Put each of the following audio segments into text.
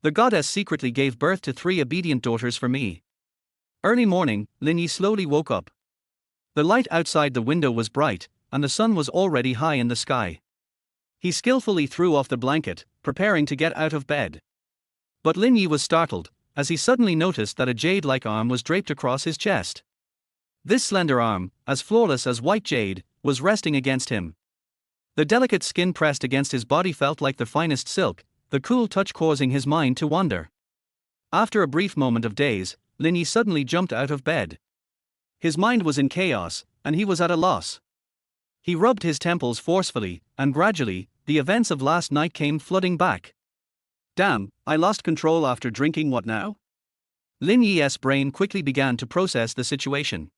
The goddess secretly gave birth to 3 obedient daughters for me. Early morning, Lin Yi slowly woke up. The light outside the window was bright, and the sun was already high in the sky. He skillfully threw off the blanket, preparing to get out of bed. But Lin Yi was startled, as he suddenly noticed that a jade-like arm was draped across his chest. This slender arm, as flawless as white jade, was resting against him. The delicate skin pressed against his body felt like the finest silk, the cool touch causing his mind to wander. After a brief moment of daze, Lin Yi suddenly jumped out of bed. His mind was in chaos, and he was at a loss. He rubbed his temples forcefully, and gradually, the events of last night came flooding back. Damn, I lost control after drinking. What now? Lin Yi's brain quickly began to process the situation.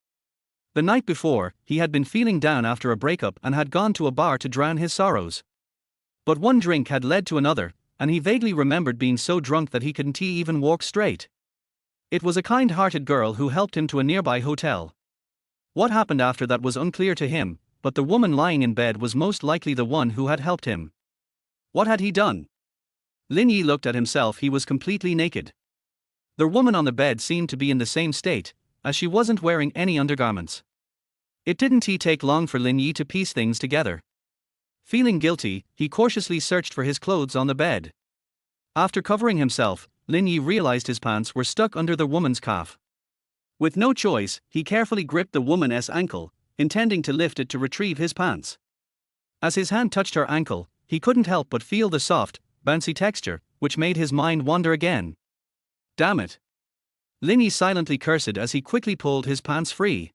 The night before, he had been feeling down after a breakup and had gone to a bar to drown his sorrows. But one drink had led to another, and he vaguely remembered being so drunk that he couldn't even walk straight. It was a kind-hearted girl who helped him to a nearby hotel. What happened after that was unclear to him, but the woman lying in bed was most likely the one who had helped him. What had he done? Lin Yi looked at himself. He was completely naked. The woman on the bed seemed to be in the same state, as she wasn't wearing any undergarments. It didn't take long for Lin Yi to piece things together. Feeling guilty, he cautiously searched for his clothes on the bed. After covering himself, Lin Yi realized his pants were stuck under the woman's calf. With no choice, he carefully gripped the woman's ankle, intending to lift it to retrieve his pants. As his hand touched her ankle, he couldn't help but feel the soft, bouncy texture, which made his mind wander again. Damn it! Lin Yi silently cursed as he quickly pulled his pants free.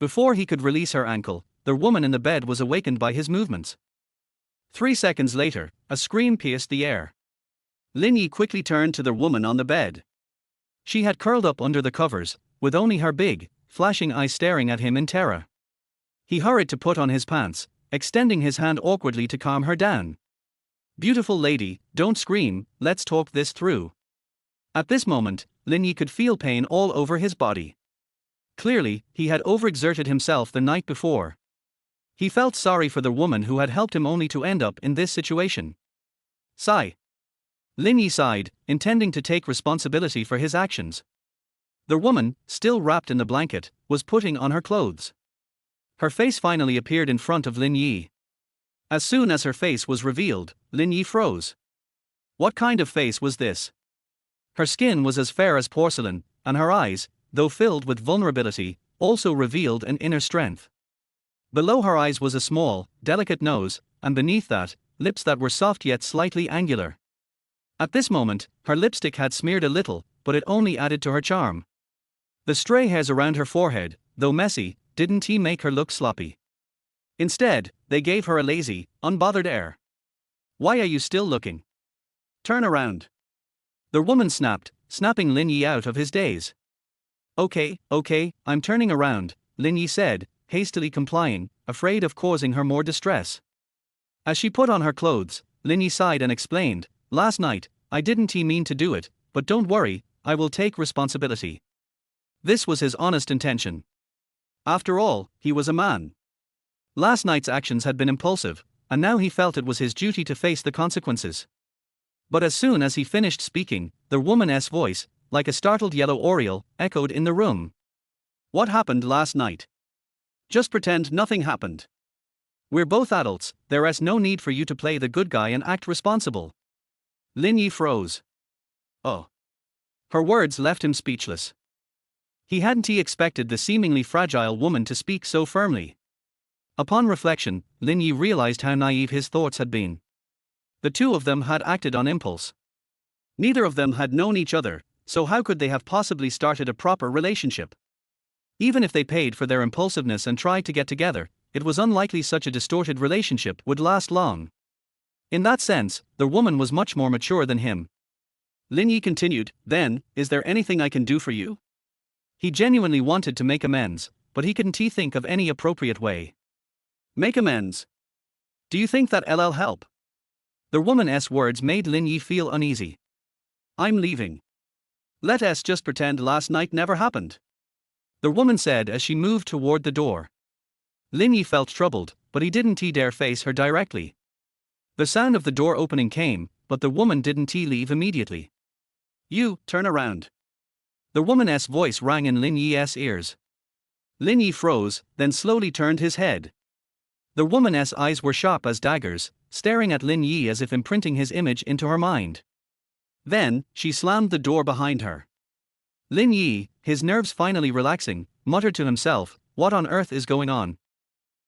Before he could release her ankle, the woman in the bed was awakened by his movements. 3 seconds later, a scream pierced the air. Lin Yi quickly turned to the woman on the bed. She had curled up under the covers, with only her big, flashing eyes staring at him in terror. He hurried to put on his pants, extending his hand awkwardly to calm her down. Beautiful lady, don't scream, let's talk this through. At this moment, Lin Yi could feel pain all over his body. Clearly, he had overexerted himself the night before. He felt sorry for the woman who had helped him only to end up in this situation. Sigh. Lin Yi sighed, intending to take responsibility for his actions. The woman, still wrapped in the blanket, was putting on her clothes. Her face finally appeared in front of Lin Yi. As soon as her face was revealed, Lin Yi froze. What kind of face was this? Her skin was as fair as porcelain, and her eyes, though filled with vulnerability, also revealed an inner strength. Below her eyes was a small, delicate nose, and beneath that, lips that were soft yet slightly angular. At this moment, her lipstick had smeared a little, but it only added to her charm. The stray hairs around her forehead, though messy, didn't make her look sloppy. Instead, they gave her a lazy, unbothered air. Why are you still looking? Turn around. The woman snapped, snapping Lin Yi out of his daze. Okay, I'm turning around, Lin Yi said, hastily complying, afraid of causing her more distress. As she put on her clothes, Lin Yi sighed and explained, last night, I didn't mean to do it, but don't worry, I will take responsibility. This was his honest intention. After all, he was a man. Last night's actions had been impulsive, and now he felt it was his duty to face the consequences. But as soon as he finished speaking, the woman's voice, like a startled yellow oriole, echoed in the room. What happened last night? Just pretend nothing happened. We're both adults, there is no need for you to play the good guy and act responsible. Lin Yi froze. Oh. Her words left him speechless. He hadn't expected the seemingly fragile woman to speak so firmly. Upon reflection, Lin Yi realized how naive his thoughts had been. The two of them had acted on impulse. Neither of them had known each other, so how could they have possibly started a proper relationship? Even if they paid for their impulsiveness and tried to get together, it was unlikely such a distorted relationship would last long. In that sense, the woman was much more mature than him. Lin Yi continued, then, is there anything I can do for you? He genuinely wanted to make amends, but he couldn't think of any appropriate way. Make amends? Do you think that'll help? The woman's words made Lin Yi feel uneasy. I'm leaving. Let us just pretend last night never happened. The woman said as she moved toward the door. Lin Yi felt troubled, but he didn't dare face her directly. The sound of the door opening came, but the woman didn't leave immediately. You, turn around. The woman's voice rang in Lin Yi's ears. Lin Yi froze, then slowly turned his head. The woman's eyes were sharp as daggers, staring at Lin Yi as if imprinting his image into her mind. Then, she slammed the door behind her. Lin Yi, his nerves finally relaxing, muttered to himself, "What on earth is going on?"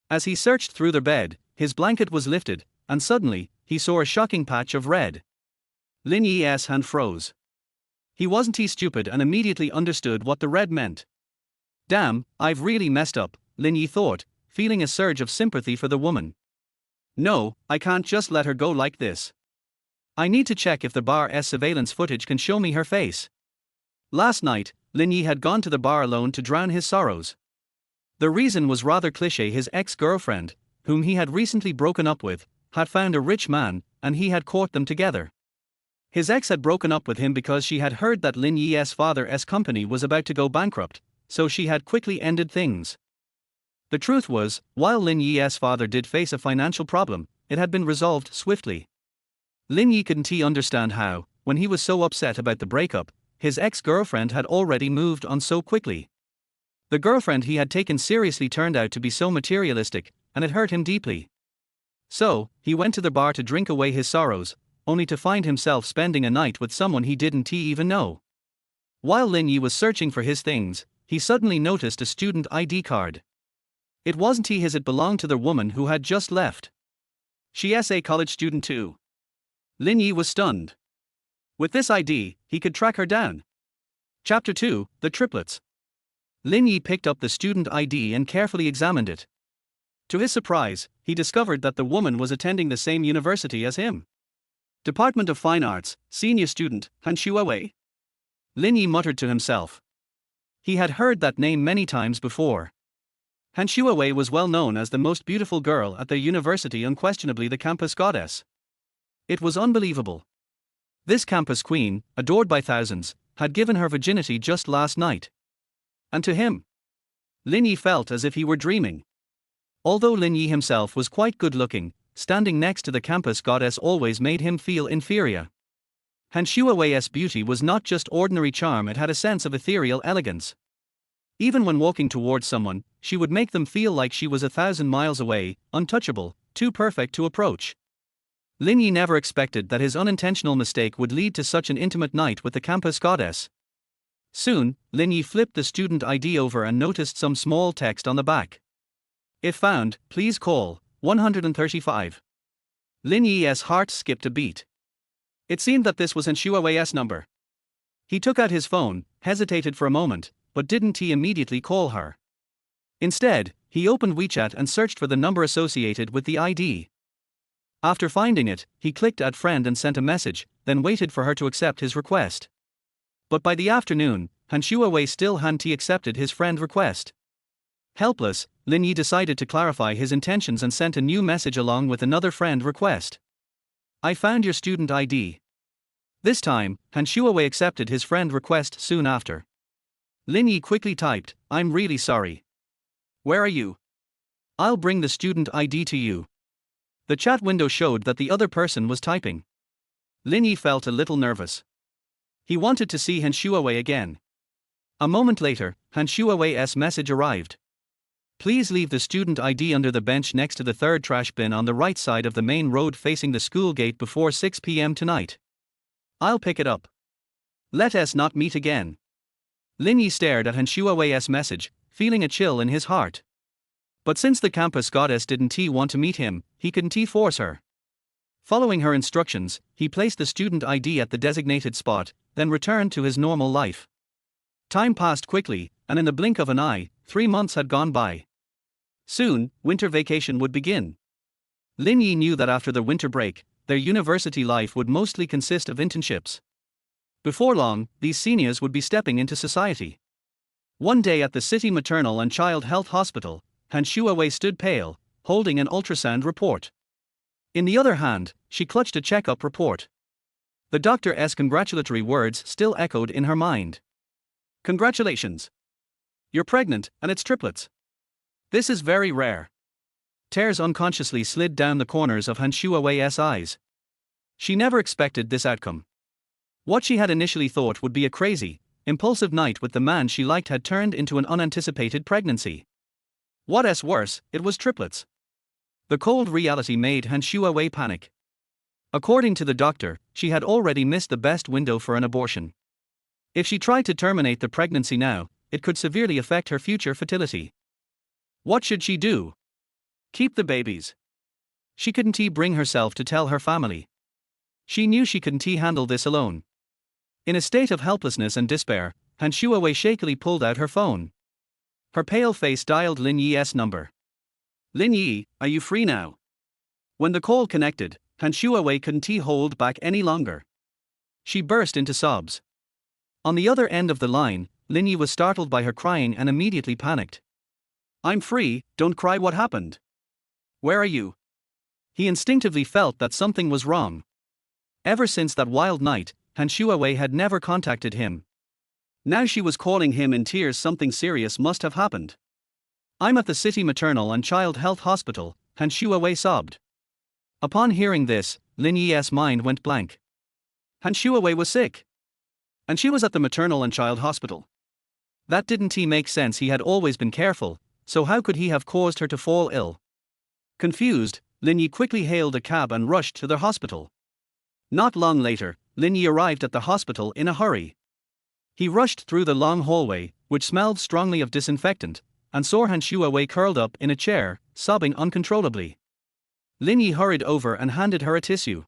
As he searched through the bed, his blanket was lifted, and suddenly, he saw a shocking patch of red. Lin Yi's hand froze. He wasn't stupid and immediately understood what the red meant. Damn, I've really messed up, Lin Yi thought, feeling a surge of sympathy for the woman. No, I can't just let her go like this. I need to check if the bar's surveillance footage can show me her face. Last night, Lin Yi had gone to the bar alone to drown his sorrows. The reason was rather cliché. His ex-girlfriend, whom he had recently broken up with, had found a rich man, and he had caught them together. His ex had broken up with him because she had heard that Lin Yi's father's company was about to go bankrupt, so she had quickly ended things. The truth was, while Lin Yi's father did face a financial problem, it had been resolved swiftly. Lin Yi couldn't understand how, when he was so upset about the breakup, his ex-girlfriend had already moved on so quickly. The girlfriend he had taken seriously turned out to be so materialistic, and it hurt him deeply. So, he went to the bar to drink away his sorrows, only to find himself spending a night with someone he didn't even know. While Lin Yi was searching for his things, he suddenly noticed a student ID card. It wasn't his, it belonged to the woman who had just left. She's a college student too. Lin Yi was stunned. With this ID, he could track her down. Chapter 2, The Triplets. Lin Yi picked up the student ID and carefully examined it. To his surprise, he discovered that the woman was attending the same university as him. Department of Fine Arts, senior student, Han Shuawei. Lin Yi muttered to himself. He had heard that name many times before. Han Shuawei was well known as the most beautiful girl at their university, unquestionably the campus goddess. It was unbelievable. This campus queen, adored by thousands, had given her virginity just last night. And to him, Lin Yi felt as if he were dreaming. Although Lin Yi himself was quite good-looking, standing next to the campus goddess always made him feel inferior. Han Shuawei's beauty was not just ordinary charm, it had a sense of ethereal elegance. Even when walking towards someone, she would make them feel like she was 1,000 miles away, untouchable, too perfect to approach. Lin Yi never expected that his unintentional mistake would lead to such an intimate night with the campus goddess. Soon, Lin Yi flipped the student ID over and noticed some small text on the back. If found, please call 135. Lin Yi's heart skipped a beat. It seemed that this was Han Shuawei's number. He took out his phone, hesitated for a moment, but didn't immediately call her. Instead, he opened WeChat and searched for the number associated with the ID. After finding it, he clicked Add Friend and sent a message, then waited for her to accept his request. But by the afternoon, Han Shuawei still hadn't accepted his friend request. Helpless, Lin Yi decided to clarify his intentions and sent a new message along with another friend request. I found your student ID. This time, Han Shuawei accepted his friend request soon after. Lin Yi quickly typed, I'm really sorry. Where are you? I'll bring the student ID to you. The chat window showed that the other person was typing. Lin Yi felt a little nervous. He wanted to see Han Shuawei again. A moment later, Han Shuawei's message arrived. Please leave the student ID under the bench next to the third trash bin on the right side of the main road facing the school gate before 6 p.m. tonight. I'll pick it up. Let us not meet again. Lin Yi stared at Han Shuawei's message, feeling a chill in his heart. But since the campus goddess didn't want to meet him, he couldn't force her. Following her instructions, he placed the student ID at the designated spot, then returned to his normal life. Time passed quickly, and in the blink of an eye, 3 months had gone by. Soon, winter vacation would begin. Lin Yi knew that after the winter break, their university life would mostly consist of internships. Before long, these seniors would be stepping into society. One day at the city maternal and child health hospital, Han Shuawei stood pale, holding an ultrasound report. In the other hand, she clutched a checkup report. The doctor's congratulatory words still echoed in her mind. Congratulations! You're pregnant, and it's triplets. This is very rare. Tears unconsciously slid down the corners of Han Shuawei's eyes. She never expected this outcome. What she had initially thought would be a crazy, impulsive night with the man she liked had turned into an unanticipated pregnancy. What's worse, it was triplets. The cold reality made Han Shuawei panic. According to the doctor, she had already missed the best window for an abortion. If she tried to terminate the pregnancy now, it could severely affect her future fertility. What should she do? Keep the babies. She couldn't bring herself to tell her family. She knew she couldn't handle this alone. In a state of helplessness and despair, Han Shuawei shakily pulled out her phone. Her pale face dialed Lin Yi's number. Lin Yi, are you free now? When the call connected, Han Shuawei couldn't hold back any longer. She burst into sobs. On the other end of the line, Lin Yi was startled by her crying and immediately panicked. I'm free, don't cry, what happened? Where are you? He instinctively felt that something was wrong. Ever since that wild night, Han Shuawei had never contacted him. Now she was calling him in tears. Something serious must have happened. I'm at the city maternal and child health hospital, Han Shuawei sobbed. Upon hearing this, Lin Yi's mind went blank. Han Shuawei was sick. And she was at the maternal and child hospital. That didn't make sense. He had always been careful, so how could he have caused her to fall ill? Confused, Lin Yi quickly hailed a cab and rushed to the hospital. Not long later, Lin Yi arrived at the hospital in a hurry. He rushed through the long hallway, which smelled strongly of disinfectant, and saw Han Shuawei curled up in a chair, sobbing uncontrollably. Lin Yi hurried over and handed her a tissue.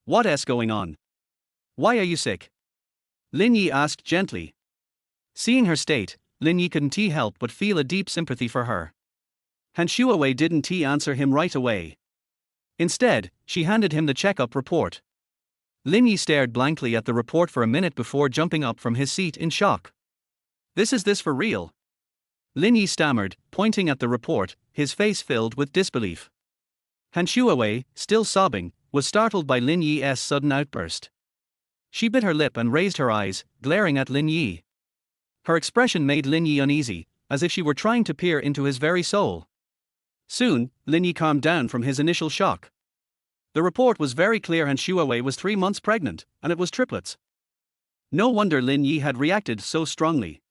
What's going on? Why are you sick? Lin Yi asked gently. Seeing her state, Lin Yi couldn't help but feel a deep sympathy for her. Han Shuawei didn't answer him right away. Instead, she handed him the checkup report. Lin Yi stared blankly at the report for a minute before jumping up from his seat in shock. This for real? Lin Yi stammered, pointing at the report, his face filled with disbelief. Han Shuawei, still sobbing, was startled by Lin Yi's sudden outburst. She bit her lip and raised her eyes, glaring at Lin Yi. Her expression made Lin Yi uneasy, as if she were trying to peer into his very soul. Soon, Lin Yi calmed down from his initial shock. The report was very clear. Han Shuawei was 3 months pregnant, and it was triplets. No wonder Lin Yi had reacted so strongly.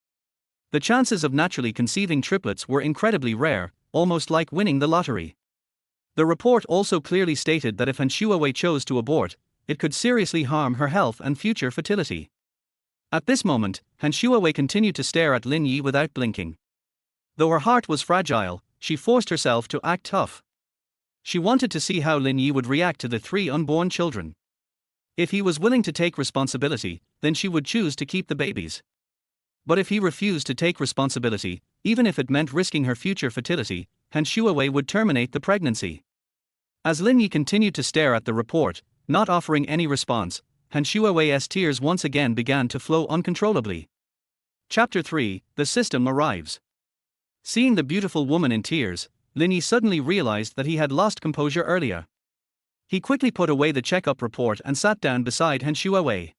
The chances of naturally conceiving triplets were incredibly rare, almost like winning the lottery. The report also clearly stated that if Han Shuawei chose to abort, it could seriously harm her health and future fertility. At this moment, Han Shuawei continued to stare at Lin Yi without blinking. Though her heart was fragile, she forced herself to act tough. She wanted to see how Lin Yi would react to the 3 unborn children. If he was willing to take responsibility, then she would choose to keep the babies. But if he refused to take responsibility, even if it meant risking her future fertility, Han Shuawei would terminate the pregnancy. As Lin Yi continued to stare at the report, not offering any response, Han Shuawei's tears once again began to flow uncontrollably. Chapter 3: The System Arrives. Seeing the beautiful woman in tears, Lin Yi suddenly realized that he had lost composure earlier. He quickly put away the checkup report and sat down beside Han Shuawei.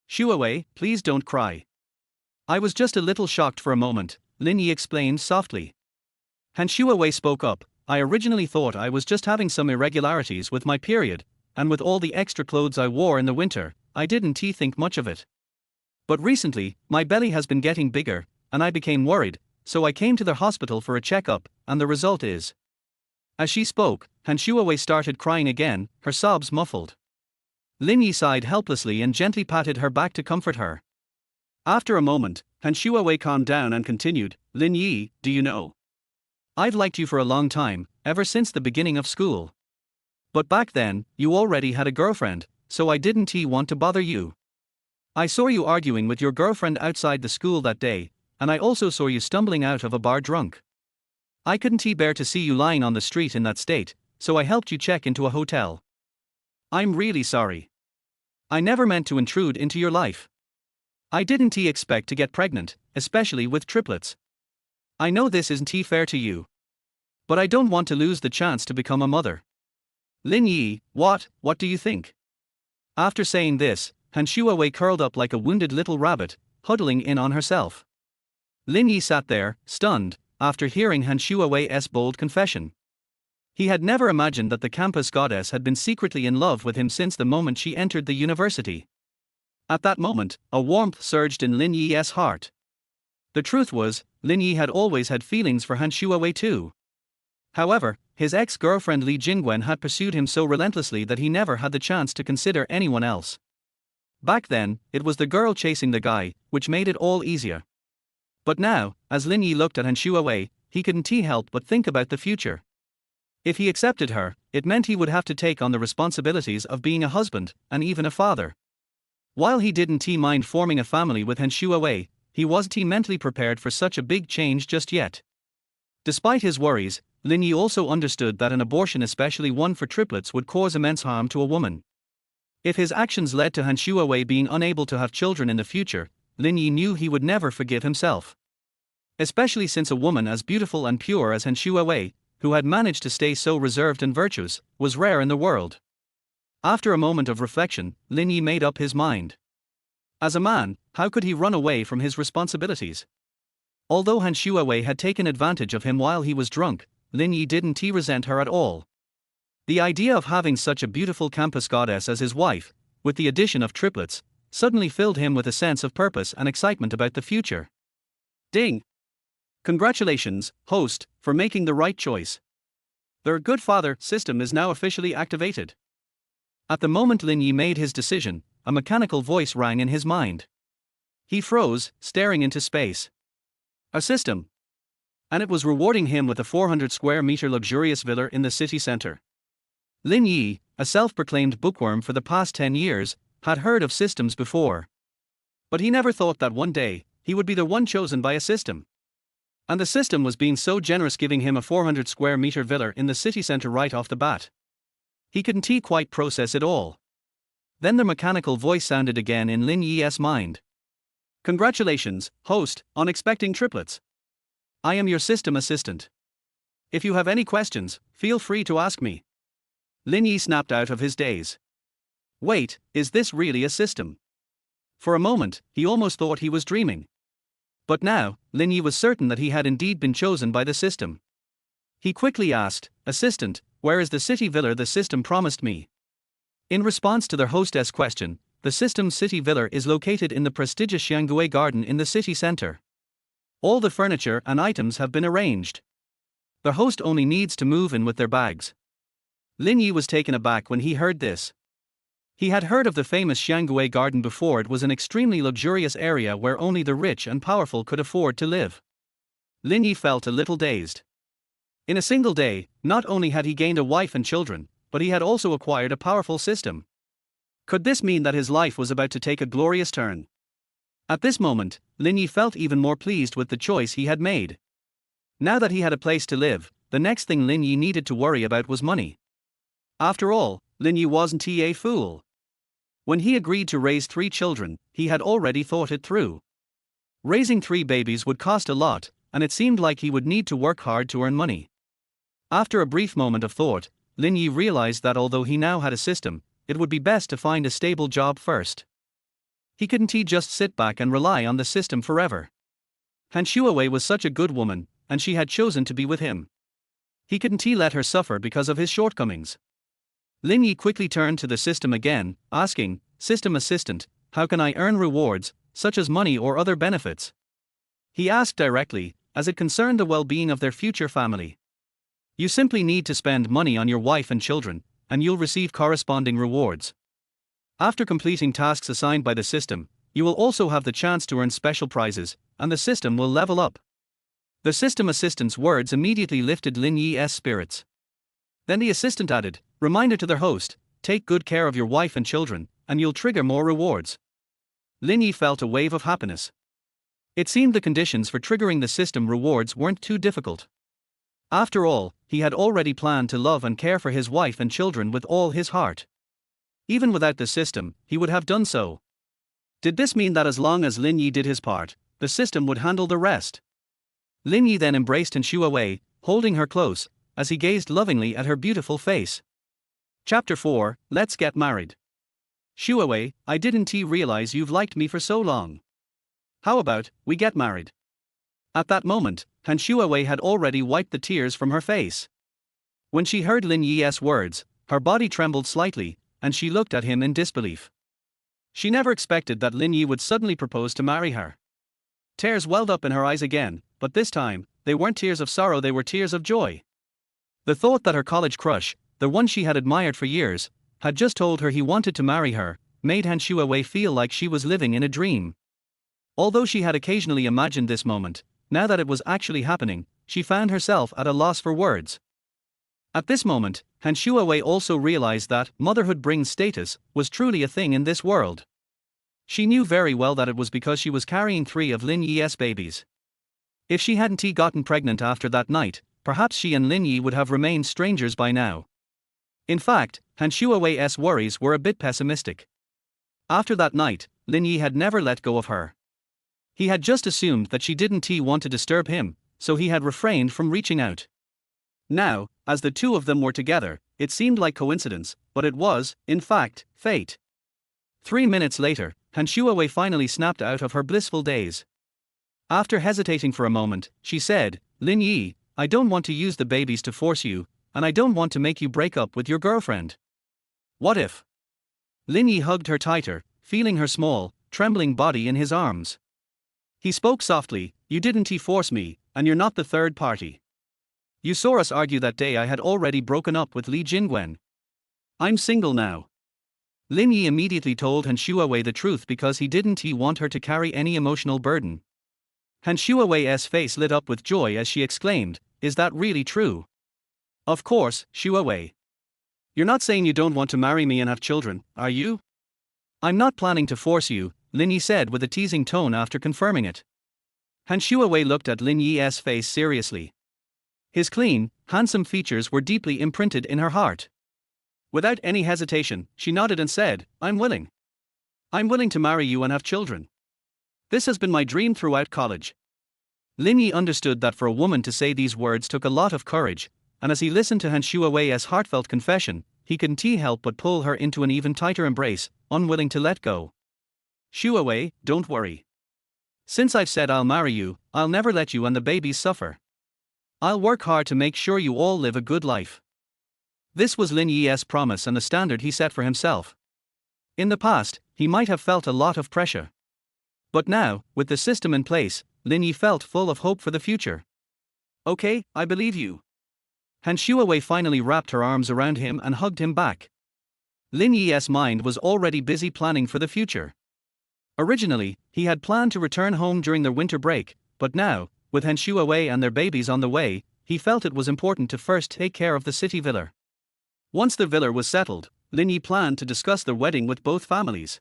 Shuawei, please don't cry. I was just a little shocked for a moment, Lin Yi explained softly. Han Shuawei spoke up. I originally thought I was just having some irregularities with my period, and with all the extra clothes I wore in the winter, I didn't think much of it. But recently, my belly has been getting bigger, and I became worried, so I came to the hospital for a checkup, and the result is. As she spoke, Han Shuawei started crying again, her sobs muffled. Lin Yi sighed helplessly and gently patted her back to comfort her. After a moment, Han Shuawei calmed down and continued, Lin Yi, do you know? I've liked you for a long time, ever since the beginning of school. But back then, you already had a girlfriend, so I didn't want to bother you. I saw you arguing with your girlfriend outside the school that day, and I also saw you stumbling out of a bar drunk. I couldn't bear to see you lying on the street in that state, so I helped you check into a hotel. I'm really sorry. I never meant to intrude into your life. I didn't expect to get pregnant, especially with triplets. I know this isn't fair to you. But I don't want to lose the chance to become a mother. Lin Yi, what do you think? After saying this, Han Shuawei curled up like a wounded little rabbit, huddling in on herself. Lin Yi sat there, stunned, after hearing Han Shuawei's bold confession. He had never imagined that the campus goddess had been secretly in love with him since the moment she entered the university. At that moment, a warmth surged in Lin Yi's heart. The truth was, Lin Yi had always had feelings for Han Shuawei too. However, his ex-girlfriend Li Jingwen had pursued him so relentlessly that he never had the chance to consider anyone else. Back then, it was the girl chasing the guy, which made it all easier. But now, as Lin Yi looked at Han Shuawei, he couldn't help but think about the future. If he accepted her, it meant he would have to take on the responsibilities of being a husband, and even a father. While he didn't mind forming a family with Han Shuawei, he wasn't mentally prepared for such a big change just yet. Despite his worries, Lin Yi also understood that an abortion, especially one for triplets, would cause immense harm to a woman. If his actions led to Han Shuawei being unable to have children in the future, Lin Yi knew he would never forgive himself. Especially since a woman as beautiful and pure as Han Shuawei, who had managed to stay so reserved and virtuous, was rare in the world. After a moment of reflection, Lin Yi made up his mind. As a man, how could he run away from his responsibilities? Although Han Shuawei had taken advantage of him while he was drunk, Lin Yi didn't resent her at all. The idea of having such a beautiful campus goddess as his wife, with the addition of triplets, suddenly filled him with a sense of purpose and excitement about the future. Ding! Congratulations, host, for making the right choice. The Good Father system is now officially activated. At the moment Lin Yi made his decision, a mechanical voice rang in his mind. He froze, staring into space. A system. And it was rewarding him with a 400 square meter luxurious villa in the city center. Lin Yi, a self-proclaimed bookworm for the past 10 years, had heard of systems before. But he never thought that one day, he would be the one chosen by a system. And the system was being so generous, giving him a 400 square meter villa in the city center right off the bat. He couldn't quite process it all. Then the mechanical voice sounded again in Lin Yi's mind. Congratulations, host, on expecting triplets. I am your system assistant. If you have any questions, feel free to ask me. Lin Yi snapped out of his daze. Wait, is this really a system? For a moment, he almost thought he was dreaming. But now, Lin Yi was certain that he had indeed been chosen by the system. He quickly asked, Assistant, where is the city villa the system promised me? In response to their hostess' question, the system's city villa is located in the prestigious Xianggui Garden in the city center. All the furniture and items have been arranged. The host only needs to move in with their bags. Lin Yi was taken aback when he heard this. He had heard of the famous Xianggui Garden before. It was an extremely luxurious area where only the rich and powerful could afford to live. Lin Yi felt a little dazed. In a single day, not only had he gained a wife and children, but he had also acquired a powerful system. Could this mean that his life was about to take a glorious turn? At this moment, Lin Yi felt even more pleased with the choice he had made. Now that he had a place to live, the next thing Lin Yi needed to worry about was money. After all, Lin Yi wasn't a fool. When he agreed to raise 3 children, he had already thought it through. Raising 3 babies would cost a lot, and it seemed like he would need to work hard to earn money. After a brief moment of thought, Lin Yi realized that although he now had a system, it would be best to find a stable job first. He couldn't just sit back and rely on the system forever. Han Shuawei was such a good woman, and she had chosen to be with him. He couldn't let her suffer because of his shortcomings. Lin Yi quickly turned to the system again, asking, System Assistant, how can I earn rewards, such as money or other benefits? He asked directly, as it concerned the well-being of their future family. You simply need to spend money on your wife and children, and you'll receive corresponding rewards. After completing tasks assigned by the system, you will also have the chance to earn special prizes, and the system will level up. The system assistant's words immediately lifted Lin Yi's spirits. Then the assistant added, Reminder to their host, take good care of your wife and children, and you'll trigger more rewards. Lin Yi felt a wave of happiness. It seemed the conditions for triggering the system rewards weren't too difficult. After all, he had already planned to love and care for his wife and children with all his heart. Even without the system, he would have done so. Did this mean that as long as Lin Yi did his part, the system would handle the rest? Lin Yi then embraced Han Shuawei, holding her close, as he gazed lovingly at her beautiful face. Chapter 4, Let's Get Married. Shuawei, I didn't realize you've liked me for so long. How about, we get married? At that moment, Han Shuawei had already wiped the tears from her face. When she heard Lin Yi's words, her body trembled slightly, and she looked at him in disbelief. She never expected that Lin Yi would suddenly propose to marry her. Tears welled up in her eyes again, but this time, they weren't tears of sorrow, they were tears of joy. The thought that her college crush, the one she had admired for years, had just told her he wanted to marry her, made Han Shuawei feel like she was living in a dream. Although she had occasionally imagined this moment, now that it was actually happening, she found herself at a loss for words. At this moment, Han Shuawei also realized that motherhood brings status was truly a thing in this world. She knew very well that it was because she was carrying 3 of Lin Yi's babies. If she hadn't gotten pregnant after that night, perhaps she and Lin Yi would have remained strangers by now. In fact, Han Shuawei's worries were a bit pessimistic. After that night, Lin Yi had never let go of her. He had just assumed that she didn't want to disturb him, so he had refrained from reaching out. Now, as the two of them were together, it seemed like coincidence, but it was, in fact, fate. 3 minutes later, Han Shuawei finally snapped out of her blissful daze. After hesitating for a moment, she said, "Lin Yi, I don't want to use the babies to force you, and I don't want to make you break up with your girlfriend. What if?" Lin Yi hugged her tighter, feeling her small, trembling body in his arms. He spoke softly, "You didn't force me, and you're not the third party. You saw us argue that day. I had already broken up with Li Jingwen. I'm single now." Lin Yi immediately told Han Shuawei the truth because he didn't want her to carry any emotional burden. Han Shuawei's face lit up with joy as she exclaimed, "Is that really true?" "Of course, Shuawei. You're not saying you don't want to marry me and have children, are you?" "I'm not planning to force you," Lin Yi said with a teasing tone after confirming it. Han Shuawei looked at Lin Yi's face seriously. His clean, handsome features were deeply imprinted in her heart. Without any hesitation, she nodded and said, "I'm willing. I'm willing to marry you and have children. This has been my dream throughout college." Lin Yi understood that for a woman to say these words took a lot of courage, and as he listened to Han Shuawei's heartfelt confession, he couldn't help but pull her into an even tighter embrace, unwilling to let go. "Shuawei, don't worry. Since I've said I'll marry you, I'll never let you and the babies suffer. I'll work hard to make sure you all live a good life." This was Lin Yi's promise and the standard he set for himself. In the past, he might have felt a lot of pressure. But now, with the system in place, Lin Yi felt full of hope for the future. "Okay, I believe you." Han Shuawei finally wrapped her arms around him and hugged him back. Lin Yi's mind was already busy planning for the future. Originally, he had planned to return home during their winter break, but now, with Han Shuawei and their babies on the way, he felt it was important to first take care of the city villa. Once the villa was settled, Lin Yi planned to discuss the wedding with both families.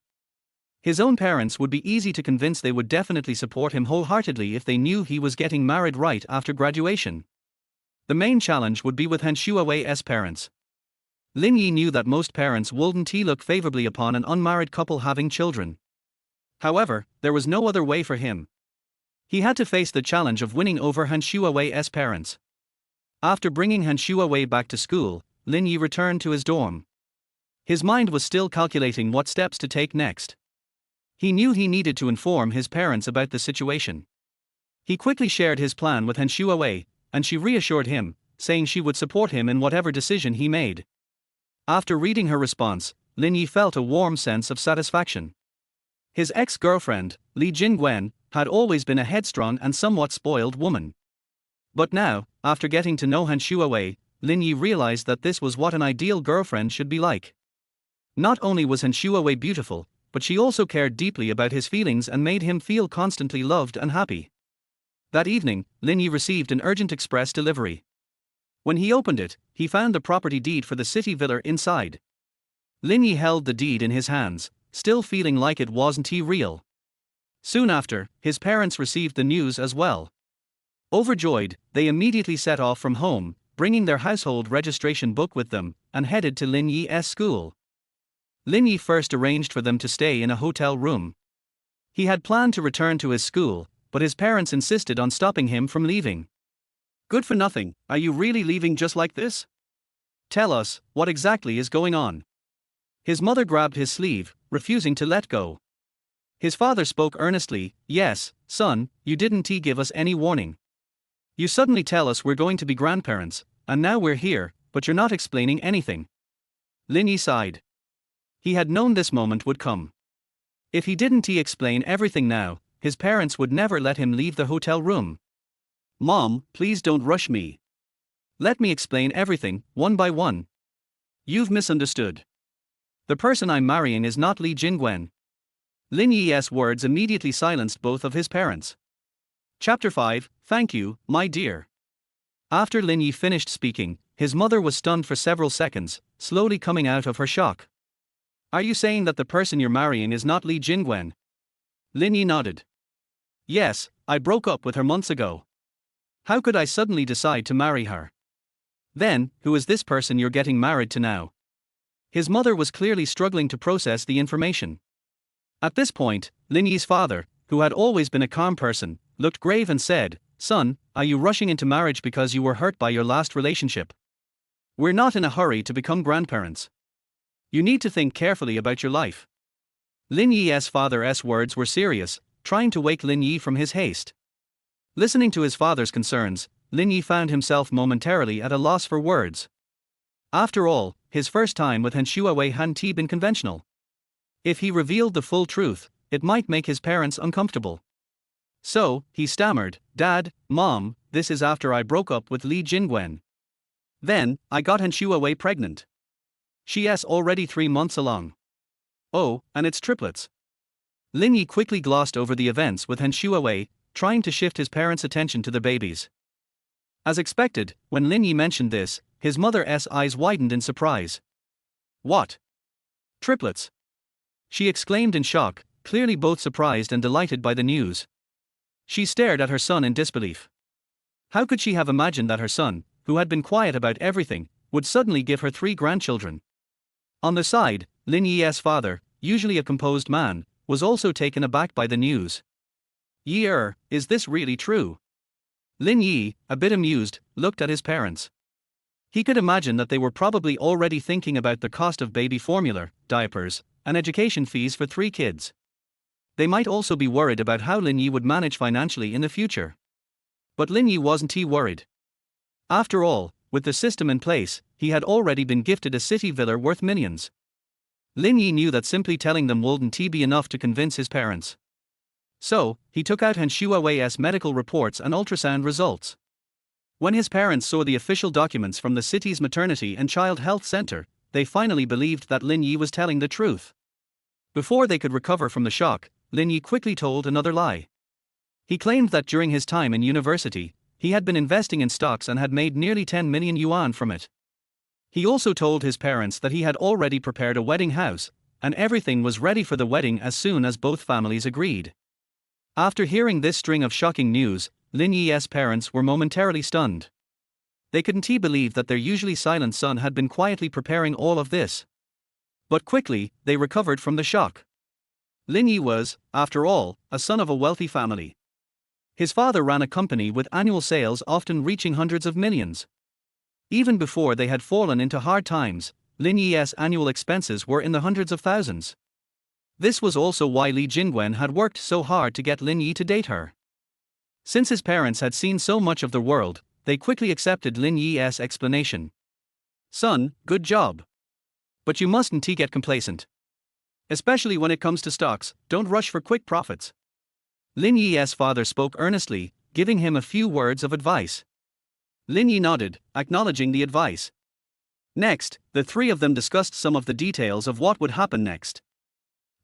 His own parents would be easy to convince. They would definitely support him wholeheartedly if they knew he was getting married right after graduation. The main challenge would be with Han Shuawei's parents. Lin Yi knew that most parents wouldn't look favorably upon an unmarried couple having children. However, there was no other way for him. He had to face the challenge of winning over Han Shuawei's parents. After bringing Han Shuawei back to school, Lin Yi returned to his dorm. His mind was still calculating what steps to take next. He knew he needed to inform his parents about the situation. He quickly shared his plan with Han Shuawei, and she reassured him, saying she would support him in whatever decision he made. After reading her response, Lin Yi felt a warm sense of satisfaction. His ex-girlfriend, Li Jingwen, had always been a headstrong and somewhat spoiled woman. But now, after getting to know Han Shuawei, Lin Yi realized that this was what an ideal girlfriend should be like. Not only was Han Shuawei beautiful, but she also cared deeply about his feelings and made him feel constantly loved and happy. That evening, Lin Yi received an urgent express delivery. When he opened it, he found the property deed for the city villa inside. Lin Yi held the deed in his hands, still feeling like it wasn't real. Soon after, his parents received the news as well. Overjoyed, they immediately set off from home, bringing their household registration book with them, and headed to Lin Yi's school. Lin Yi first arranged for them to stay in a hotel room. He had planned to return to his school, but his parents insisted on stopping him from leaving. "Good for nothing, are you really leaving just like this? Tell us, what exactly is going on?" His mother grabbed his sleeve, refusing to let go. His father spoke earnestly, "Yes, son, you didn't give us any warning. You suddenly tell us we're going to be grandparents, and now we're here, but you're not explaining anything." Lin Yi sighed. He had known this moment would come. If he didn't explain everything now, his parents would never let him leave the hotel room. Mom, please don't rush me. Let me explain everything, one by one. You've misunderstood. The person I'm marrying is not Li Jingwen. Lin Yi's words immediately silenced both of his parents. Chapter 5, Thank you, my dear. After Lin Yi finished speaking, his mother was stunned for several seconds, slowly coming out of her shock. Are you saying that the person you're marrying is not Li Jingwen? Lin Yi nodded. Yes, I broke up with her months ago. How could I suddenly decide to marry her? Then, who is this person you're getting married to now? His mother was clearly struggling to process the information. At this point, Lin Yi's father, who had always been a calm person, looked grave and said, Son, are you rushing into marriage because you were hurt by your last relationship? We're not in a hurry to become grandparents. You need to think carefully about your life. Lin Yi's father's words were serious, trying to wake Lin Yi from his haste. Listening to his father's concerns, Lin Yi found himself momentarily at a loss for words. After all, his first time with Han Shuawei hadn't been conventional. If he revealed the full truth, it might make his parents uncomfortable. So, he stammered, Dad, Mom, this is after I broke up with Li Jingwen. Then, I got Han Shuawei pregnant. She's already 3 months along. Oh, and it's triplets. Lin Yi quickly glossed over the events with Han Shuawei, trying to shift his parents' attention to the babies. As expected, when Lin Yi mentioned this, his mother's eyes widened in surprise. What? Triplets? She exclaimed in shock, clearly both surprised and delighted by the news. She stared at her son in disbelief. How could she have imagined that her son, who had been quiet about everything, would suddenly give her 3 grandchildren? On the side, Lin Yi's father, usually a composed man, was also taken aback by the news. Yi, is this really true? Lin Yi, a bit amused, looked at his parents. He could imagine that they were probably already thinking about the cost of baby formula, diapers, and education fees for 3 kids. They might also be worried about how Lin Yi would manage financially in the future. But Lin Yi wasn't worried. After all, with the system in place, he had already been gifted a city villa worth millions. Lin Yi knew that simply telling them wouldn't be enough to convince his parents. So, he took out Han Shuawei's medical reports and ultrasound results. When his parents saw the official documents from the city's maternity and child health center, they finally believed that Lin Yi was telling the truth. Before they could recover from the shock, Lin Yi quickly told another lie. He claimed that during his time in university, he had been investing in stocks and had made nearly 10 million yuan from it. He also told his parents that he had already prepared a wedding house, and everything was ready for the wedding as soon as both families agreed. After hearing this string of shocking news, Lin Yi's parents were momentarily stunned. They couldn't believe that their usually silent son had been quietly preparing all of this. But quickly, they recovered from the shock. Lin Yi was, after all, a son of a wealthy family. His father ran a company with annual sales often reaching hundreds of millions. Even before they had fallen into hard times, Lin Yi's annual expenses were in the hundreds of thousands. This was also why Li Jingwen had worked so hard to get Lin Yi to date her. Since his parents had seen so much of the world, they quickly accepted Lin Yi's explanation. Son, good job. But you mustn't get complacent. Especially when it comes to stocks, don't rush for quick profits. Lin Yi's father spoke earnestly, giving him a few words of advice. Lin Yi nodded, acknowledging the advice. Next, the 3 of them discussed some of the details of what would happen next.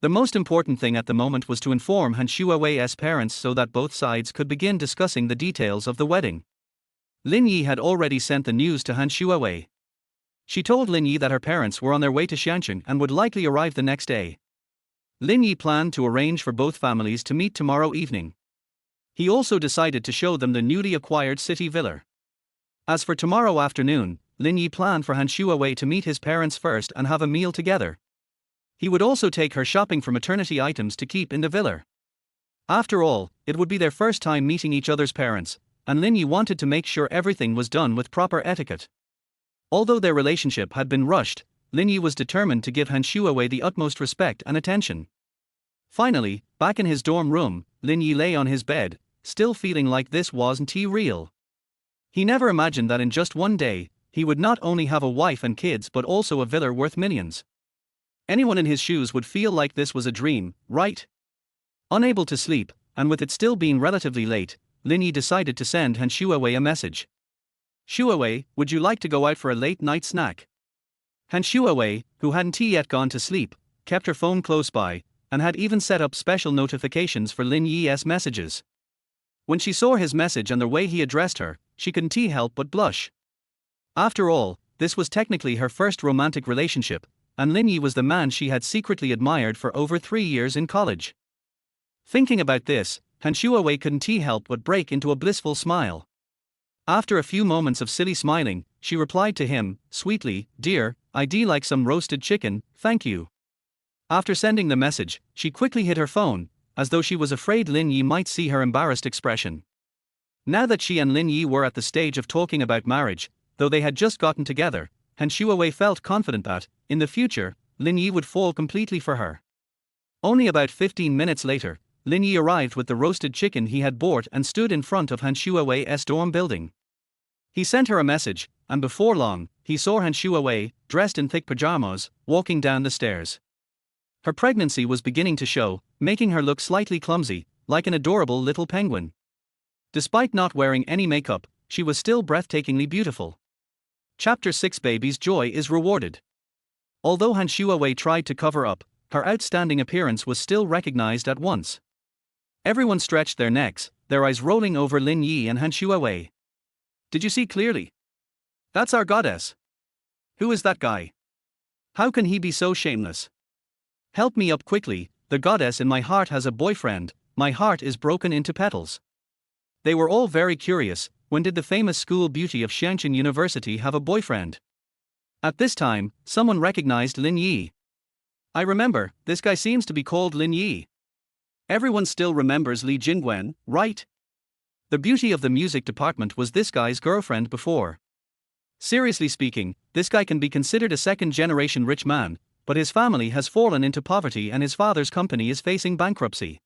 The most important thing at the moment was to inform Han Shuawei's parents so that both sides could begin discussing the details of the wedding. Lin Yi had already sent the news to Han Shuawei. She told Lin Yi that her parents were on their way to Xiancheng and would likely arrive the next day. Lin Yi planned to arrange for both families to meet tomorrow evening. He also decided to show them the newly acquired city villa. As for tomorrow afternoon, Lin Yi planned for Han Shuawei to meet his parents first and have a meal together. He would also take her shopping for maternity items to keep in the villa. After all, it would be their first time meeting each other's parents, and Lin Yi wanted to make sure everything was done with proper etiquette. Although their relationship had been rushed, Lin Yi was determined to give Han Shuawei the utmost respect and attention. Finally, back in his dorm room, Lin Yi lay on his bed, still feeling like this wasn't real. He never imagined that in just one day, he would not only have a wife and kids but also a villa worth millions. Anyone in his shoes would feel like this was a dream, right? Unable to sleep, and with it still being relatively late, Lin Yi decided to send Han Shuawei a message. Shuawei, would you like to go out for a late-night snack? Han Shuawei, who hadn't yet gone to sleep, kept her phone close by, and had even set up special notifications for Lin Yi's messages. When she saw his message and the way he addressed her, she couldn't help but blush. After all, this was technically her first romantic relationship, and Lin Yi was the man she had secretly admired for over 3 years in college. Thinking about this, Han Shuawei couldn't help but break into a blissful smile. After a few moments of silly smiling, she replied to him, sweetly, "Dear, I'd like some roasted chicken, thank you." After sending the message, she quickly hid her phone, as though she was afraid Lin Yi might see her embarrassed expression. Now that she and Lin Yi were at the stage of talking about marriage, though they had just gotten together, Han Shuawei felt confident that, in the future, Lin Yi would fall completely for her. Only about 15 minutes later, Lin Yi arrived with the roasted chicken he had bought and stood in front of Han Shuawei's dorm building. He sent her a message, and before long, he saw Han Shuawei, dressed in thick pajamas, walking down the stairs. Her pregnancy was beginning to show, making her look slightly clumsy, like an adorable little penguin. Despite not wearing any makeup, she was still breathtakingly beautiful. Chapter 6: Baby's Joy is Rewarded. Although Han Shuawei tried to cover up, her outstanding appearance was still recognized at once. Everyone stretched their necks, their eyes rolling over Lin Yi and Han Shuawei. Did you see clearly? That's our goddess. Who is that guy? How can he be so shameless? Help me up quickly, the goddess in my heart has a boyfriend, my heart is broken into petals. They were all very curious. When did the famous school beauty of Xianqin University have a boyfriend? At this time, someone recognized Lin Yi. I remember, this guy seems to be called Lin Yi. Everyone still remembers Li Jingwen, right? The beauty of the music department was this guy's girlfriend before. Seriously speaking, this guy can be considered a second-generation rich man, but his family has fallen into poverty and his father's company is facing bankruptcy.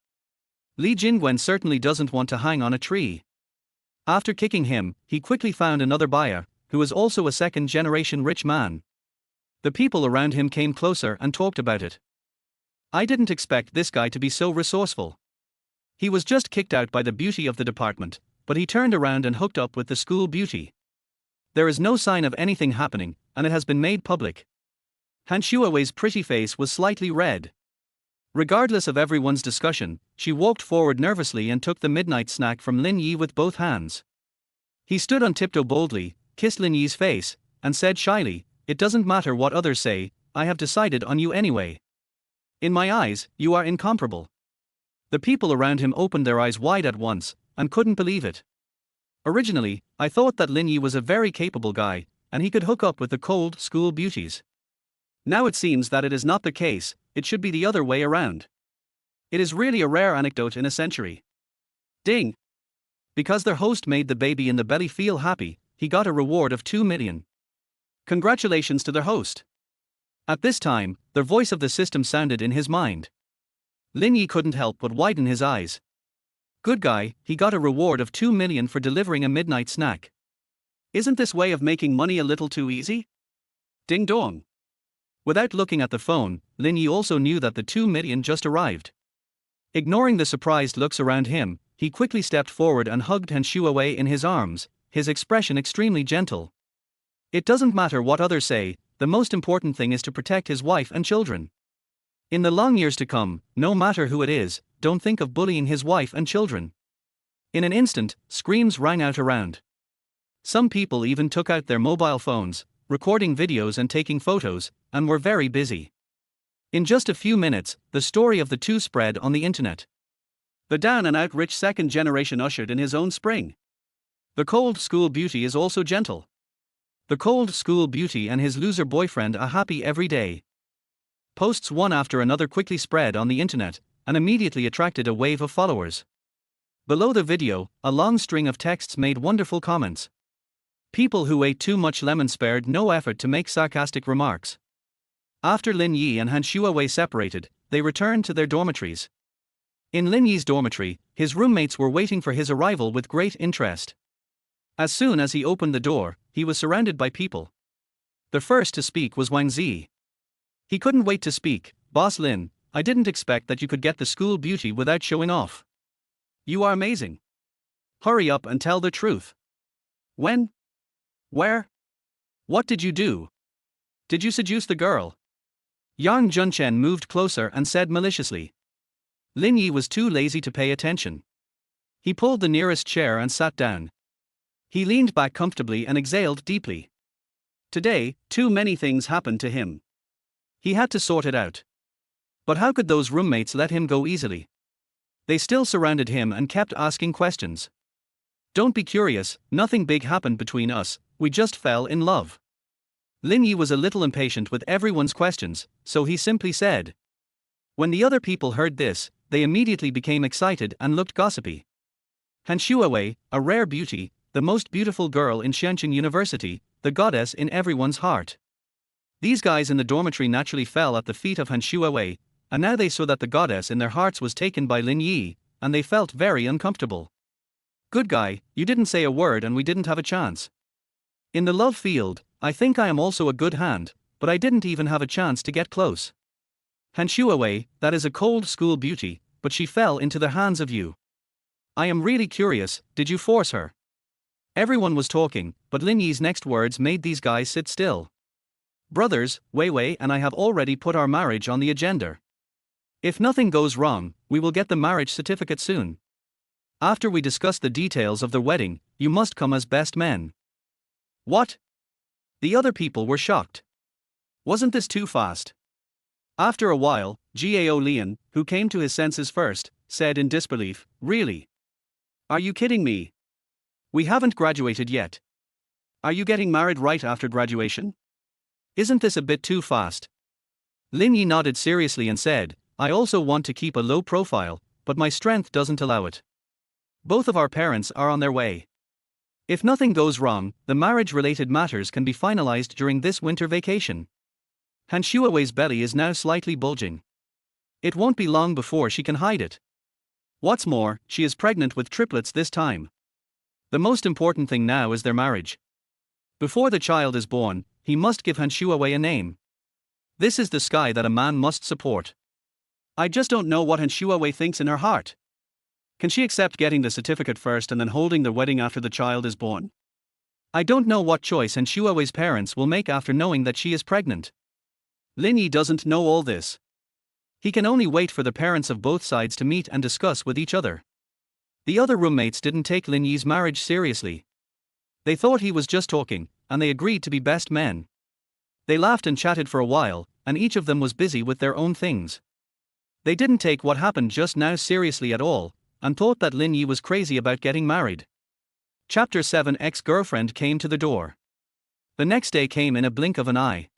Li Jingwen certainly doesn't want to hang on a tree. After kicking him, he quickly found another buyer, who was also a second-generation rich man. The people around him came closer and talked about it. I didn't expect this guy to be so resourceful. He was just kicked out by the beauty of the department, but he turned around and hooked up with the school beauty. There is no sign of anything happening, and it has been made public. Han Shuawei's pretty face was slightly red. Regardless of everyone's discussion, she walked forward nervously and took the midnight snack from Lin Yi with both hands. He stood on tiptoe boldly, kissed Lin Yi's face, and said shyly, "It doesn't matter what others say, I have decided on you anyway. In my eyes, you are incomparable." The people around him opened their eyes wide at once, and couldn't believe it. Originally, I thought that Lin Yi was a very capable guy, and he could hook up with the cold school beauties. Now it seems that it is not the case, it should be the other way around. It is really a rare anecdote in a century. Ding! Because their host made the baby in the belly feel happy, he got a reward of 2 million. Congratulations to their host. At this time, the voice of the system sounded in his mind. Lin Yi couldn't help but widen his eyes. Good guy, he got a reward of 2 million for delivering a midnight snack. Isn't this way of making money a little too easy? Ding dong. Without looking at the phone, Lin Yi also knew that the 2 million just arrived. Ignoring the surprised looks around him, he quickly stepped forward and hugged Han Shuawei in his arms, his expression extremely gentle. It doesn't matter what others say, the most important thing is to protect his wife and children. In the long years to come, no matter who it is, don't think of bullying his wife and children. In an instant, screams rang out around. Some people even took out their mobile phones, recording videos and taking photos, and were very busy. In just a few minutes, the story of the two spread on the internet. The down-and-out rich second generation ushered in his own spring. The cold school beauty is also gentle. The cold school beauty and his loser boyfriend are happy every day. Posts one after another quickly spread on the internet, and immediately attracted a wave of followers. Below the video, a long string of texts made wonderful comments. People who ate too much lemon spared no effort to make sarcastic remarks. After Lin Yi and Han Shuawei separated, they returned to their dormitories. In Lin Yi's dormitory, his roommates were waiting for his arrival with great interest. As soon as he opened the door, he was surrounded by people. The first to speak was Wang Zi. He couldn't wait to speak. Boss Lin, I didn't expect that you could get the school beauty without showing off. You are amazing. Hurry up and tell the truth. When? Where? What did you do? Did you seduce the girl? Yang Junchen moved closer and said maliciously. Lin Yi was too lazy to pay attention. He pulled the nearest chair and sat down. He leaned back comfortably and exhaled deeply. Today, too many things happened to him. He had to sort it out. But how could those roommates let him go easily? They still surrounded him and kept asking questions. Don't be curious, nothing big happened between us, we just fell in love. Lin Yi was a little impatient with everyone's questions, so he simply said. When the other people heard this, they immediately became excited and looked gossipy. Han Shuawei, a rare beauty, the most beautiful girl in Xianqing University, the goddess in everyone's heart. These guys in the dormitory naturally fell at the feet of Han Shuawei, and now they saw that the goddess in their hearts was taken by Lin Yi, and they felt very uncomfortable. Good guy, you didn't say a word and we didn't have a chance. In the love field, I think I am also a good hand, but I didn't even have a chance to get close. Han Shuawei, that is a cold school beauty, but she fell into the hands of you. I am really curious, did you force her? Everyone was talking, but Lin Yi's next words made these guys sit still. Brothers, Wei Wei and I have already put our marriage on the agenda. If nothing goes wrong, we will get the marriage certificate soon. After we discuss the details of the wedding, you must come as best men. What? The other people were shocked. Wasn't this too fast? After a while, Gao Lian, who came to his senses first, said in disbelief, Really? Are you kidding me? We haven't graduated yet. Are you getting married right after graduation? Isn't this a bit too fast? Lin Yi nodded seriously and said, I also want to keep a low profile, but my strength doesn't allow it. Both of our parents are on their way. If nothing goes wrong, the marriage-related matters can be finalized during this winter vacation. Han Shuawei's belly is now slightly bulging. It won't be long before she can hide it. What's more, she is pregnant with triplets this time. The most important thing now is their marriage. Before the child is born, he must give Han Shuawei a name. This is the sky that a man must support. I just don't know what Han Shuawei thinks in her heart. Can she accept getting the certificate first and then holding the wedding after the child is born? I don't know what choice Han Shuawei's parents will make after knowing that she is pregnant. Lin Yi doesn't know all this. He can only wait for the parents of both sides to meet and discuss with each other. The other roommates didn't take Lin Yi's marriage seriously. They thought he was just talking, and they agreed to be best men. They laughed and chatted for a while, and each of them was busy with their own things. They didn't take what happened just now seriously at all, and thought that Lin Yi was crazy about getting married. Chapter 7 Ex-girlfriend came to the door. The next day came in a blink of an eye.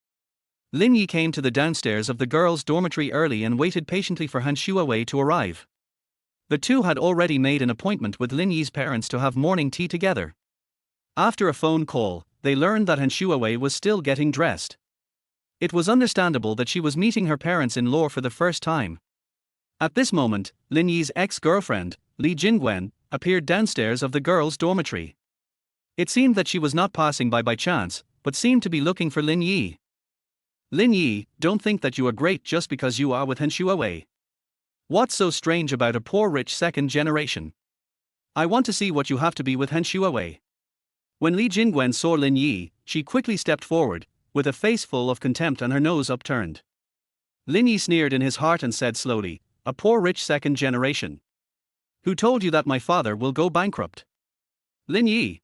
Lin Yi came to the downstairs of the girls' dormitory early and waited patiently for Han Shuawei to arrive. The two had already made an appointment with Lin Yi's parents to have morning tea together. After a phone call, they learned that Han Shuawei was still getting dressed. It was understandable that she was meeting her parents-in-law for the first time. At this moment, Lin Yi's ex-girlfriend, Li Jingwen, appeared downstairs of the girls' dormitory. It seemed that she was not passing by chance, but seemed to be looking for Lin Yi. Lin Yi, don't think that you are great just because you are with Han Shuawei. What's so strange about a poor rich second generation? I want to see what you have to be with Han Shuawei. When Li Jingwen saw Lin Yi, she quickly stepped forward, with a face full of contempt and her nose upturned. Lin Yi sneered in his heart and said slowly, a poor rich second generation. Who told you that my father will go bankrupt? Lin Yi.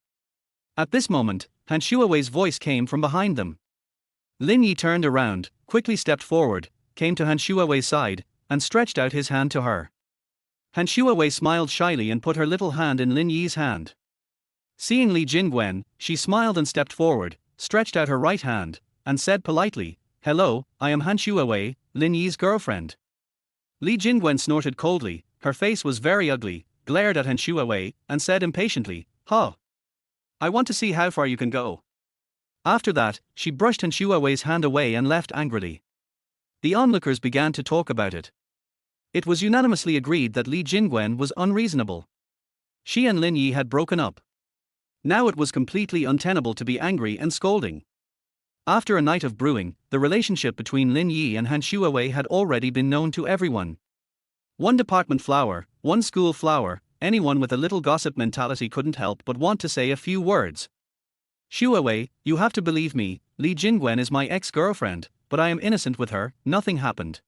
At this moment, Han Shuawei's voice came from behind them. Lin Yi turned around, quickly stepped forward, came to Han Shuawei's side, and stretched out his hand to her. Han Shuawei smiled shyly and put her little hand in Lin Yi's hand. Seeing Li Jingwen, she smiled and stepped forward, stretched out her right hand, and said politely, Hello, I am Han Shuawei, Lin Yi's girlfriend. Li Jingwen snorted coldly, her face was very ugly, glared at Han Shuawei, and said impatiently, Huh. I want to see how far you can go. After that, she brushed Han Shuawei's hand away and left angrily. The onlookers began to talk about it. It was unanimously agreed that Li Jingwen was unreasonable. She and Lin Yi had broken up. Now it was completely untenable to be angry and scolding. After a night of brewing, the relationship between Lin Yi and Han Shuawei had already been known to everyone. One department flower, one school flower, anyone with a little gossip mentality couldn't help but want to say a few words. Shuawei, you have to believe me, Li Jingwen is my ex-girlfriend, but I am innocent with her, nothing happened.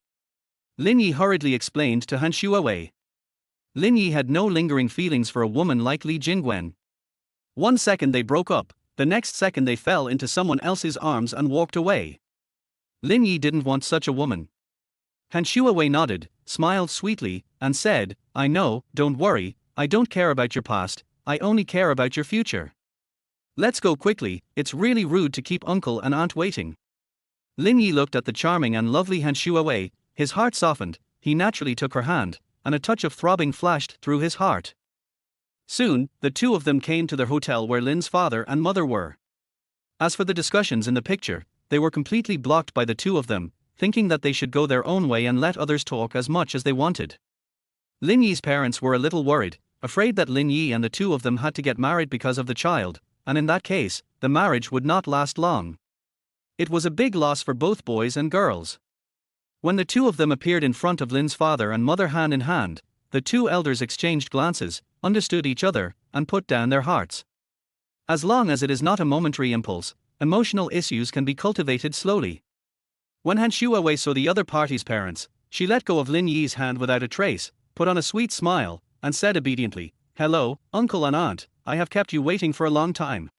Lin Yi hurriedly explained to Han Shuawei. Lin Yi had no lingering feelings for a woman like Li Jingwen. One second they broke up, the next second they fell into someone else's arms and walked away. Lin Yi didn't want such a woman. Han Shuawei nodded, smiled sweetly, and said, I know, don't worry, I don't care about your past, I only care about your future. Let's go quickly, it's really rude to keep uncle and aunt waiting. Lin Yi looked at the charming and lovely Han Shuawei, his heart softened, he naturally took her hand, and a touch of throbbing flashed through his heart. Soon, the two of them came to the hotel where Lin's father and mother were. As for the discussions in the picture, they were completely blocked by the two of them, thinking that they should go their own way and let others talk as much as they wanted. Lin Yi's parents were a little worried, afraid that Lin Yi and the two of them had to get married because of the child, and in that case, the marriage would not last long. It was a big loss for both boys and girls. When the two of them appeared in front of Lin's father and mother hand in hand, the two elders exchanged glances, understood each other, and put down their hearts. As long as it is not a momentary impulse, emotional issues can be cultivated slowly. When Han Shuawei saw the other party's parents, she let go of Lin Yi's hand without a trace, put on a sweet smile, and said obediently, Hello, uncle and aunt, I have kept you waiting for a long time.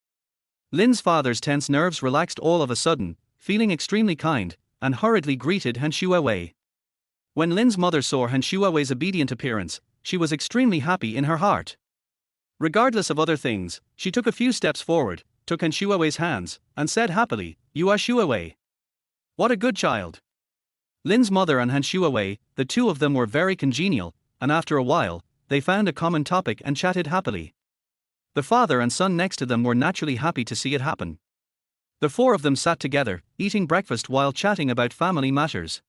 Lin's father's tense nerves relaxed all of a sudden, feeling extremely kind, and hurriedly greeted Han Shuawei. When Lin's mother saw Han Shuawei's obedient appearance, she was extremely happy in her heart. Regardless of other things, she took a few steps forward, took Han Shuawei's hands, and said happily, You are Shuawei. What a good child. Lin's mother and Han Shuawei, the two of them were very congenial, and after a while, they found a common topic and chatted happily. The father and son next to them were naturally happy to see it happen. The four of them sat together, eating breakfast while chatting about family matters.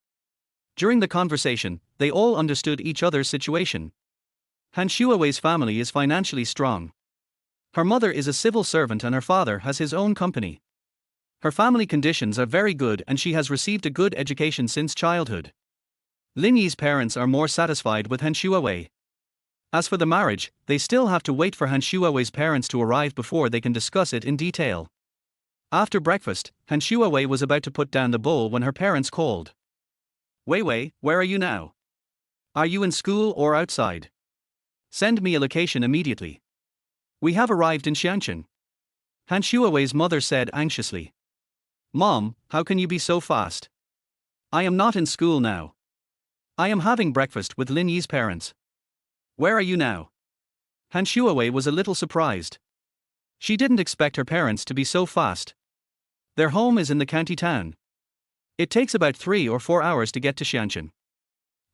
During the conversation, they all understood each other's situation. Han Shuawei's family is financially strong. Her mother is a civil servant and her father has his own company. Her family conditions are very good and she has received a good education since childhood. Lin Yi's parents are more satisfied with Han Shuawei. As for the marriage, they still have to wait for Han Shuawei's parents to arrive before they can discuss it in detail. After breakfast, Han Shuawei was about to put down the bowl when her parents called. Wei Wei, where are you now? Are you in school or outside? Send me a location immediately. We have arrived in Xianchen. Han Shuawei's mother said anxiously. Mom, how can you be so fast? I am not in school now. I am having breakfast with Lin Yi's parents. Where are you now? Han Shuawei was a little surprised. She didn't expect her parents to be so fast. Their home is in the county town. It takes about 3 or 4 hours to get to Xianchen.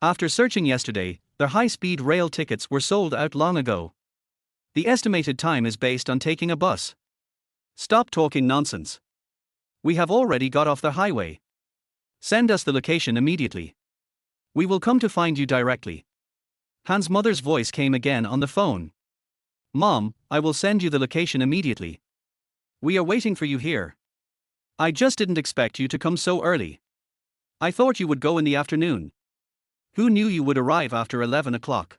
After searching yesterday, their high-speed rail tickets were sold out long ago. The estimated time is based on taking a bus. Stop talking nonsense. We have already got off the highway. Send us the location immediately. We will come to find you directly. Han's mother's voice came again on the phone. Mom, I will send you the location immediately. We are waiting for you here. I just didn't expect you to come so early. I thought you would go in the afternoon. Who knew you would arrive after 11 o'clock?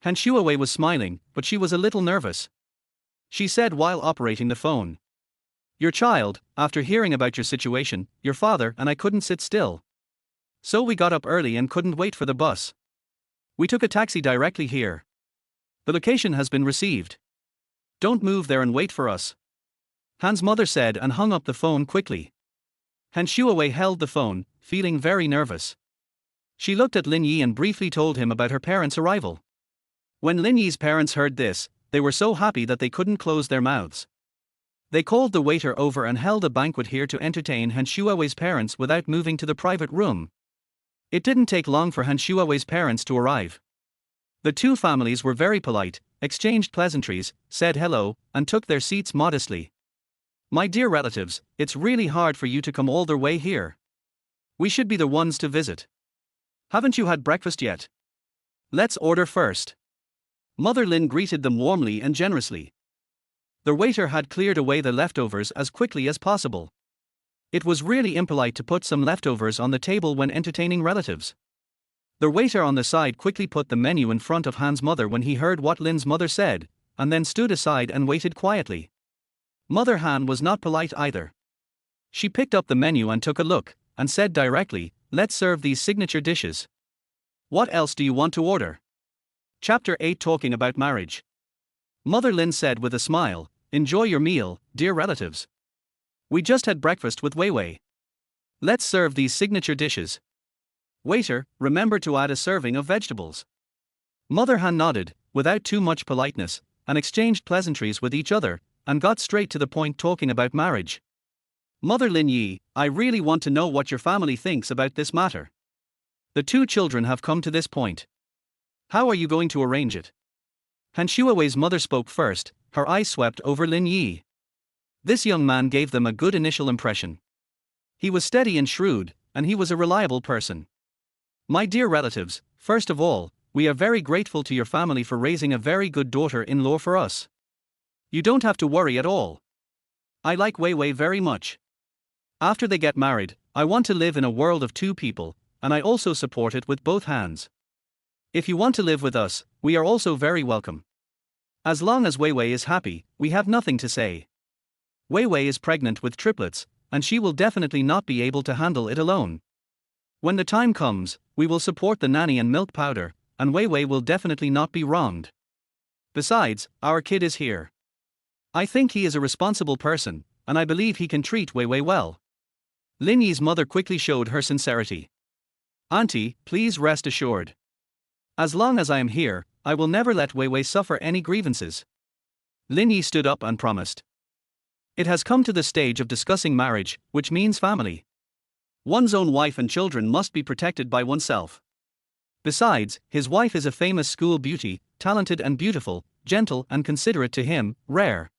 Han Shuawei was smiling, but she was a little nervous. She said while operating the phone. Your child, after hearing about your situation, your father and I couldn't sit still. So we got up early and couldn't wait for the bus. We took a taxi directly here. The location has been received. Don't move there and wait for us. Han's mother said and hung up the phone quickly. Han Shuawei held the phone, feeling very nervous. She looked at Lin Yi and briefly told him about her parents' arrival. When Lin Yi's parents heard this, they were so happy that they couldn't close their mouths. They called the waiter over and held a banquet here to entertain Han Shuawei's parents without moving to the private room. It didn't take long for Han Shuawei's parents to arrive. The two families were very polite, exchanged pleasantries, said hello, and took their seats modestly. My dear relatives, it's really hard for you to come all the way here. We should be the ones to visit. Haven't you had breakfast yet? Let's order first. Mother Lin greeted them warmly and generously. The waiter had cleared away the leftovers as quickly as possible. It was really impolite to put some leftovers on the table when entertaining relatives. The waiter on the side quickly put the menu in front of Han's mother when he heard what Lin's mother said, and then stood aside and waited quietly. Mother Han was not polite either. She picked up the menu and took a look, and said directly, "Let's serve these signature dishes. What else do you want to order?" Chapter 8 Talking about Marriage. Mother Lin said with a smile, "Enjoy your meal, dear relatives. We just had breakfast with Wei Wei. Let's serve these signature dishes. Waiter, remember to add a serving of vegetables." Mother Han nodded, without too much politeness, and exchanged pleasantries with each other, and got straight to the point talking about marriage. "Mother Lin Yi, I really want to know what your family thinks about this matter. The two children have come to this point. How are you going to arrange it?" Han Shuawei's mother spoke first, her eyes swept over Lin Yi. This young man gave them a good initial impression. He was steady and shrewd, and he was a reliable person. "My dear relatives, first of all, we are very grateful to your family for raising a very good daughter-in-law for us. You don't have to worry at all. I like Wei Wei very much. After they get married, I want to live in a world of two people, and I also support it with both hands. If you want to live with us, we are also very welcome. As long as Wei Wei is happy, we have nothing to say. Wei Wei is pregnant with triplets, and she will definitely not be able to handle it alone. When the time comes, we will support the nanny and milk powder, and Wei Wei will definitely not be wronged. Besides, our kid is here. I think he is a responsible person, and I believe he can treat Wei Wei well." Lin Yi's mother quickly showed her sincerity. "Auntie, please rest assured. As long as I am here, I will never let Wei Wei suffer any grievances." Lin Yi stood up and promised. It has come to the stage of discussing marriage, which means family. One's own wife and children must be protected by oneself. Besides, his wife is a famous school beauty, talented and beautiful, gentle and considerate to him, rare.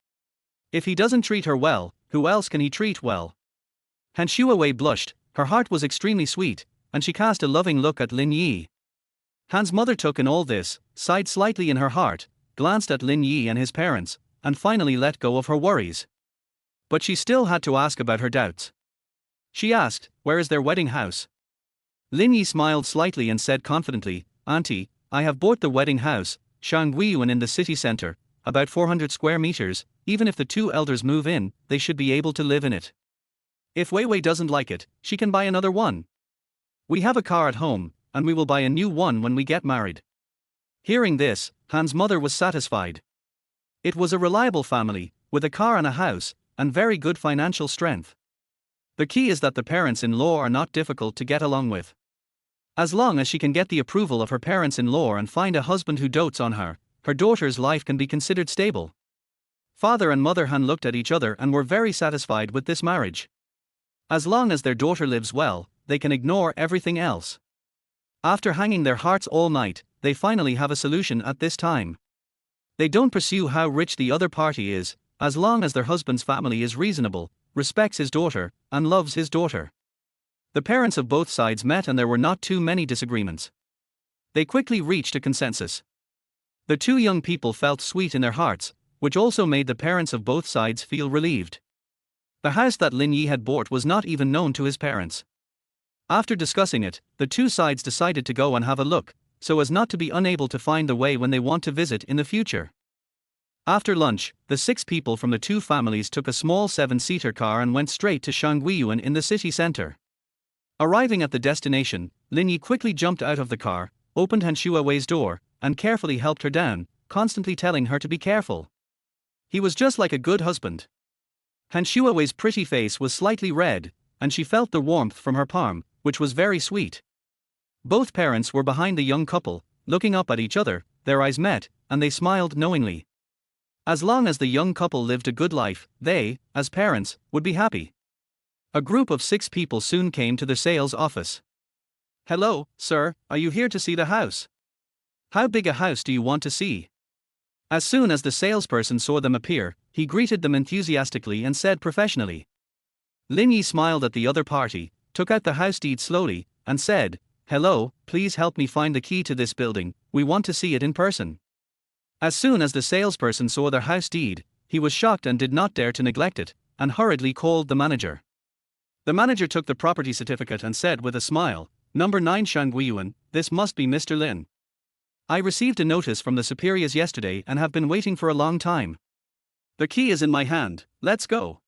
If he doesn't treat her well, who else can he treat well? Han Shuawei blushed, her heart was extremely sweet, and she cast a loving look at Lin Yi. Han's mother took in all this, sighed slightly in her heart, glanced at Lin Yi and his parents, and finally let go of her worries. But she still had to ask about her doubts. She asked, "Where is their wedding house?" Lin Yi smiled slightly and said confidently, "Auntie, I have bought the wedding house, Shangguiyuan in the city center, about 400 square meters. Even if the two elders move in, they should be able to live in it. If Wei Wei doesn't like it, she can buy another one. We have a car at home, and we will buy a new one when we get married." Hearing this, Han's mother was satisfied. It was a reliable family, with a car and a house, and very good financial strength. The key is that the parents-in-law are not difficult to get along with. As long as she can get the approval of her parents-in-law and find a husband who dotes on her, her daughter's life can be considered stable. Father and Mother Han looked at each other and were very satisfied with this marriage. As long as their daughter lives well, they can ignore everything else. After hanging their hearts all night, they finally have a solution at this time. They don't pursue how rich the other party is, as long as their husband's family is reasonable, respects his daughter, and loves his daughter. The parents of both sides met and there were not too many disagreements. They quickly reached a consensus. The two young people felt sweet in their hearts, which also made the parents of both sides feel relieved. The house that Lin Yi had bought was not even known to his parents. After discussing it, the two sides decided to go and have a look, so as not to be unable to find the way when they want to visit in the future. After lunch, the 6 people from the two families took a small 7-seater car and went straight to Shangguiyuan in the city center. Arriving at the destination, Lin Yi quickly jumped out of the car, opened Han Shuawei's door, and carefully helped her down, constantly telling her to be careful. He was just like a good husband. Han Shuawei's pretty face was slightly red, and she felt the warmth from her palm, which was very sweet. Both parents were behind the young couple, looking up at each other, their eyes met, and they smiled knowingly. As long as the young couple lived a good life, they, as parents, would be happy. A group of 6 people soon came to the sales office. "Hello, sir, are you here to see the house? How big a house do you want to see?" As soon as the salesperson saw them appear, he greeted them enthusiastically and said professionally. Lin Yi smiled at the other party, took out the house deed slowly, and said, "Hello, please help me find the key to this building, we want to see it in person." As soon as the salesperson saw their house deed, he was shocked and did not dare to neglect it, and hurriedly called the manager. The manager took the property certificate and said with a smile, "Number 9 Shanguiyuan, this must be Mr. Lin. I received a notice from the superiors yesterday and have been waiting for a long time. The key is in my hand, let's go."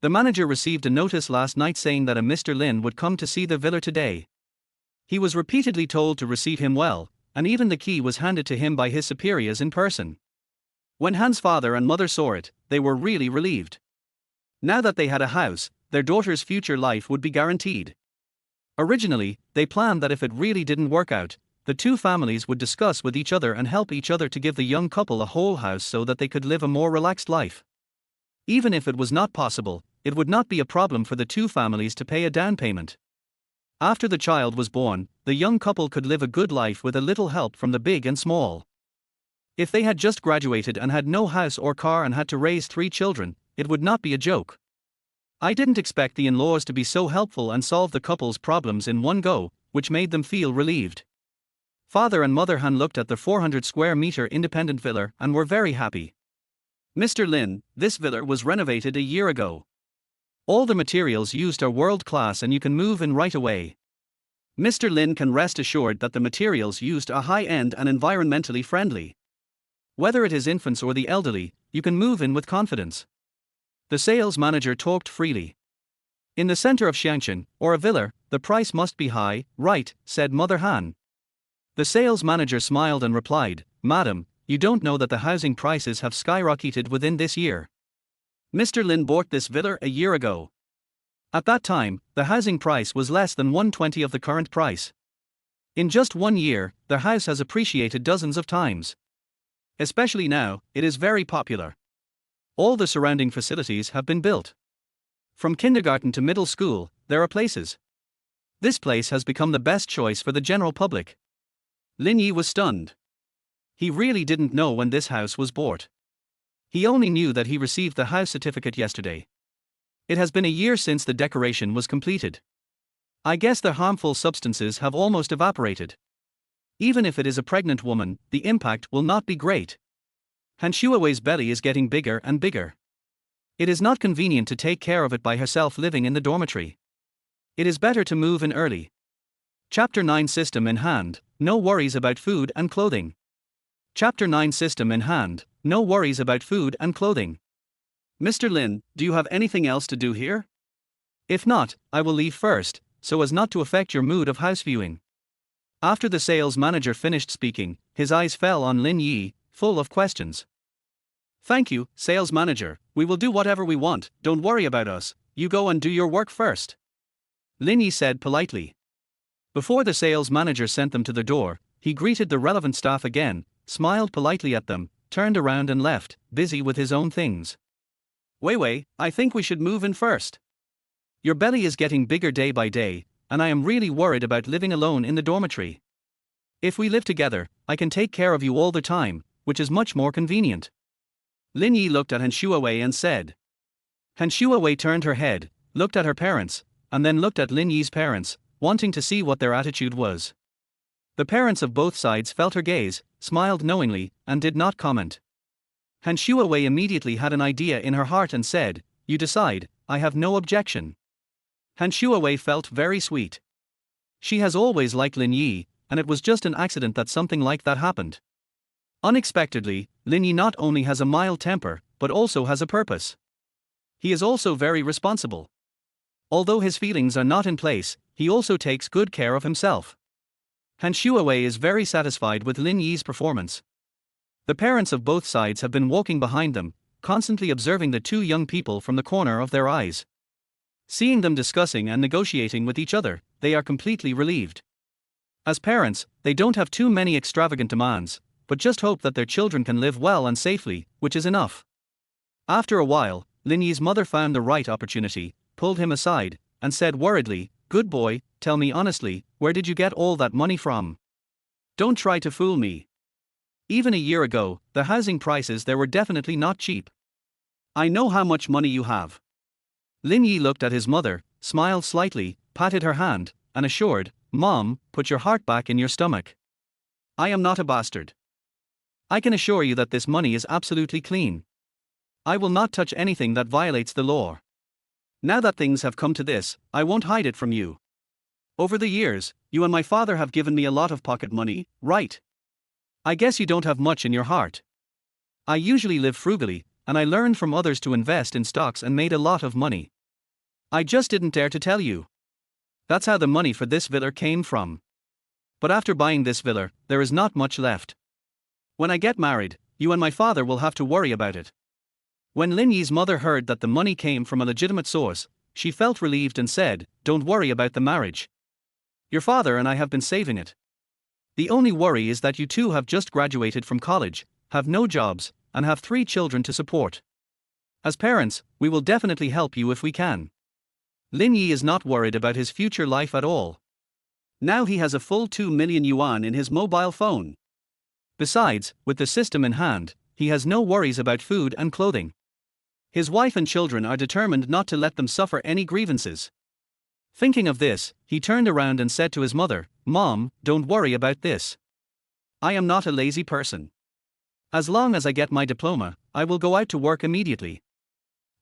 The manager received a notice last night saying that a Mr. Lin would come to see the villa today. He was repeatedly told to receive him well, and even the key was handed to him by his superiors in person. When Han's father and mother saw it, they were really relieved. Now that they had a house, their daughter's future life would be guaranteed. Originally, they planned that if it really didn't work out, the two families would discuss with each other and help each other to give the young couple a whole house so that they could live a more relaxed life. Even if it was not possible, it would not be a problem for the two families to pay a down payment. After the child was born, the young couple could live a good life with a little help from the big and small. If they had just graduated and had no house or car and had to raise 3 children, it would not be a joke. I didn't expect the in-laws to be so helpful and solve the couple's problems in one go, which made them feel relieved. Father and Mother Han looked at the 400 square meter independent villa and were very happy. "Mr. Lin, this villa was renovated a year ago. All the materials used are world-class and you can move in right away. Mr. Lin can rest assured that the materials used are high-end and environmentally friendly. Whether it is infants or the elderly, you can move in with confidence." The sales manager talked freely. "In the center of Xiangshan, or a villa, the price must be high, right?" said Mother Han. The sales manager smiled and replied, "Madam, you don't know that the housing prices have skyrocketed within this year. Mr. Lin bought this villa a year ago. At that time, the housing price was less than 1/20 of the current price. In just 1 year, the house has appreciated dozens of times. Especially now, it is very popular. All the surrounding facilities have been built. From kindergarten to middle school, there are places. This place has become the best choice for the general public." Lin Yi was stunned. He really didn't know when this house was bought. He only knew that he received the house certificate yesterday. It has been a year since the decoration was completed. I guess the harmful substances have almost evaporated. Even if it is a pregnant woman, the impact will not be great. Han Shuawei's belly is getting bigger and bigger. It is not convenient to take care of it by herself living in the dormitory. It is better to move in early. Chapter 9 System in hand, no worries about food and clothing. Chapter 9 System in hand, no worries about food and clothing. "Mr. Lin, do you have anything else to do here? If not, I will leave first, so as not to affect your mood of house viewing." After the sales manager finished speaking, his eyes fell on Lin Yi, full of questions. "Thank you, sales manager, we will do whatever we want, don't worry about us, you go and do your work first," Lin Yi said politely. Before the sales manager sent them to the door, he greeted the relevant staff again, smiled politely at them, turned around and left, busy with his own things. Wei, I think we should move in first. Your belly is getting bigger day by day, and I am really worried about living alone in the dormitory. If we live together, I can take care of you all the time, which is much more convenient." Lin Yi looked at Han Shuawei and said. Han Shuawei turned her head, looked at her parents, and then looked at Lin Yi's parents, wanting to see what their attitude was. The parents of both sides felt her gaze, smiled knowingly, and did not comment. Han Shuawei immediately had an idea in her heart and said, "You decide, I have no objection." Han Shuawei felt very sweet. She has always liked Lin Yi, and it was just an accident that something like that happened. Unexpectedly, Lin Yi not only has a mild temper, but also has a purpose. He is also very responsible. Although his feelings are not in place, he also takes good care of himself. Han Shuawei is very satisfied with Lin Yi's performance. The parents of both sides have been walking behind them, constantly observing the two young people from the corner of their eyes. Seeing them discussing and negotiating with each other, they are completely relieved. As parents, they don't have too many extravagant demands, but just hope that their children can live well and safely, which is enough. After a while, Lin Yi's mother found the right opportunity, pulled him aside, and said worriedly, "Good boy, tell me honestly, where did you get all that money from? Don't try to fool me. Even a year ago, the housing prices there were definitely not cheap. I know how much money you have." Lin Yi looked at his mother, smiled slightly, patted her hand, and assured, "Mom, put your heart back in your stomach. I am not a bastard. I can assure you that this money is absolutely clean. I will not touch anything that violates the law." Now that things have come to this, I won't hide it from you. Over the years, you and my father have given me a lot of pocket money, right? I guess you don't have much in your heart. I usually live frugally, and I learned from others to invest in stocks and made a lot of money. I just didn't dare to tell you. That's how the money for this villa came from. But after buying this villa, there is not much left. When I get married, you and my father will have to worry about it. When Lin Yi's mother heard that the money came from a legitimate source, she felt relieved and said, "Don't worry about the marriage. Your father and I have been saving it. The only worry is that you two have just graduated from college, have no jobs, and have 3 children to support. As parents, we will definitely help you if we can." Lin Yi is not worried about his future life at all. Now he has a full 2 million yuan in his mobile phone. Besides, with the system in hand, he has no worries about food and clothing. His wife and children are determined not to let them suffer any grievances. Thinking of this, he turned around and said to his mother, "Mom, don't worry about this. I am not a lazy person. As long as I get my diploma, I will go out to work immediately.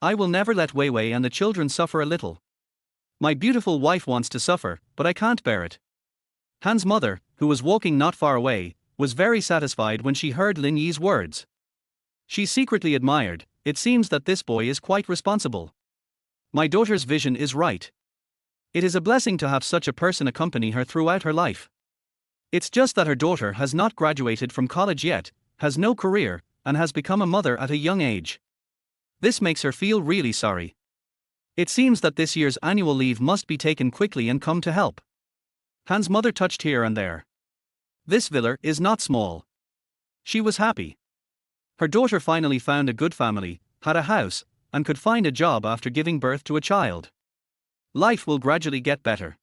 I will never let Wei Wei and the children suffer a little. My beautiful wife wants to suffer, but I can't bear it." Han's mother, who was walking not far away, was very satisfied when she heard Lin Yi's words. She secretly admired, "It seems that this boy is quite responsible. My daughter's vision is right. It is a blessing to have such a person accompany her throughout her life. It's just that her daughter has not graduated from college yet, has no career, and has become a mother at a young age. This makes her feel really sorry. It seems that this year's annual leave must be taken quickly and come to help." Han's mother touched here and there. This villa is not small. She was happy. Her daughter finally found a good family, had a house, and could find a job after giving birth to a child. Life will gradually get better.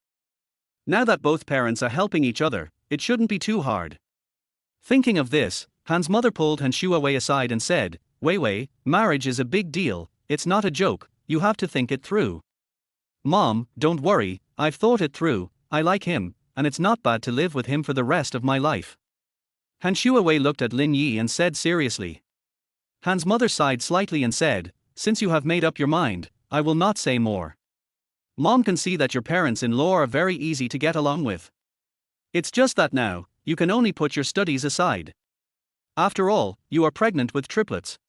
Now that both parents are helping each other, it shouldn't be too hard. Thinking of this, Han's mother pulled Han Shuawei aside and said, "Wei Wei, marriage is a big deal, it's not a joke, you have to think it through. Mom, don't worry, I've thought it through, I like him, and it's not bad to live with him for the rest of my life." Han Shuawei looked at Lin Yi and said seriously. Han's mother sighed slightly and said, "Since you have made up your mind, I will not say more. Mom can see that your parents-in-law are very easy to get along with. It's just that now, you can only put your studies aside. After all, you are pregnant with triplets.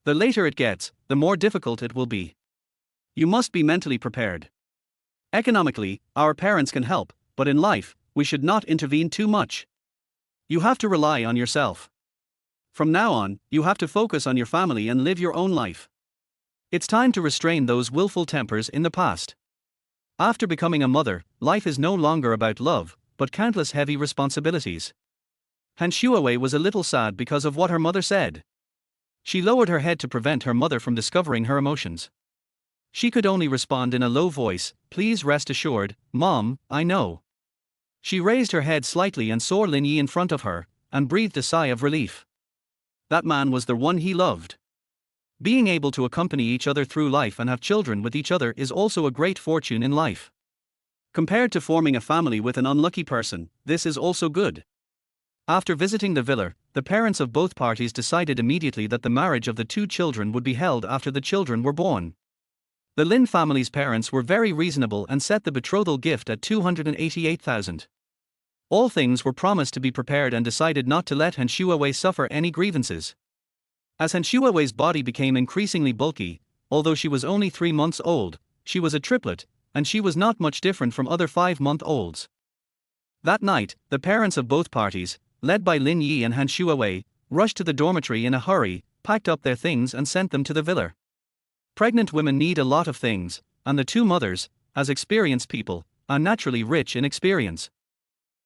The later it gets, the more difficult it will be. You must be mentally prepared. Economically, our parents can help, but in life, we should not intervene too much. You have to rely on yourself. From now on, you have to focus on your family and live your own life. It's time to restrain those willful tempers in the past. After becoming a mother, life is no longer about love, but countless heavy responsibilities." Han Shuawei was a little sad because of what her mother said. She lowered her head to prevent her mother from discovering her emotions. She could only respond in a low voice, "Please rest assured, Mom, I know." She raised her head slightly and saw Lin Yi in front of her, and breathed a sigh of relief. That man was the one he loved. Being able to accompany each other through life and have children with each other is also a great fortune in life. Compared to forming a family with an unlucky person, this is also good. After visiting the villa, the parents of both parties decided immediately that the marriage of the 2 children would be held after the children were born. The Lin family's parents were very reasonable and set the betrothal gift at 288,000. All things were promised to be prepared and decided not to let Han Shuawei suffer any grievances. As Han Shuawei's body became increasingly bulky, although she was only 3 months old, she was a triplet, and she was not much different from other 5-month-olds. That night, the parents of both parties, led by Lin Yi and Han Shuawei, rushed to the dormitory in a hurry, packed up their things and sent them to the villa. Pregnant women need a lot of things, and the 2 mothers, as experienced people, are naturally rich in experience.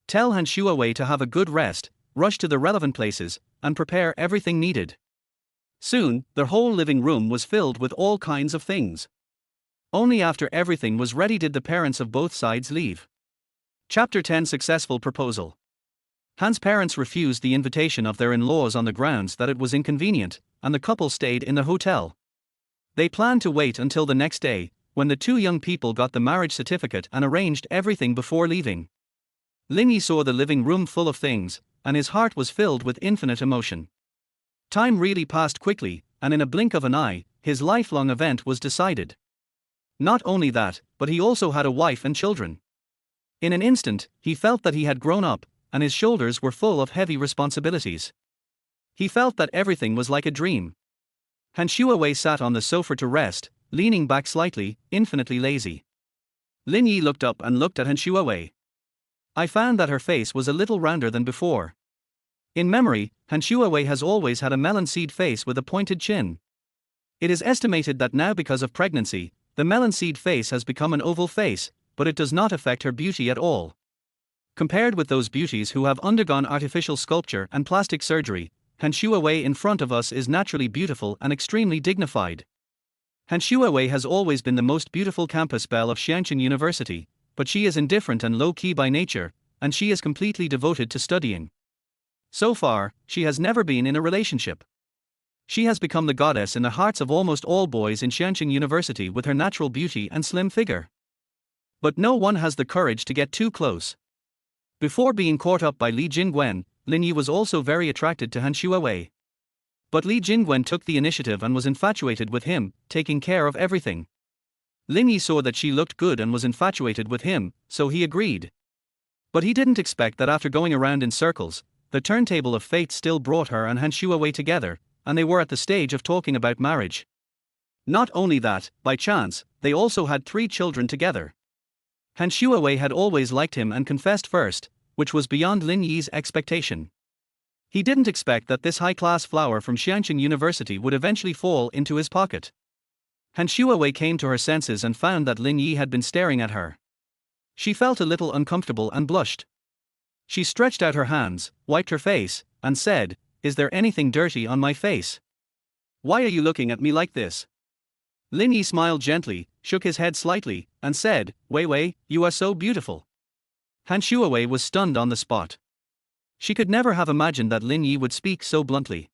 Tell Han Shuawei to have a good rest, rush to the relevant places, and prepare everything needed. Soon, their whole living room was filled with all kinds of things. Only after everything was ready did the parents of both sides leave. Chapter 10: Successful Proposal. Han's parents refused the invitation of their in-laws on the grounds that it was inconvenient, and the couple stayed in the hotel. They planned to wait until the next day, when the 2 young people got the marriage certificate and arranged everything before leaving. Lin Yi saw the living room full of things, and his heart was filled with infinite emotion. Time really passed quickly, and in a blink of an eye, his lifelong event was decided. Not only that, but he also had a wife and children. In an instant, he felt that he had grown up, and his shoulders were full of heavy responsibilities. He felt that everything was like a dream. Han Shuawei sat on the sofa to rest, leaning back slightly, infinitely lazy. Lin Yi looked up and looked at Han Shuawei. I found that her face was a little rounder than before. In memory, Han Shuawei has always had a melon seed face with a pointed chin. It is estimated that now because of pregnancy, the melon seed face has become an oval face, but it does not affect her beauty at all. Compared with those beauties who have undergone artificial sculpture and plastic surgery, Han Shuawei in front of us is naturally beautiful and extremely dignified. Han Shuawei has always been the most beautiful campus belle of Xianqing University, but she is indifferent and low-key by nature, and she is completely devoted to studying. So far, she has never been in a relationship. She has become the goddess in the hearts of almost all boys in Xianqing University with her natural beauty and slim figure. But no one has the courage to get too close. Before being caught up by Li Jingwen, Lin Yi was also very attracted to Han Shuawei. But Li Jingwen took the initiative and was infatuated with him, taking care of everything. Lin Yi saw that she looked good and was infatuated with him, so he agreed. But he didn't expect that after going around in circles, the turntable of fate still brought her and Han Shuawei together, and they were at the stage of talking about marriage. Not only that, by chance, they also had 3 children together. Han Shuawei had always liked him and confessed first, which was beyond Lin Yi's expectation. He didn't expect that this high-class flower from Xianqing University would eventually fall into his pocket. Han Shuawei came to her senses and found that Lin Yi had been staring at her. She felt a little uncomfortable and blushed. She stretched out her hands, wiped her face, and said, "Is there anything dirty on my face? Why are you looking at me like this?" Lin Yi smiled gently, shook his head slightly, and said, "Wei Wei, you are so beautiful." Han Shuawei was stunned on the spot. She could never have imagined that Lin Yi would speak so bluntly.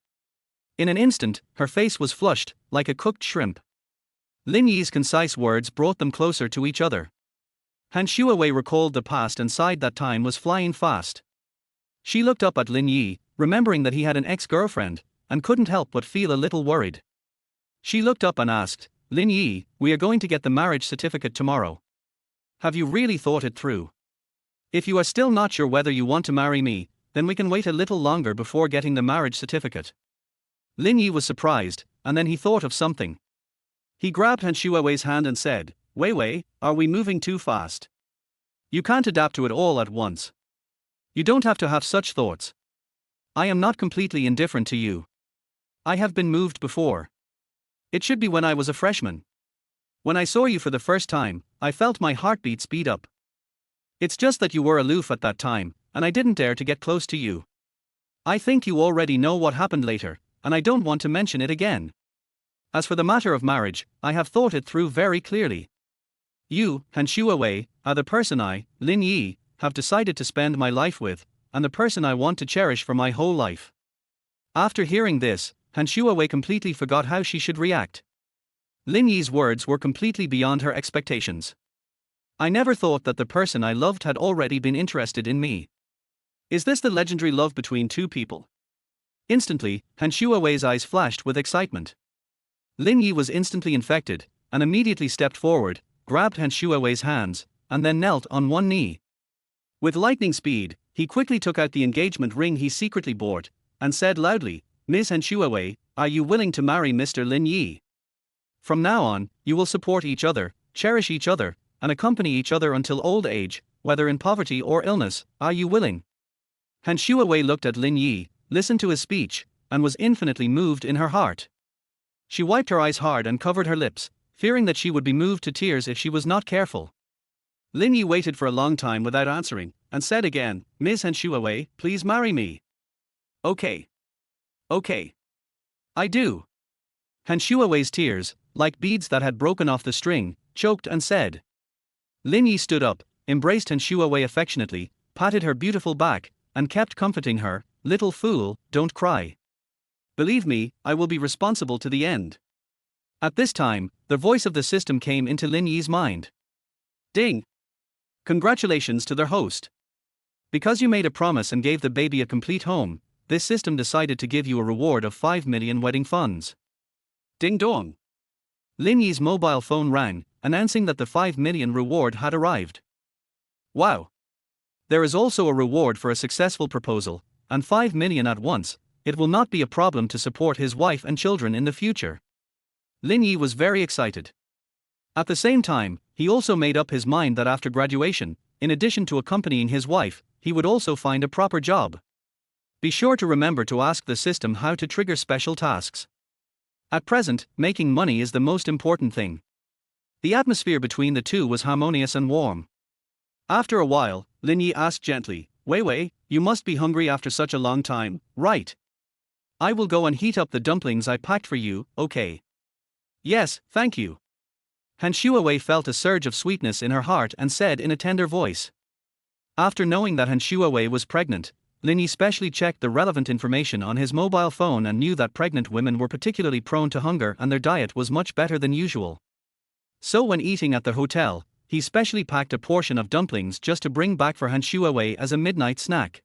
In an instant, her face was flushed, like a cooked shrimp. Lin Yi's concise words brought them closer to each other. Han Shuawei recalled the past and sighed that time was flying fast. She looked up at Lin Yi, remembering that he had an ex-girlfriend, and couldn't help but feel a little worried. She looked up and asked, "Lin Yi, we are going to get the marriage certificate tomorrow. Have you really thought it through? If you are still not sure whether you want to marry me, then we can wait a little longer before getting the marriage certificate." Lin Yi was surprised, and then he thought of something. He grabbed Han Shuawei's hand and said, "Wei Wei, are we moving too fast? You can't adapt to it all at once. You don't have to have such thoughts. I am not completely indifferent to you. I have been moved before. It should be when I was a freshman. When I saw you for the first time, I felt my heartbeat speed up. It's just that you were aloof at that time, and I didn't dare to get close to you. I think you already know what happened later, and I don't want to mention it again. As for the matter of marriage, I have thought it through very clearly. You, Han Shuawei, are the person I, Lin Yi, have decided to spend my life with, and the person I want to cherish for my whole life." After hearing this, Han Shuawei completely forgot how she should react. Lin Yi's words were completely beyond her expectations. "I never thought that the person I loved had already been interested in me. Is this the legendary love between 2 people?" Instantly, Han Shuawei's eyes flashed with excitement. Lin Yi was instantly infected, and immediately stepped forward, grabbed Han Shuawei's hands, and then knelt on one knee. With lightning speed, he quickly took out the engagement ring he secretly bought, and said loudly, "Ms. Han Shuawei, are you willing to marry Mr. Lin Yi? From now on, you will support each other, cherish each other, and accompany each other until old age, whether in poverty or illness. Are you willing?" Han Shuawei looked at Lin Yi, listened to his speech, and was infinitely moved in her heart. She wiped her eyes hard and covered her lips, fearing that she would be moved to tears if she was not careful. Lin Yi waited for a long time without answering, and said again, "Ms. Han Shuawei, please marry me." "Okay. Okay. I do." Han Shuawei's tears, like beads that had broken off the string, choked and said. Lin Yi stood up, embraced Han Shuawei affectionately, patted her beautiful back, and kept comforting her, "Little fool, don't cry. Believe me, I will be responsible to the end." At this time, the voice of the system came into Lin Yi's mind. Ding! Congratulations to their host. Because you made a promise and gave the baby a complete home, this system decided to give you a reward of 5 million wedding funds. Ding dong! Lin Yi's mobile phone rang, announcing that the 5 million reward had arrived. Wow! There is also a reward for a successful proposal, and 5 million at once. It will not be a problem to support his wife and children in the future. Lin Yi was very excited. At the same time, he also made up his mind that after graduation, in addition to accompanying his wife, he would also find a proper job. Be sure to remember to ask the system how to trigger special tasks. At present, making money is the most important thing. The atmosphere between the two was harmonious and warm. After a while, Lin Yi asked gently, Wei Wei, you must be hungry after such a long time, right? I will go and heat up the dumplings I packed for you, okay? Yes, thank you. Han Shuawei felt a surge of sweetness in her heart and said in a tender voice. After knowing that Han Shuawei was pregnant, Lin Yi specially checked the relevant information on his mobile phone and knew that pregnant women were particularly prone to hunger and their diet was much better than usual. So when eating at the hotel, he specially packed a portion of dumplings just to bring back for Han Shuawei as a midnight snack.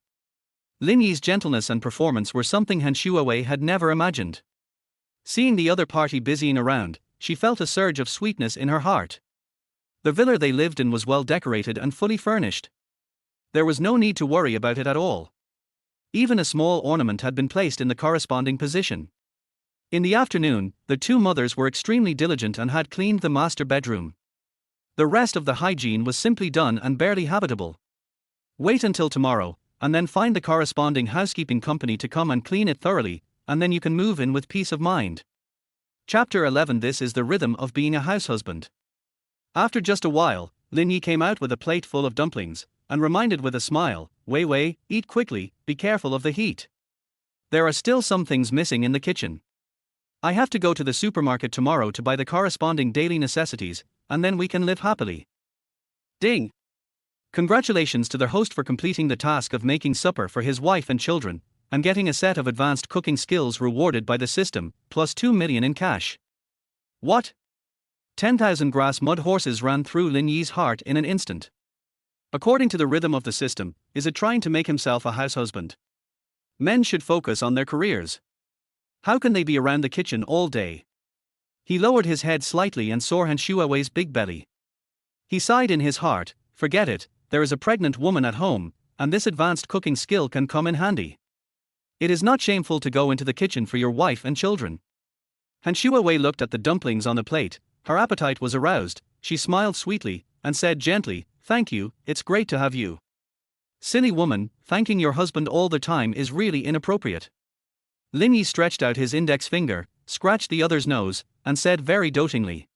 Lin Yi's gentleness and performance were something Han Shuawei had never imagined. Seeing the other party busying around, she felt a surge of sweetness in her heart. The villa they lived in was well decorated and fully furnished. There was no need to worry about it at all. Even a small ornament had been placed in the corresponding position. In the afternoon, the two mothers were extremely diligent and had cleaned the master bedroom. The rest of the hygiene was simply done and barely habitable. Wait until tomorrow, and then find the corresponding housekeeping company to come and clean it thoroughly, and then you can move in with peace of mind. Chapter 11. This is the rhythm of being a househusband. After just a while, Lin Yi came out with a plate full of dumplings, and reminded with a smile, Wei Wei, eat quickly, be careful of the heat. There are still some things missing in the kitchen. I have to go to the supermarket tomorrow to buy the corresponding daily necessities, and then we can live happily. Ding! Congratulations to their host for completing the task of making supper for his wife and children, and getting a set of advanced cooking skills rewarded by the system, plus 2 million in cash. What? 10,000 grass mud horses ran through Lin Yi's heart in an instant. According to the rhythm of the system, is it trying to make himself a househusband? Men should focus on their careers. How can they be around the kitchen all day? He lowered his head slightly and saw Han Shuawei's big belly. He sighed in his heart, forget it, there is a pregnant woman at home, and this advanced cooking skill can come in handy. It is not shameful to go into the kitchen for your wife and children. Han Shuawei looked at the dumplings on the plate, her appetite was aroused, she smiled sweetly, and said gently, thank you, it's great to have you. Silly woman, thanking your husband all the time is really inappropriate. Lin Yi stretched out his index finger, scratched the other's nose, and said very dotingly.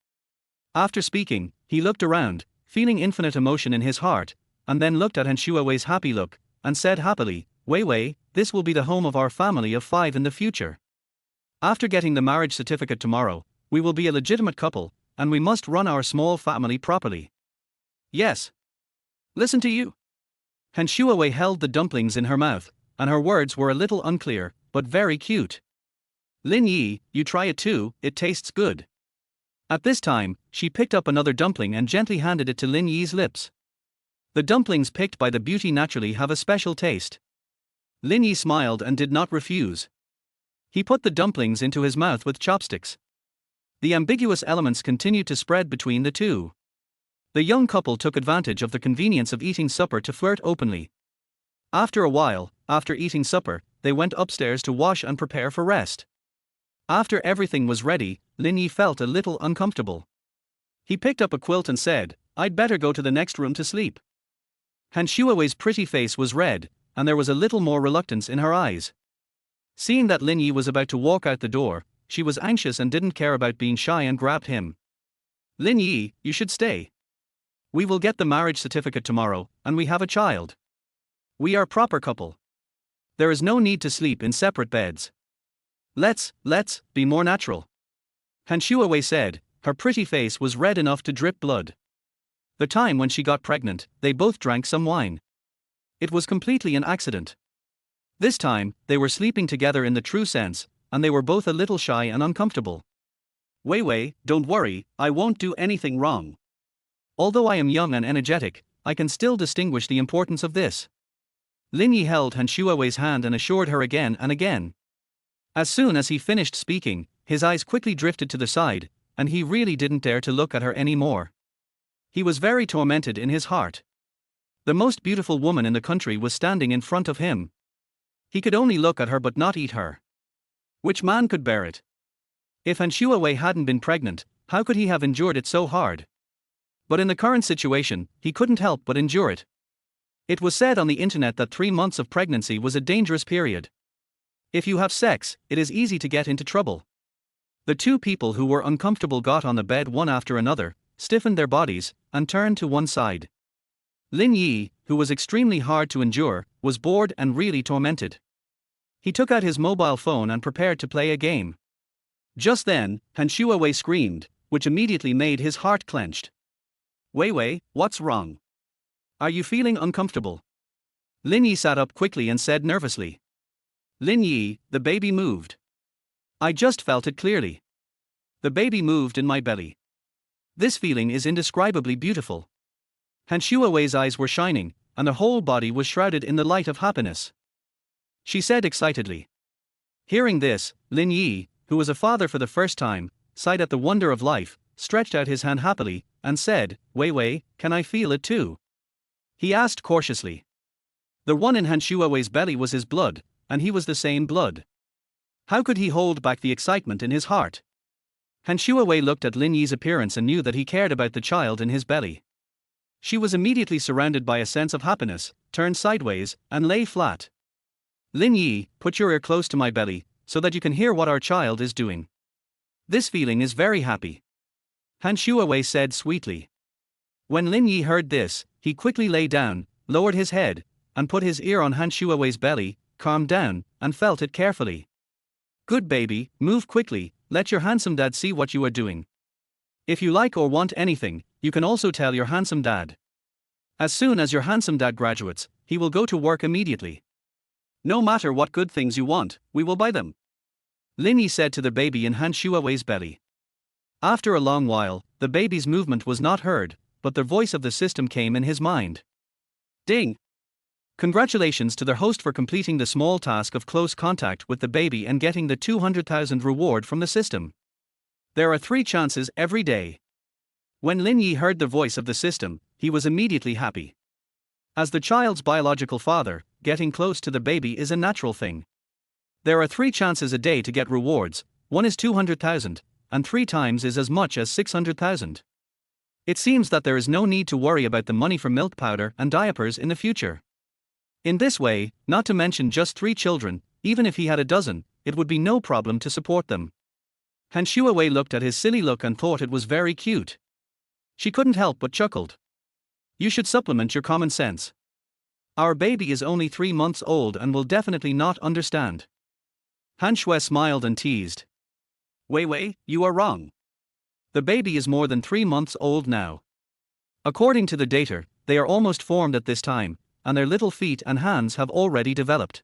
After speaking, he looked around, feeling infinite emotion in his heart, and then looked at Han Shuawei's happy look, and said happily, Wei Wei, this will be the home of our family of 5 in the future. After getting the marriage certificate tomorrow, we will be a legitimate couple, and we must run our small family properly. Yes. Listen to you. Han Shuawei held the dumplings in her mouth, and her words were a little unclear, but very cute. Lin Yi, you try it too, it tastes good. At this time, she picked up another dumpling and gently handed it to Lin Yi's lips. The dumplings picked by the beauty naturally have a special taste. Lin Yi smiled and did not refuse. He put the dumplings into his mouth with chopsticks. The ambiguous elements continued to spread between the two. The young couple took advantage of the convenience of eating supper to flirt openly. After a while, after eating supper, they went upstairs to wash and prepare for rest. After everything was ready, Lin Yi felt a little uncomfortable. He picked up a quilt and said, I'd better go to the next room to sleep. Han Shuawei's pretty face was red, and there was a little more reluctance in her eyes. Seeing that Lin Yi was about to walk out the door, she was anxious and didn't care about being shy and grabbed him. Lin Yi, you should stay. We will get the marriage certificate tomorrow, and we have a child. We are a proper couple. There is no need to sleep in separate beds. Let's be more natural. Han Shuawei said, her pretty face was red enough to drip blood. The time when she got pregnant, they both drank some wine. It was completely an accident. This time, they were sleeping together in the true sense, and they were both a little shy and uncomfortable. Wei Wei, don't worry, I won't do anything wrong. Although I am young and energetic, I can still distinguish the importance of this. Lin Yi held Han Shuawei's hand and assured her again and again. As soon as he finished speaking, his eyes quickly drifted to the side, and he really didn't dare to look at her anymore. He was very tormented in his heart. The most beautiful woman in the country was standing in front of him. He could only look at her but not eat her. Which man could bear it? If Han Shuawei hadn't been pregnant, how could he have endured it so hard? But in the current situation, he couldn't help but endure it. It was said on the internet that 3 months of pregnancy was a dangerous period. If you have sex, it is easy to get into trouble. The two people who were uncomfortable got on the bed one after another, stiffened their bodies, and turned to one side. Lin Yi, who was extremely hard to endure, was bored and really tormented. He took out his mobile phone and prepared to play a game. Just then, Han Shuawei screamed, which immediately made his heart clenched. Wei Wei, what's wrong? Are you feeling uncomfortable? Lin Yi sat up quickly and said nervously. Lin Yi, the baby moved. I just felt it clearly. The baby moved in my belly. This feeling is indescribably beautiful. Han Shuawei's eyes were shining, and her whole body was shrouded in the light of happiness. She said excitedly. Hearing this, Lin Yi, who was a father for the first time, sighed at the wonder of life, stretched out his hand happily, and said, Wei Wei, can I feel it too? He asked cautiously. The one in Han Shuawei's belly was his blood, and he was the same blood. How could he hold back the excitement in his heart? Han Shuawei looked at Lin Yi's appearance and knew that he cared about the child in his belly. She was immediately surrounded by a sense of happiness, turned sideways, and lay flat. Lin Yi, put your ear close to my belly, so that you can hear what our child is doing. This feeling is very happy. Han Shuawei said sweetly. When Lin Yi heard this, he quickly lay down, lowered his head, and put his ear on Han Shuawei's belly, calmed down, and felt it carefully. Good baby, move quickly, let your handsome dad see what you are doing. If you like or want anything, you can also tell your handsome dad. As soon as your handsome dad graduates, he will go to work immediately. No matter what good things you want, we will buy them. Lin Yi said to the baby in Han Shuawei's belly. After a long while, the baby's movement was not heard, but the voice of the system came in his mind. Ding! Congratulations to the host for completing the small task of close contact with the baby and getting the 200,000 reward from the system. There are 3 chances every day. When Lin Yi heard the voice of the system, he was immediately happy. As the child's biological father, getting close to the baby is a natural thing. There are 3 chances a day to get rewards, 1 is 200,000, and 3 times is as much as 600,000. It seems that there is no need to worry about the money for milk powder and diapers in the future. In this way, not to mention just 3 children, even if he had a dozen, it would be no problem to support them. Han Shuawei looked at his silly look and thought it was very cute. She couldn't help but chuckled. You should supplement your common sense. Our baby is only 3 months old and will definitely not understand. Han Shuai smiled and teased. Wei Wei, you are wrong. The baby is more than 3 months old now. According to the data, they are almost formed at this time, and their little feet and hands have already developed.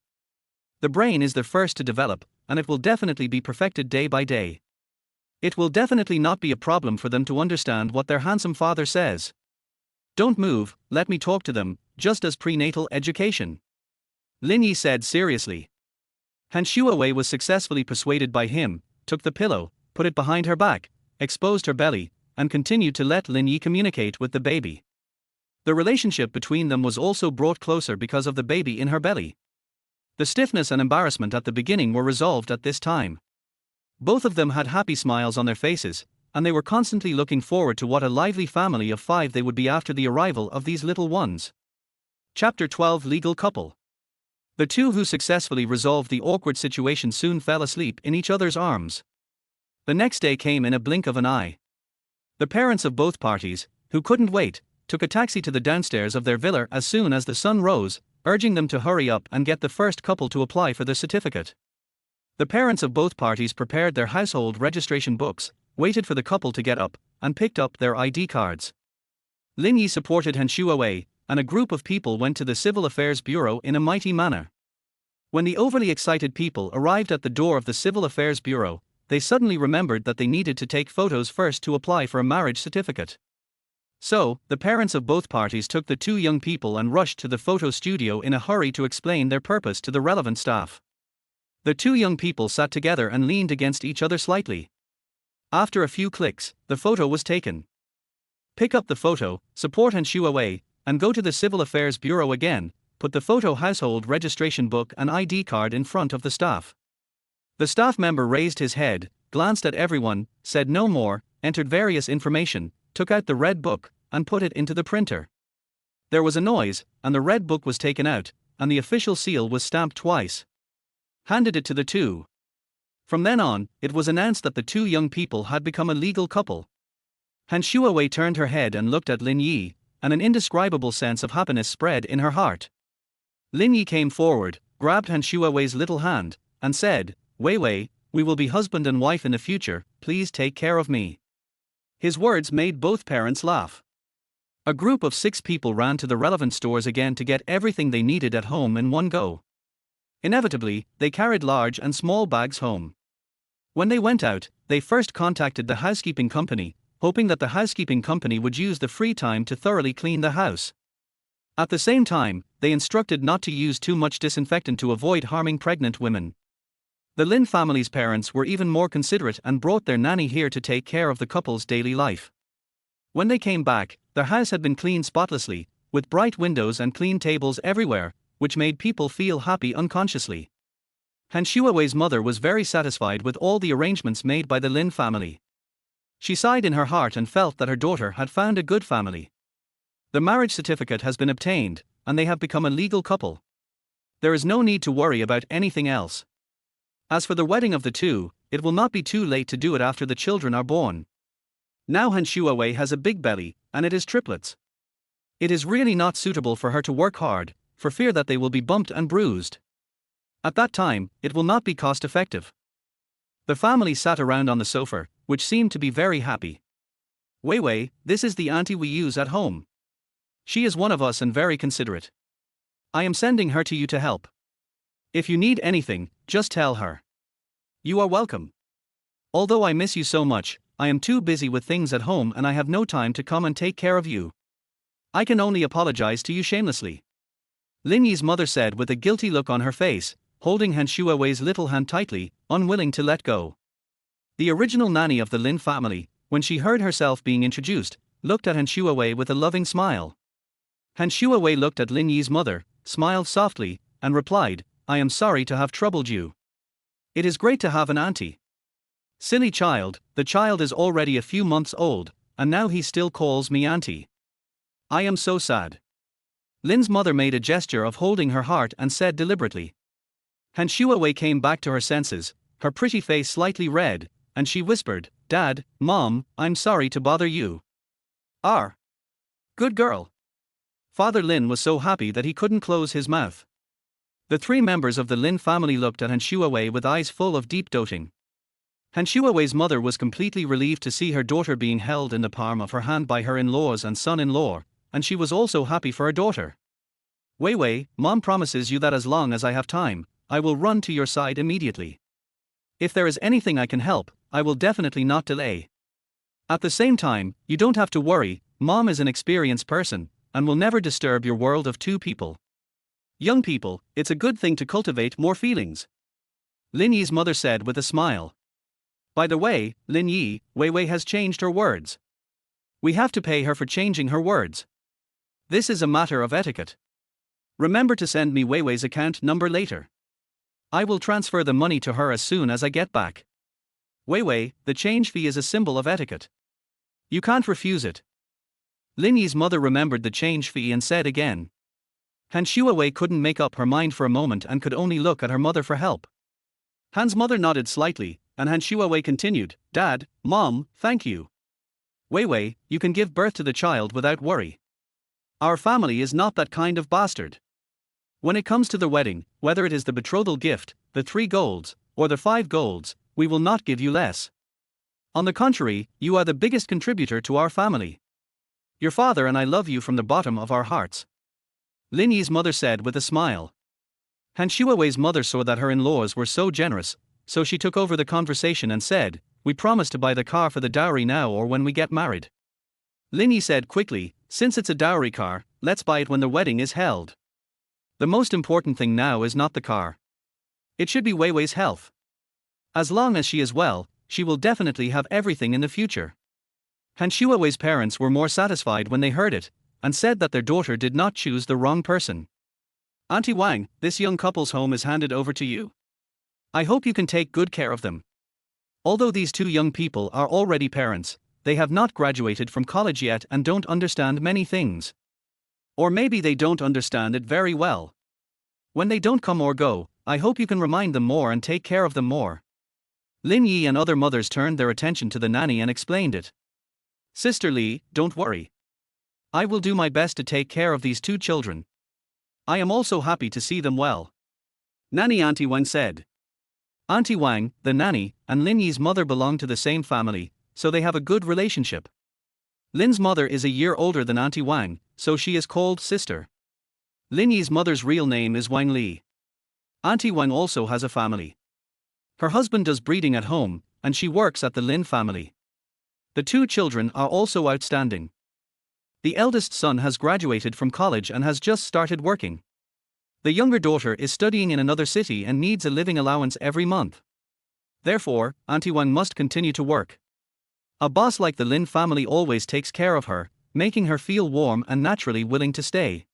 The brain is the first to develop, and it will definitely be perfected day by day. It will definitely not be a problem for them to understand what their handsome father says. Don't move, let me talk to them, just as prenatal education. Lin Yi said seriously. Han Shuawei was successfully persuaded by him, took the pillow, put it behind her back, exposed her belly, and continued to let Lin Yi communicate with the baby. The relationship between them was also brought closer because of the baby in her belly. The stiffness and embarrassment at the beginning were resolved at this time. Both of them had happy smiles on their faces, and they were constantly looking forward to what a lively family of 5 they would be after the arrival of these little ones. Chapter 12 Legal Couple. The two who successfully resolved the awkward situation soon fell asleep in each other's arms. The next day came in a blink of an eye. The parents of both parties, who couldn't wait, took a taxi to the downstairs of their villa as soon as the sun rose, urging them to hurry up and get the first couple to apply for the certificate. The parents of both parties prepared their household registration books, waited for the couple to get up, and picked up their ID cards. Lin Yi supported Han Shuawei, and a group of people went to the Civil Affairs Bureau in a mighty manner. When the overly excited people arrived at the door of the Civil Affairs Bureau, they suddenly remembered that they needed to take photos first to apply for a marriage certificate. So, the parents of both parties took the 2 young people and rushed to the photo studio in a hurry to explain their purpose to the relevant staff. The 2 young people sat together and leaned against each other slightly. After a few clicks, the photo was taken. Pick up the photo, support Han Shuawei, and go to the Civil Affairs Bureau again. Put the photo household registration book and ID card in front of the staff. The staff member raised his head, glanced at everyone, said no more, entered various information, took out the red book, and put it into the printer. There was a noise, and the red book was taken out, and the official seal was stamped twice. Handed it to the two. From then on, it was announced that the two young people had become a legal couple. Han Shuawei turned her head and looked at Lin Yi, and an indescribable sense of happiness spread in her heart. Lin Yi came forward, grabbed Han Shuawei's little hand, and said, "Wei Wei, we will be husband and wife in the future, please take care of me." His words made both parents laugh. A group of 6 people ran to the relevant stores again to get everything they needed at home in one go. Inevitably, they carried large and small bags home. When they went out, they first contacted the housekeeping company, hoping that the housekeeping company would use the free time to thoroughly clean the house. At the same time, they instructed not to use too much disinfectant to avoid harming pregnant women. The Lin family's parents were even more considerate and brought their nanny here to take care of the couple's daily life. When they came back, their house had been cleaned spotlessly, with bright windows and clean tables everywhere, which made people feel happy unconsciously. Han Shuawei's mother was very satisfied with all the arrangements made by the Lin family. She sighed in her heart and felt that her daughter had found a good family. The marriage certificate has been obtained, and they have become a legal couple. There is no need to worry about anything else. As for the wedding of the two, it will not be too late to do it after the children are born. Now Han Shuawei has a big belly, and it is triplets. It is really not suitable for her to work hard, for fear that they will be bumped and bruised. At that time, it will not be cost effective. The family sat around on the sofa, which seemed to be very happy. "Wei Wei, this is the auntie we use at home. She is one of us and very considerate. I am sending her to you to help. If you need anything, just tell her. You are welcome. Although I miss you so much, I am too busy with things at home and I have no time to come and take care of you. I can only apologize to you shamelessly." Lin Yi's mother said with a guilty look on her face, holding Han Shuawei's little hand tightly, unwilling to let go. The original nanny of the Lin family, when she heard herself being introduced, looked at Han Shuawei with a loving smile. Han Shuawei looked at Lin Yi's mother, smiled softly, and replied, "I am sorry to have troubled you. It is great to have an auntie." "Silly child, the child is already a few months old, and now he still calls me auntie. I am so sad." Lin's mother made a gesture of holding her heart and said deliberately. Han Shuawei came back to her senses, her pretty face slightly red, and she whispered, "Dad, Mom, I'm sorry to bother you." "Ah. Good girl." Father Lin was so happy that he couldn't close his mouth. The 3 members of the Lin family looked at Han Shuawei with eyes full of deep doting. Han Shuawei's mother was completely relieved to see her daughter being held in the palm of her hand by her in-laws and son-in-law, and she was also happy for her daughter. "Wei Wei, Mom promises you that as long as I have time, I will run to your side immediately. If there is anything I can help, I will definitely not delay. At the same time, you don't have to worry, Mom is an experienced person, and will never disturb your world of 2 people. Young people, it's a good thing to cultivate more feelings." Lin Yi's mother said with a smile. "By the way, Lin Yi, Wei Wei has changed her words. We have to pay her for changing her words. This is a matter of etiquette. Remember to send me Wei Wei's account number later. I will transfer the money to her as soon as I get back. Wei Wei, the change fee is a symbol of etiquette. You can't refuse it." Lin Yi's mother remembered the change fee and said again. Han Shuawei couldn't make up her mind for a moment and could only look at her mother for help. Han's mother nodded slightly, and Han Shuawei continued, "Dad, Mom, thank you. Wei Wei, you can give birth to the child without worry. Our family is not that kind of bastard. When it comes to the wedding, whether it is the betrothal gift, the 3 golds, or the 5 golds, we will not give you less. On the contrary, you are the biggest contributor to our family. Your father and I love you from the bottom of our hearts." Lin Yi's mother said with a smile. Han Shuawei's mother saw that her in-laws were so generous, so she took over the conversation and said, "We promise to buy the car for the dowry now or when we get married." Lin Yi said quickly, "Since it's a dowry car, let's buy it when the wedding is held. The most important thing now is not the car. It should be Wei Wei's health. As long as she is well, she will definitely have everything in the future. Han Shuawei's parents were more satisfied when they heard it, and said that their daughter did not choose the wrong person. Auntie Wang, this young couple's home is handed over to you. I hope you can take good care of them. Although these two young people are already parents, they have not graduated from college yet and don't understand many things. Or maybe they don't understand it very well. When they don't come or go, I hope you can remind them more and take care of them more. Lin Yi and other mothers turned their attention to the nanny and explained it. Sister Li, don't worry. I will do my best to take care of these two children. I am also happy to see them well. Nanny Auntie Wang said. Auntie Wang, the nanny, and Lin Yi's mother belong to the same family, so they have a good relationship. Lin's mother is a year older than Auntie Wang, so she is called sister. Lin Yi's mother's real name is Wang Li. Auntie Wang also has a family. Her husband does breeding at home, and she works at the Lin family. The two children are also outstanding. The eldest son has graduated from college and has just started working. The younger daughter is studying in another city and needs a living allowance every month. Therefore, Auntie Wang must continue to work. A boss like the Lin family always takes care of her, making her feel warm and naturally willing to stay.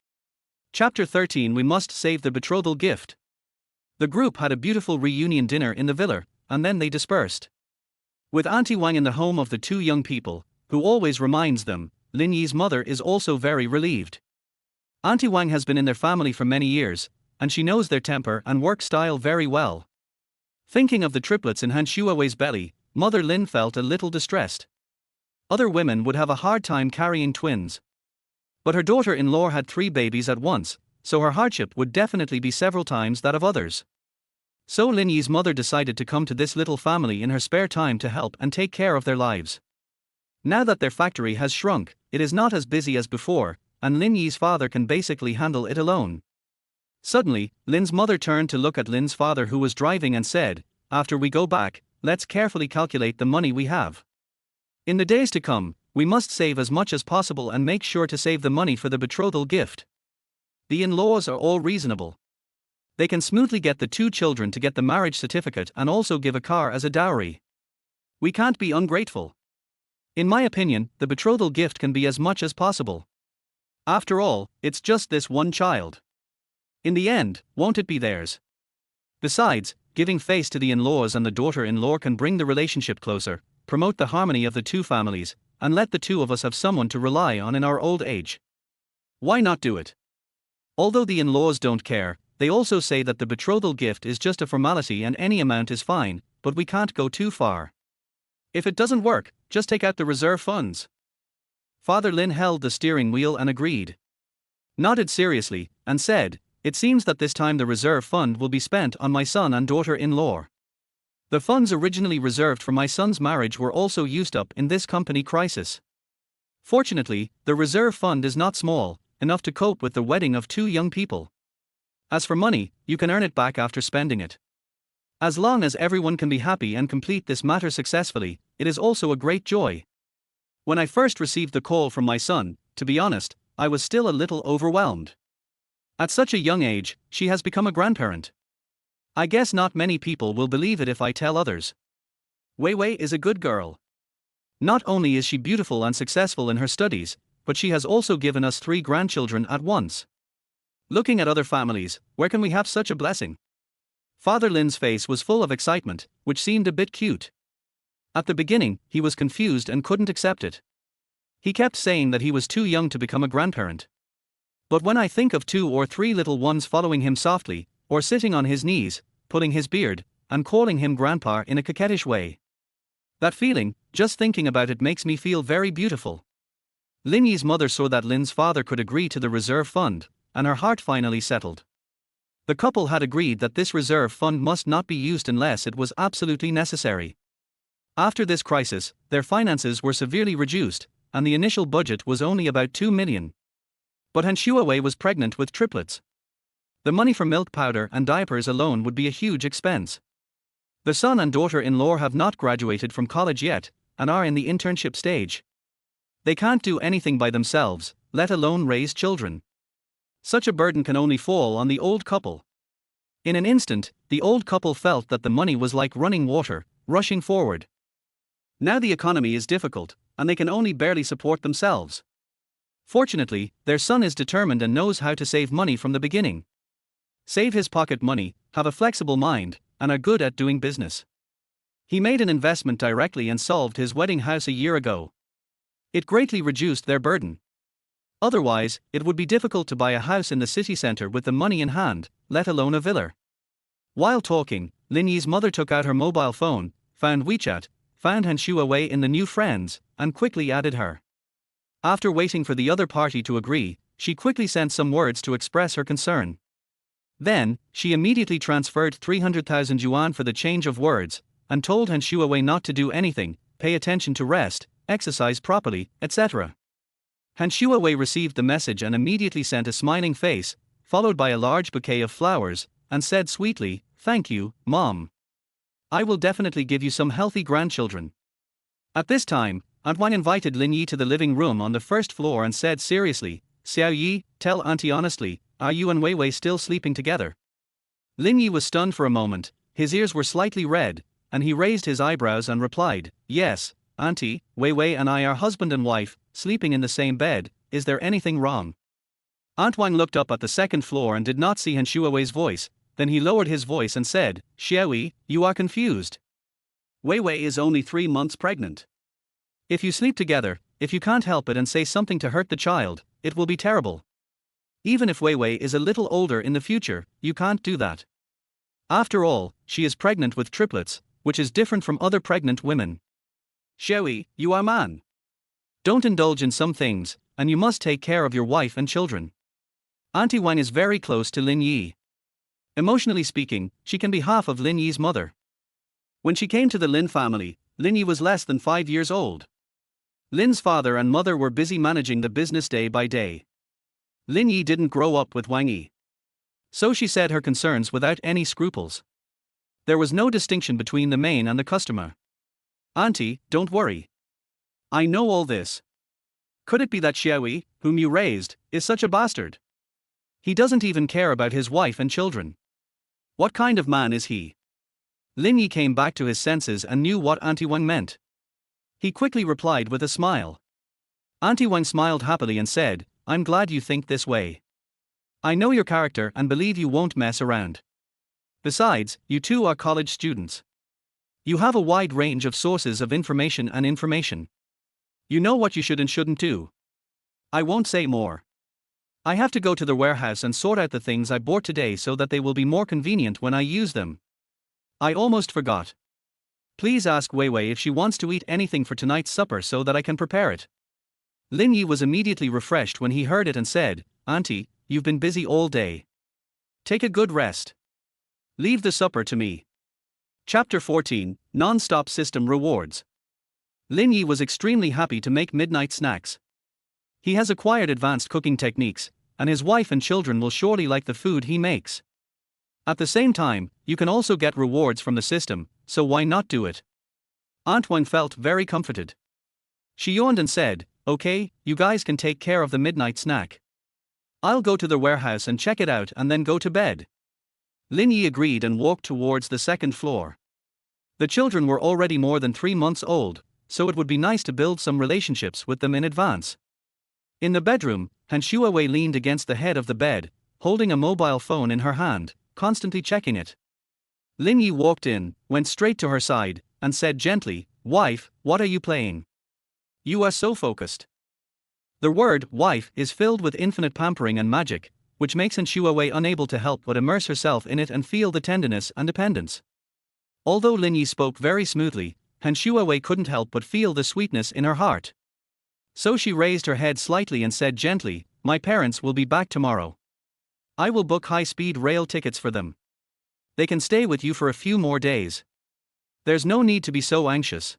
Chapter 13. We must save the betrothal gift. The group had a beautiful reunion dinner in the villa, and then they dispersed. With Auntie Wang in the home of the two young people, who always reminds them, Lin Yi's mother is also very relieved. Auntie Wang has been in their family for many years, and she knows their temper and work style very well. Thinking of the triplets in Han Shuawei's belly, Mother Lin felt a little distressed. Other women would have a hard time carrying twins. But her daughter-in-law had 3 babies at once, so her hardship would definitely be several times that of others. So Lin Yi's mother decided to come to this little family in her spare time to help and take care of their lives. Now that their factory has shrunk, it is not as busy as before, and Lin Yi's father can basically handle it alone. Suddenly, Lin's mother turned to look at Lin's father who was driving and said, "After we go back, let's carefully calculate the money we have. In the days to come, we must save as much as possible and make sure to save the money for the betrothal gift." The in-laws are all reasonable. They can smoothly get the two children to get the marriage certificate and also give a car as a dowry. We can't be ungrateful. In my opinion, the betrothal gift can be as much as possible. After all, it's just this one child. In the end, won't it be theirs? Besides, giving face to the in-laws and the daughter-in-law can bring the relationship closer, promote the harmony of the two families, and let the two of us have someone to rely on in our old age. Why not do it? Although the in-laws don't care, they also say that the betrothal gift is just a formality and any amount is fine, but we can't go too far. If it doesn't work, just take out the reserve funds. Father Lin held the steering wheel and agreed. Nodded seriously, and said, "It seems that this time the reserve fund will be spent on my son and daughter-in-law. The funds originally reserved for my son's marriage were also used up in this company crisis. Fortunately, the reserve fund is not small, enough to cope with the wedding of 2 young people. As for money, you can earn it back after spending it. As long as everyone can be happy and complete this matter successfully, it is also a great joy." When I first received the call from my son, to be honest, I was still a little overwhelmed. At such a young age, she has become a grandparent. I guess not many people will believe it if I tell others. Wei Wei is a good girl. Not only is she beautiful and successful in her studies, but she has also given us 3 grandchildren at once. Looking at other families, where can we have such a blessing? Father Lin's face was full of excitement, which seemed a bit cute. At the beginning, he was confused and couldn't accept it. He kept saying that he was too young to become a grandparent. But when I think of 2 or 3 little ones following him softly, or sitting on his knees, pulling his beard, and calling him grandpa in a coquettish way, that feeling, just thinking about it makes me feel very beautiful. Lin Yi's mother saw that Lin's father could agree to the reserve fund, and her heart finally settled. The couple had agreed that this reserve fund must not be used unless it was absolutely necessary. After this crisis, their finances were severely reduced, and the initial budget was only about 2 million. But Han Shuawei was pregnant with triplets. The money for milk powder and diapers alone would be a huge expense. The son and daughter-in-law have not graduated from college yet, and are in the internship stage. They can't do anything by themselves, let alone raise children. Such a burden can only fall on the old couple. In an instant, the old couple felt that the money was like running water, rushing forward. Now the economy is difficult, and they can only barely support themselves. Fortunately, their son is determined and knows how to save money from the beginning. Save his pocket money, have a flexible mind, and are good at doing business. He made an investment directly and solved his wedding house a year ago. It greatly reduced their burden. Otherwise, it would be difficult to buy a house in the city center with the money in hand, let alone a villa. While talking, Lin Yi's mother took out her mobile phone, found WeChat, found Han Shuawei in the new friends, and quickly added her. After waiting for the other party to agree, she quickly sent some words to express her concern. Then, she immediately transferred 300,000 yuan for the change of words, and told Han Shuawei not to do anything, pay attention to rest, exercise properly, etc. Han Shuawei received the message and immediately sent a smiling face, followed by a large bouquet of flowers, and said sweetly, "Thank you, Mom. I will definitely give you some healthy grandchildren." At this time, Antoine invited Lin Yi to the living room on the first floor and said seriously, "Xiao Yi, tell Auntie honestly, are you and Wei Wei still sleeping together?" Lin Yi was stunned for a moment, his ears were slightly red, and he raised his eyebrows and replied, "Yes, Auntie, Wei Wei and I are husband and wife, sleeping in the same bed, is there anything wrong?" Antoine looked up at the second floor and did not see Han Shuawei's voice, then he lowered his voice and said, "Xiaoyi, you are confused. Wei Wei is only 3 months pregnant. If you sleep together, if you can't help it and say something to hurt the child, it will be terrible. Even if Wei Wei is a little older in the future, you can't do that. After all, she is pregnant with triplets, which is different from other pregnant women. Xiaoyi, you are man. Don't indulge in some things, and you must take care of your wife and children." Auntie Wang is very close to Lin Yi. Emotionally speaking, she can be half of Lin Yi's mother. When she came to the Lin family, Lin Yi was less than 5 years old. Lin's father and mother were busy managing the business day by day. Lin Yi didn't grow up with Wang Yi. So she said her concerns without any scruples. There was no distinction between the main and the customer. "Auntie, don't worry. I know all this. Could it be that Xiaoyi, whom you raised, is such a bastard? He doesn't even care about his wife and children. What kind of man is he?" Lin Yi came back to his senses and knew what Auntie Wang meant. He quickly replied with a smile. Auntie Wang smiled happily and said, "I'm glad you think this way. I know your character and believe you won't mess around. Besides, you two are college students. You have a wide range of sources of information and information. You know what you should and shouldn't do. I won't say more. I have to go to the warehouse and sort out the things I bought today so that they will be more convenient when I use them. I almost forgot. Please ask Wei Wei if she wants to eat anything for tonight's supper so that I can prepare it." Lin Yi was immediately refreshed when he heard it and said, "Auntie, you've been busy all day. Take a good rest. Leave the supper to me." Chapter 14, Non-Stop System Rewards. Lin Yi was extremely happy to make midnight snacks. He has acquired advanced cooking techniques, and his wife and children will surely like the food he makes. At the same time, you can also get rewards from the system, so why not do it? Antoine felt very comforted. She yawned and said, "Okay, you guys can take care of the midnight snack. I'll go to the warehouse and check it out and then go to bed." Lin Yi agreed and walked towards the second floor. The children were already more than 3 months old, so it would be nice to build some relationships with them in advance. In the bedroom, Han Shuawei leaned against the head of the bed, holding a mobile phone in her hand, constantly checking it. Lin Yi walked in, went straight to her side, and said gently, "Wife, what are you playing? You are so focused." The word wife is filled with infinite pampering and magic, which makes Han Shuawei unable to help but immerse herself in it and feel the tenderness and dependence. Although Lin Yi spoke very smoothly, Han Shuawei couldn't help but feel the sweetness in her heart. So she raised her head slightly and said gently, "My parents will be back tomorrow. I will book high-speed rail tickets for them. They can stay with you for a few more days. There's no need to be so anxious.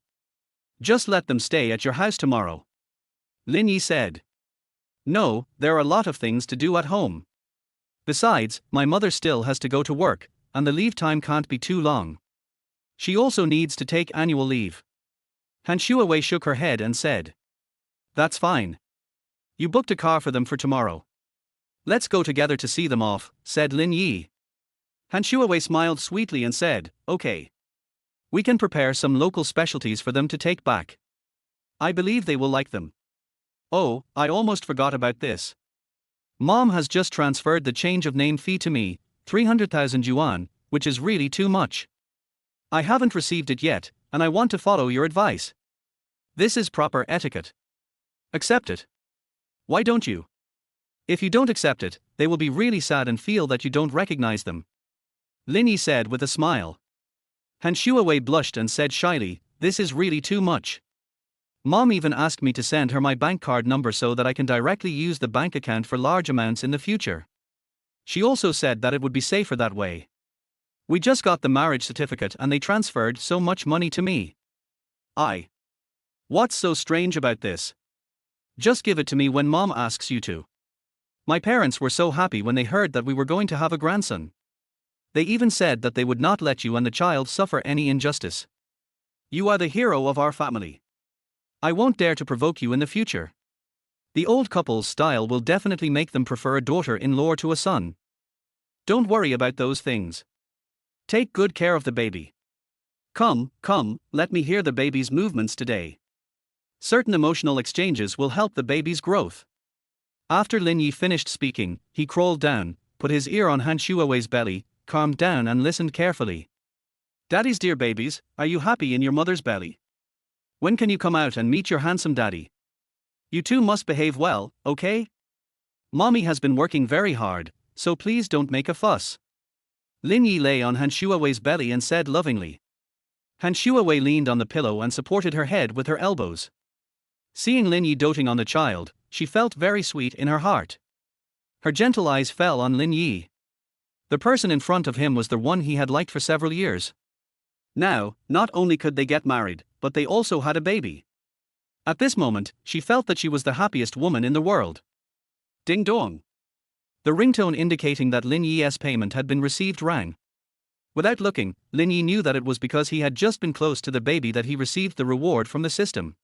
Just let them stay at your house tomorrow." Lin Yi said. "No, there are a lot of things to do at home. Besides, my mother still has to go to work, and the leave time can't be too long. She also needs to take annual leave." Han Shuawei shook her head and said, "That's fine. You booked a car for them for tomorrow. Let's go together to see them off," said Lin Yi. Han Shuawei smiled sweetly and said, "Okay." We can prepare some local specialties for them to take back. I believe they will like them. Oh, I almost forgot about this. Mom has just transferred the change of name fee to me, 300,000 yuan, which is really too much. I haven't received it yet, and I want to follow your advice. This is proper etiquette. Accept it. Why don't you? If you don't accept it, they will be really sad and feel that you don't recognize them. Lin Yi said with a smile. Han Shuawei blushed and said shyly, this is really too much. Mom even asked me to send her my bank card number so that I can directly use the bank account for large amounts in the future. She also said that it would be safer that way. We just got the marriage certificate and they transferred so much money to me. What's so strange about this? Just give it to me when Mom asks you to. My parents were so happy when they heard that we were going to have a grandson. They even said that they would not let you and the child suffer any injustice. You are the hero of our family. I won't dare to provoke you in the future. The old couple's style will definitely make them prefer a daughter-in-law to a son. Don't worry about those things. Take good care of the baby. Come, let me hear the baby's movements today. Certain emotional exchanges will help the baby's growth. After Lin Yi finished speaking, he crawled down, put his ear on Han Shuawei's belly, calmed down and listened carefully. Daddy's dear babies, are you happy in your mother's belly? When can you come out and meet your handsome daddy? You two must behave well, okay? Mommy has been working very hard, so please don't make a fuss. Lin Yi lay on Han Shuawei's belly and said lovingly. Han Shuawei leaned on the pillow and supported her head with her elbows. Seeing Lin Yi doting on the child, she felt very sweet in her heart. Her gentle eyes fell on Lin Yi. The person in front of him was the one he had liked for several years. Now, not only could they get married, but they also had a baby. At this moment, she felt that she was the happiest woman in the world. Ding dong. The ringtone indicating that Lin Yi's payment had been received rang. Without looking, Lin Yi knew that it was because he had just been close to the baby that he received the reward from the system.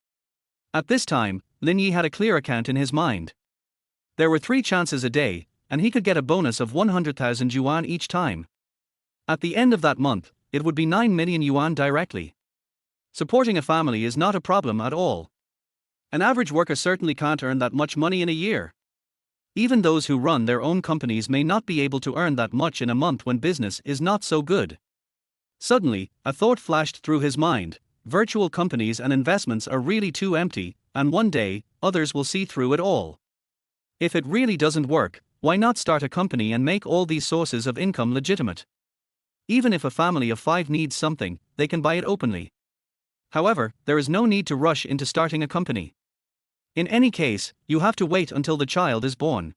At this time, Lin Yi had a clear account in his mind. There were 3 chances a day, and he could get a bonus of 100,000 yuan each time. At the end of that month, it would be 9 million yuan directly. Supporting a family is not a problem at all. An average worker certainly can't earn that much money in a year. Even those who run their own companies may not be able to earn that much in a month when business is not so good. Suddenly, a thought flashed through his mind: virtual companies and investments are really too empty, and one day, others will see through it all. If it really doesn't work, why not start a company and make all these sources of income legitimate? Even if a family of 5 needs something, they can buy it openly. However, there is no need to rush into starting a company. In any case, you have to wait until the child is born.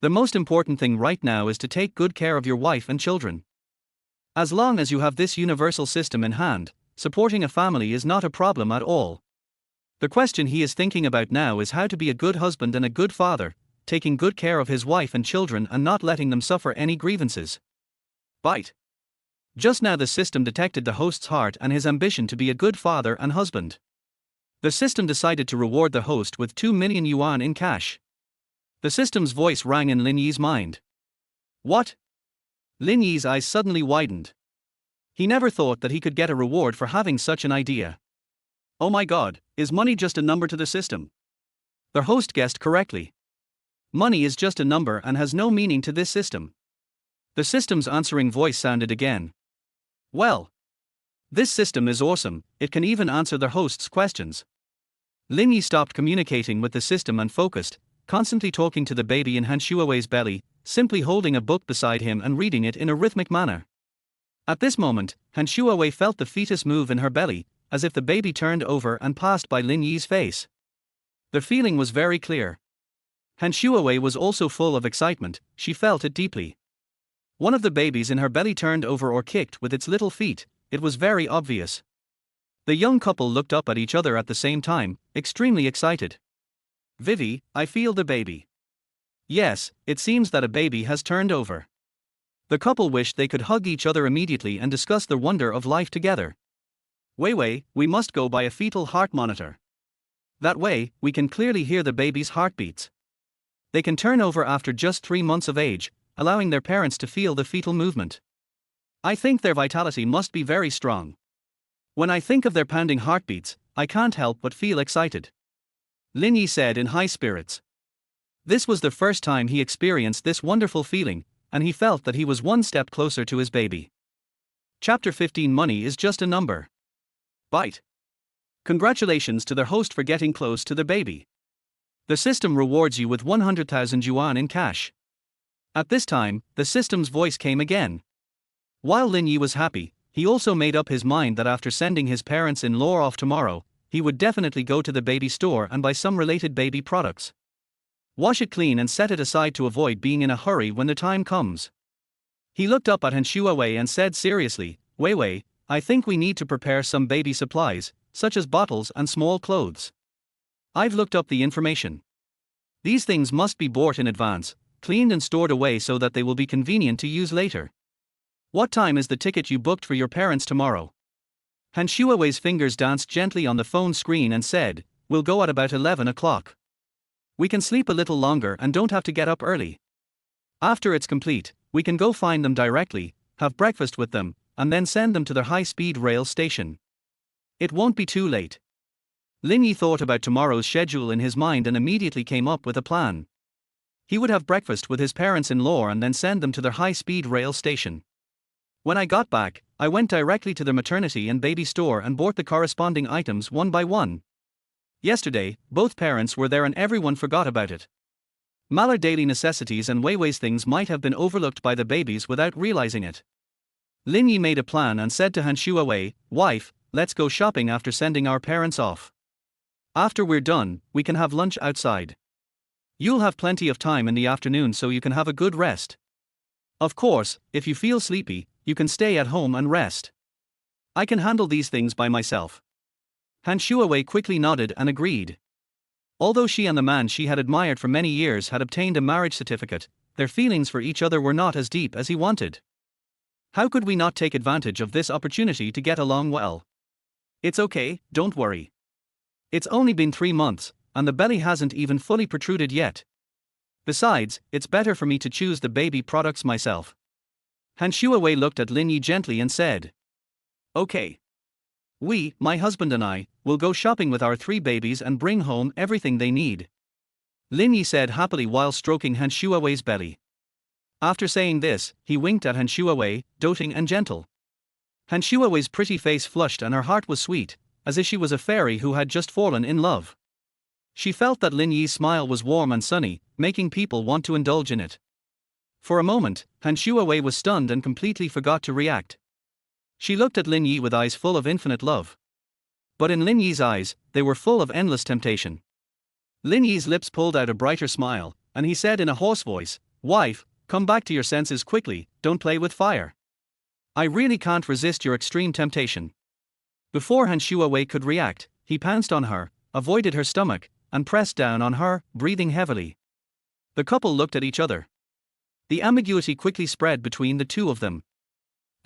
The most important thing right now is to take good care of your wife and children. As long as you have this universal system in hand, supporting a family is not a problem at all. The question he is thinking about now is how to be a good husband and a good father, taking good care of his wife and children and not letting them suffer any grievances. Bite. Just now the system detected the host's heart and his ambition to be a good father and husband. The system decided to reward the host with 2 million yuan in cash. The system's voice rang in Lin Yi's mind. What? Lin Yi's eyes suddenly widened. He never thought that he could get a reward for having such an idea. Oh my god, is money just a number to the system? The host guessed correctly. Money is just a number and has no meaning to this system. The system's answering voice sounded again. Well, this system is awesome, it can even answer the host's questions. Lin Yi stopped communicating with the system and focused, constantly talking to the baby in Han Shuawei's belly, simply holding a book beside him and reading it in a rhythmic manner. At this moment, Han Shuawei felt the fetus move in her belly, as if the baby turned over and passed by Lin Yi's face. The feeling was very clear. Han Shuawei was also full of excitement, she felt it deeply. One of the babies in her belly turned over or kicked with its little feet, it was very obvious. The young couple looked up at each other at the same time, extremely excited. Vivi, I feel the baby. Yes, it seems that a baby has turned over. The couple wished they could hug each other immediately and discuss the wonder of life together. Wei, we must go buy a fetal heart monitor. That way, we can clearly hear the baby's heartbeats. They can turn over after just 3 months of age, allowing their parents to feel the fetal movement. I think their vitality must be very strong. When I think of their pounding heartbeats, I can't help but feel excited. Lin Yi said in high spirits. This was the first time he experienced this wonderful feeling, and he felt that he was one step closer to his baby. Chapter 15. Money is just a number. Bite. Congratulations to their host for getting close to the baby. The system rewards you with 100,000 yuan in cash. At this time, the system's voice came again. While Lin Yi was happy, he also made up his mind that after sending his parents-in-law off tomorrow, he would definitely go to the baby store and buy some related baby products. Wash it clean and set it aside to avoid being in a hurry when the time comes. He looked up at Han Shuawei and said seriously, Wei, I think we need to prepare some baby supplies, such as bottles and small clothes. I've looked up the information. These things must be bought in advance, cleaned and stored away so that they will be convenient to use later. What time is the ticket you booked for your parents tomorrow? Han Shuawei's fingers danced gently on the phone screen and said, We'll go at about 11 o'clock. We can sleep a little longer and don't have to get up early. After it's complete, we can go find them directly, have breakfast with them, and then send them to their high-speed rail station. It won't be too late. Lin Yi thought about tomorrow's schedule in his mind and immediately came up with a plan. He would have breakfast with his parents-in-law and then send them to their high-speed rail station. When I got back, I went directly to the maternity and baby store and bought the corresponding items one by one. Yesterday, both parents were there and everyone forgot about it. Maller daily necessities and Weiwei's things might have been overlooked by the babies without realizing it. Lin Yi made a plan and said to Han Shuawei, Wife, let's go shopping after sending our parents off. After we're done, we can have lunch outside. You'll have plenty of time in the afternoon so you can have a good rest. Of course, if you feel sleepy, you can stay at home and rest. I can handle these things by myself. Han Shuawei quickly nodded and agreed. Although she and the man she had admired for many years had obtained a marriage certificate, their feelings for each other were not as deep as he wanted. How could we not take advantage of this opportunity to get along well? It's okay, don't worry. It's only been 3 months, and the belly hasn't even fully protruded yet. Besides, it's better for me to choose the baby products myself. Han Shuawei looked at Lin Yi gently and said, Okay. We, my husband and I, will go shopping with our 3 babies and bring home everything they need. Lin Yi said happily while stroking Han Shuawei's belly. After saying this, he winked at Han Shuawei, doting and gentle. Han Shuawei's pretty face flushed and her heart was sweet, as if she was a fairy who had just fallen in love. She felt that Lin Yi's smile was warm and sunny, making people want to indulge in it. For a moment, Han Shuawei was stunned and completely forgot to react. She looked at Lin Yi with eyes full of infinite love. But in Lin Yi's eyes, they were full of endless temptation. Lin Yi's lips pulled out a brighter smile, and he said in a hoarse voice, Wife, come back to your senses quickly, don't play with fire. I really can't resist your extreme temptation. Before Han Shuawei could react, he pounced on her, avoided her stomach, and pressed down on her, breathing heavily. The couple looked at each other. The ambiguity quickly spread between the two of them.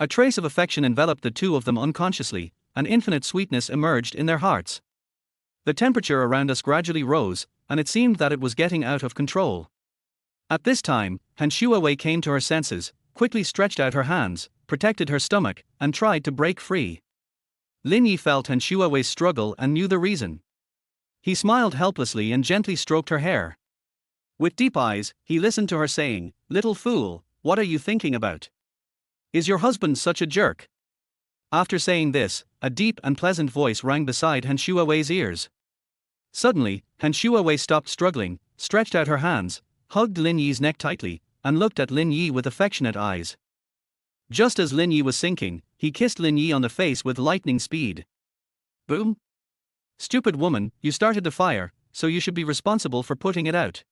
A trace of affection enveloped the two of them unconsciously, and infinite sweetness emerged in their hearts. The temperature around us gradually rose, and it seemed that it was getting out of control. At this time, Han Shuawei came to her senses, quickly stretched out her hands, protected her stomach, and tried to break free. Lin Yi felt Han Shuawei's struggle and knew the reason. He smiled helplessly and gently stroked her hair. With deep eyes, he listened to her saying, Little fool, what are you thinking about? Is your husband such a jerk? After saying this, a deep and pleasant voice rang beside Han Shuawei's ears. Suddenly, Han Shuawei stopped struggling, stretched out her hands, hugged Lin Yi's neck tightly, and looked at Lin Yi with affectionate eyes. Just as Lin Yi was sinking, he kissed Lin Yi on the face with lightning speed. Boom! Stupid woman, you started the fire, so you should be responsible for putting it out.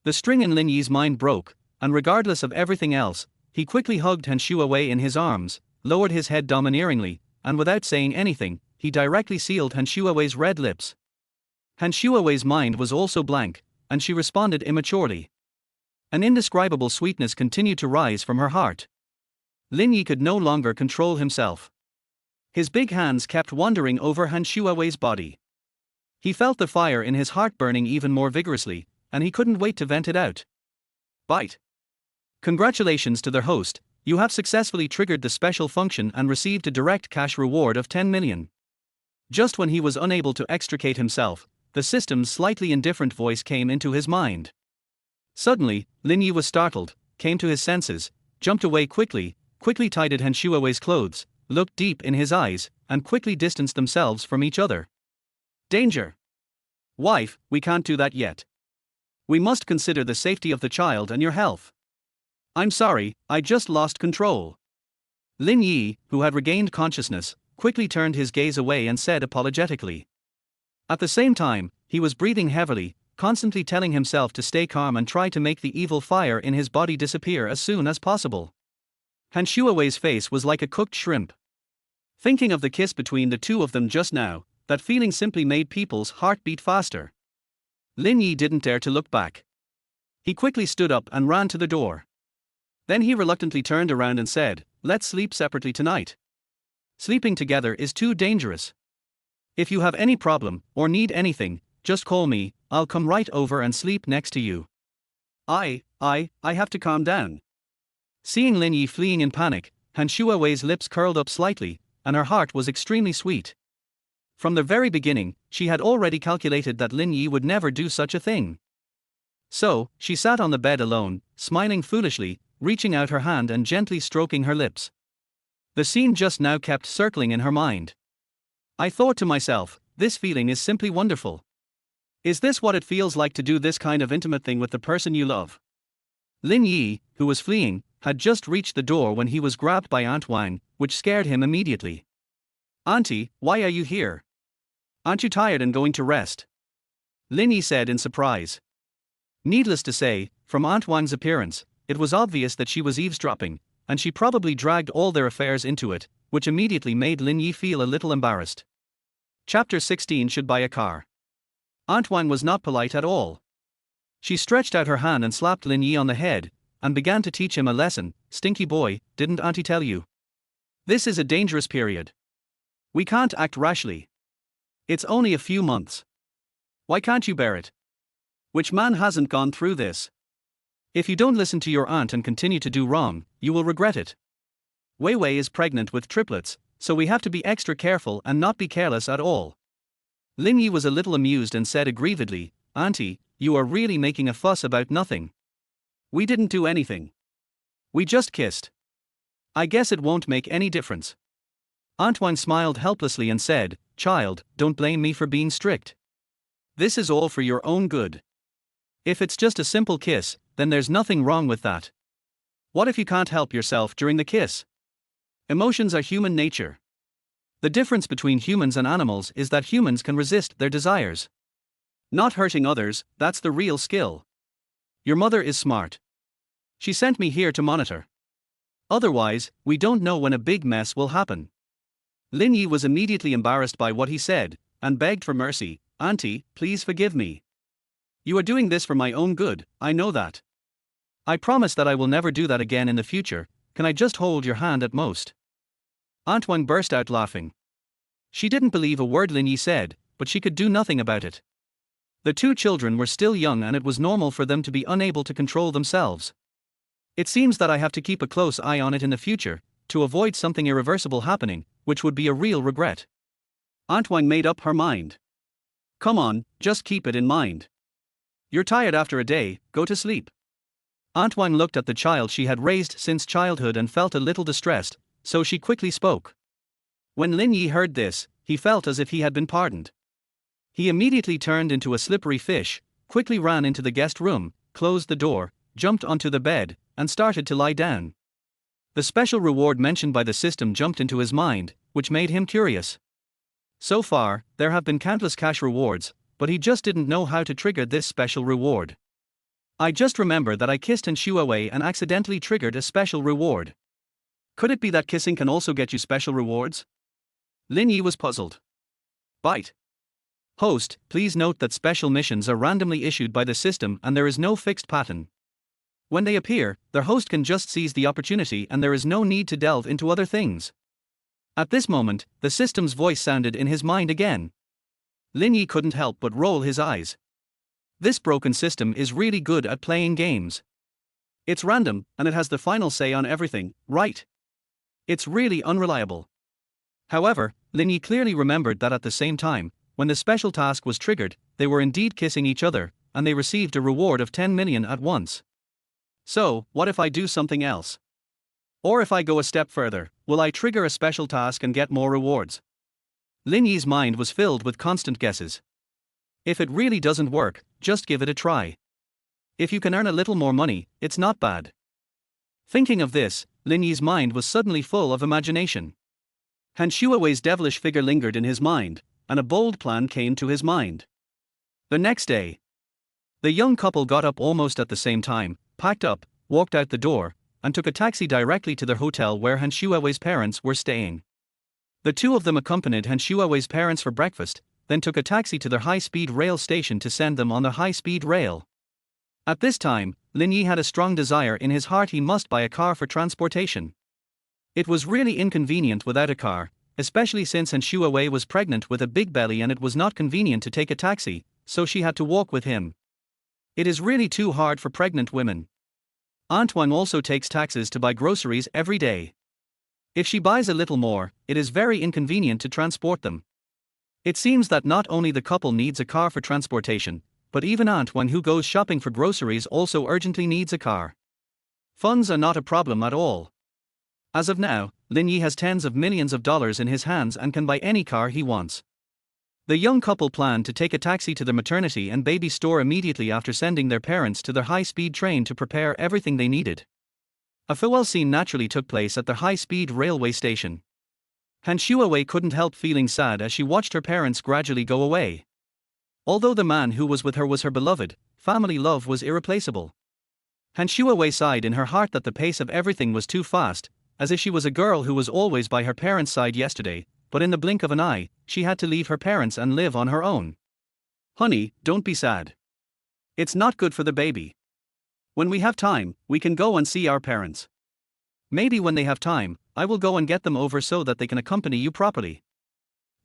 The string in Lin Yi's mind broke, and regardless of everything else, he quickly hugged Han Shuawei in his arms, lowered his head domineeringly, and without saying anything, he directly sealed Han Shuawei's red lips. Han Shuawei's mind was also blank, and she responded immaturely. An indescribable sweetness continued to rise from her heart. Lin Yi could no longer control himself. His big hands kept wandering over Han Shuawei's body. He felt the fire in his heart burning even more vigorously, and he couldn't wait to vent it out. Bite. Congratulations to their host, You have successfully triggered the special function and received a direct cash reward of 10 million. Just when he was unable to extricate himself, the system's slightly indifferent voice came into his mind. Suddenly, Lin Yi was startled, came to his senses, jumped away quickly tidied Han Shuawei's clothes, looked deep in his eyes, and quickly distanced themselves from each other. Danger! Wife, we can't do that yet. We must consider the safety of the child and your health. I'm sorry, I just lost control. Lin Yi, who had regained consciousness, quickly turned his gaze away and said apologetically. At the same time, he was breathing heavily, constantly telling himself to stay calm and try to make the evil fire in his body disappear as soon as possible. Han Shuawei's face was like a cooked shrimp. Thinking of the kiss between the two of them just now, that feeling simply made people's heart beat faster. Lin Yi didn't dare to look back. He quickly stood up and ran to the door. Then he reluctantly turned around and said, "Let's sleep separately tonight. Sleeping together is too dangerous. If you have any problem, or need anything, just call me, I'll come right over and sleep next to you." I have to calm down. Seeing Lin Yi fleeing in panic, Han Shuawei's lips curled up slightly, and her heart was extremely sweet. From the very beginning, she had already calculated that Lin Yi would never do such a thing. So, she sat on the bed alone, smiling foolishly, reaching out her hand and gently stroking her lips. The scene just now kept circling in her mind. I thought to myself, this feeling is simply wonderful. Is this what it feels like to do this kind of intimate thing with the person you love? Lin Yi, who was fleeing, had just reached the door when he was grabbed by Aunt Wang, which scared him immediately. "Auntie, why are you here? Aren't you tired and going to rest?" Lin Yi said in surprise. Needless to say, from Aunt Wang's appearance, it was obvious that she was eavesdropping, and she probably dragged all their affairs into it, which immediately made Lin Yi feel a little embarrassed. Chapter 16 Should buy a car. Aunt Wang was not polite at all. She stretched out her hand and slapped Lin Yi on the head, and began to teach him a lesson. "Stinky boy, didn't Auntie tell you? This is a dangerous period. We can't act rashly. It's only a few months. Why can't you bear it? Which man hasn't gone through this? If you don't listen to your aunt and continue to do wrong, you will regret it. Wei Wei is pregnant with triplets, so we have to be extra careful and not be careless at all." Lin Yi was a little amused and said aggrievedly, "Auntie, you are really making a fuss about nothing. We didn't do anything. We just kissed. I guess it won't make any difference." Aunt Wang smiled helplessly and said, "Child, don't blame me for being strict. This is all for your own good. If it's just a simple kiss, then there's nothing wrong with that. What if you can't help yourself during the kiss? Emotions are human nature. The difference between humans and animals is that humans can resist their desires. Not hurting others, that's the real skill. Your mother is smart. She sent me here to monitor. Otherwise, we don't know when a big mess will happen." Lin Yi was immediately embarrassed by what he said, and begged for mercy. "Auntie, please forgive me. You are doing this for my own good, I know that. I promise that I will never do that again in the future. Can I just hold your hand at most?" Aunt Wang burst out laughing. She didn't believe a word Lin Yi said, but she could do nothing about it. The two children were still young and it was normal for them to be unable to control themselves. "It seems that I have to keep a close eye on it in the future, to avoid something irreversible happening, which would be a real regret." Aunt Wang made up her mind. "Come on, just keep it in mind. You're tired after a day, go to sleep." Aunt Wang looked at the child she had raised since childhood and felt a little distressed, so she quickly spoke. When Lin Yi heard this, he felt as if he had been pardoned. He immediately turned into a slippery fish, quickly ran into the guest room, closed the door, jumped onto the bed, and started to lie down. The special reward mentioned by the system jumped into his mind, which made him curious. So far, there have been countless cash rewards, but he just didn't know how to trigger this special reward. "I just remember that I kissed Han Shuawei and accidentally triggered a special reward. Could it be that kissing can also get you special rewards?" Lin Yi was puzzled. Bite. Host, please note that special missions are randomly issued by the system and there is no fixed pattern. When they appear, their host can just seize the opportunity and there is no need to delve into other things. At this moment, the system's voice sounded in his mind again. Lin Yi couldn't help but roll his eyes. This broken system is really good at playing games. It's random, and it has the final say on everything, right? It's really unreliable. However, Lin Yi clearly remembered that at the same time, when the special task was triggered, they were indeed kissing each other, and they received a reward of 10 million at once. So, what if I do something else? Or if I go a step further, will I trigger a special task and get more rewards? Lin Yi's mind was filled with constant guesses. If it really doesn't work, just give it a try. If you can earn a little more money, it's not bad. Thinking of this, Lin Yi's mind was suddenly full of imagination. Han Shuawei's devilish figure lingered in his mind, and a bold plan came to his mind. The next day, the young couple got up almost at the same time, packed up, walked out the door, and took a taxi directly to their hotel where Han Shuawei's parents were staying. The two of them accompanied Han Shuawei's parents for breakfast, then took a taxi to their high-speed rail station to send them on the high-speed rail. At this time, Lin Yi had a strong desire in his heart he must buy a car for transportation. It was really inconvenient without a car, especially since Han Shuawei was pregnant with a big belly and it was not convenient to take a taxi, so she had to walk with him. It is really too hard for pregnant women. Aunt Wang also takes taxis to buy groceries every day. If she buys a little more, it is very inconvenient to transport them. It seems that not only the couple needs a car for transportation, but even Aunt Wang who goes shopping for groceries also urgently needs a car. Funds are not a problem at all. As of now, Lin Yi has tens of millions of dollars in his hands and can buy any car he wants. The young couple planned to take a taxi to the maternity and baby store immediately after sending their parents to their high-speed train to prepare everything they needed. A farewell scene naturally took place at the high-speed railway station. Han Shuawei couldn't help feeling sad as she watched her parents gradually go away. Although the man who was with her was her beloved, family love was irreplaceable. Han Shuawei sighed in her heart that the pace of everything was too fast, as if she was a girl who was always by her parents' side yesterday, but in the blink of an eye, she had to leave her parents and live on her own. Honey, don't be sad. It's not good for the baby. When we have time, we can go and see our parents. Maybe when they have time, I will go and get them over so that they can accompany you properly.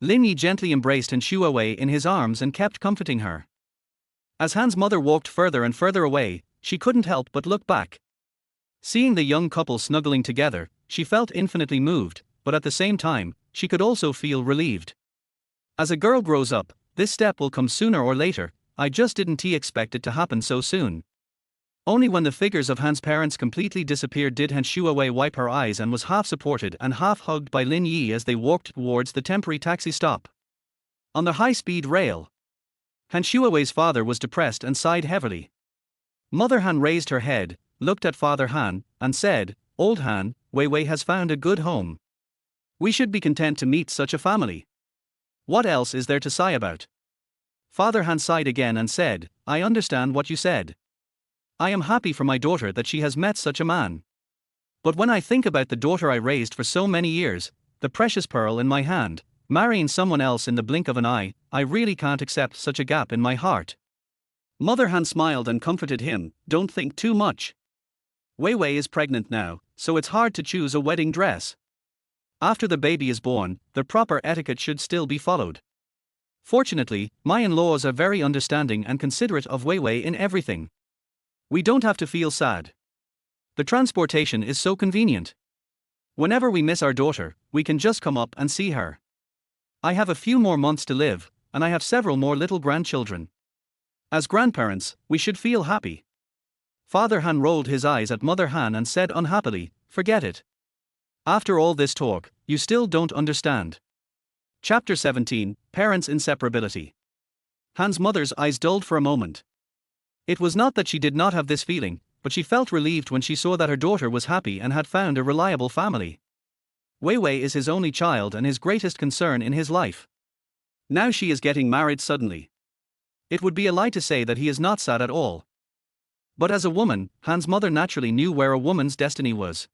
Lin Yi gently embraced Han Shuawei in his arms and kept comforting her. As Han's mother walked further and further away, she couldn't help but look back. Seeing the young couple snuggling together, she felt infinitely moved, but at the same time, she could also feel relieved. As a girl grows up, this step will come sooner or later. I just didn't expect it to happen so soon. Only when the figures of Han's parents completely disappeared did Han Shuawei wipe her eyes and was half supported and half hugged by Lin Yi as they walked towards the temporary taxi stop. On the high-speed rail, Han Shuawei's father was depressed and sighed heavily. Mother Han raised her head, looked at Father Han, and said, "Old Han, Wei Wei has found a good home. We should be content to meet such a family. What else is there to sigh about?" Father Han sighed again and said, "I understand what you said. I am happy for my daughter that she has met such a man. But when I think about the daughter I raised for so many years, the precious pearl in my hand, marrying someone else in the blink of an eye, I really can't accept such a gap in my heart." Mother Han smiled and comforted him, "Don't think too much. Wei Wei is pregnant now, so it's hard to choose a wedding dress. After the baby is born, the proper etiquette should still be followed. Fortunately, my in-laws are very understanding and considerate of Wei Wei in everything. We don't have to feel sad. The transportation is so convenient. Whenever we miss our daughter, we can just come up and see her. I have a few more months to live, and I have several more little grandchildren. As grandparents, we should feel happy." Father Han rolled his eyes at Mother Han and said unhappily, "Forget it. After all this talk, you still don't understand." Chapter 17, Parents' Inseparability. Han's mother's eyes dulled for a moment. It was not that she did not have this feeling, but she felt relieved when she saw that her daughter was happy and had found a reliable family. Wei Wei is his only child and his greatest concern in his life. Now she is getting married suddenly. It would be a lie to say that he is not sad at all. But as a woman, Han's mother naturally knew where a woman's destiny was.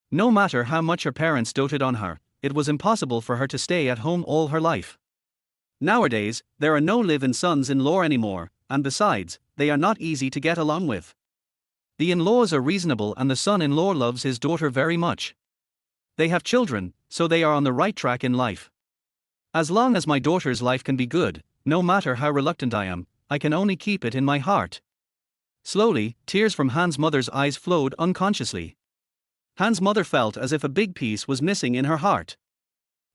No matter how much her parents doted on her, it was impossible for her to stay at home all her life. Nowadays, there are no live-in sons-in-law anymore, and besides, they are not easy to get along with. The in-laws are reasonable and the son-in-law loves his daughter very much. They have children, so they are on the right track in life. As long as my daughter's life can be good, no matter how reluctant I am, I can only keep it in my heart. Slowly, tears from Han's mother's eyes flowed unconsciously. Han's mother felt as if a big piece was missing in her heart.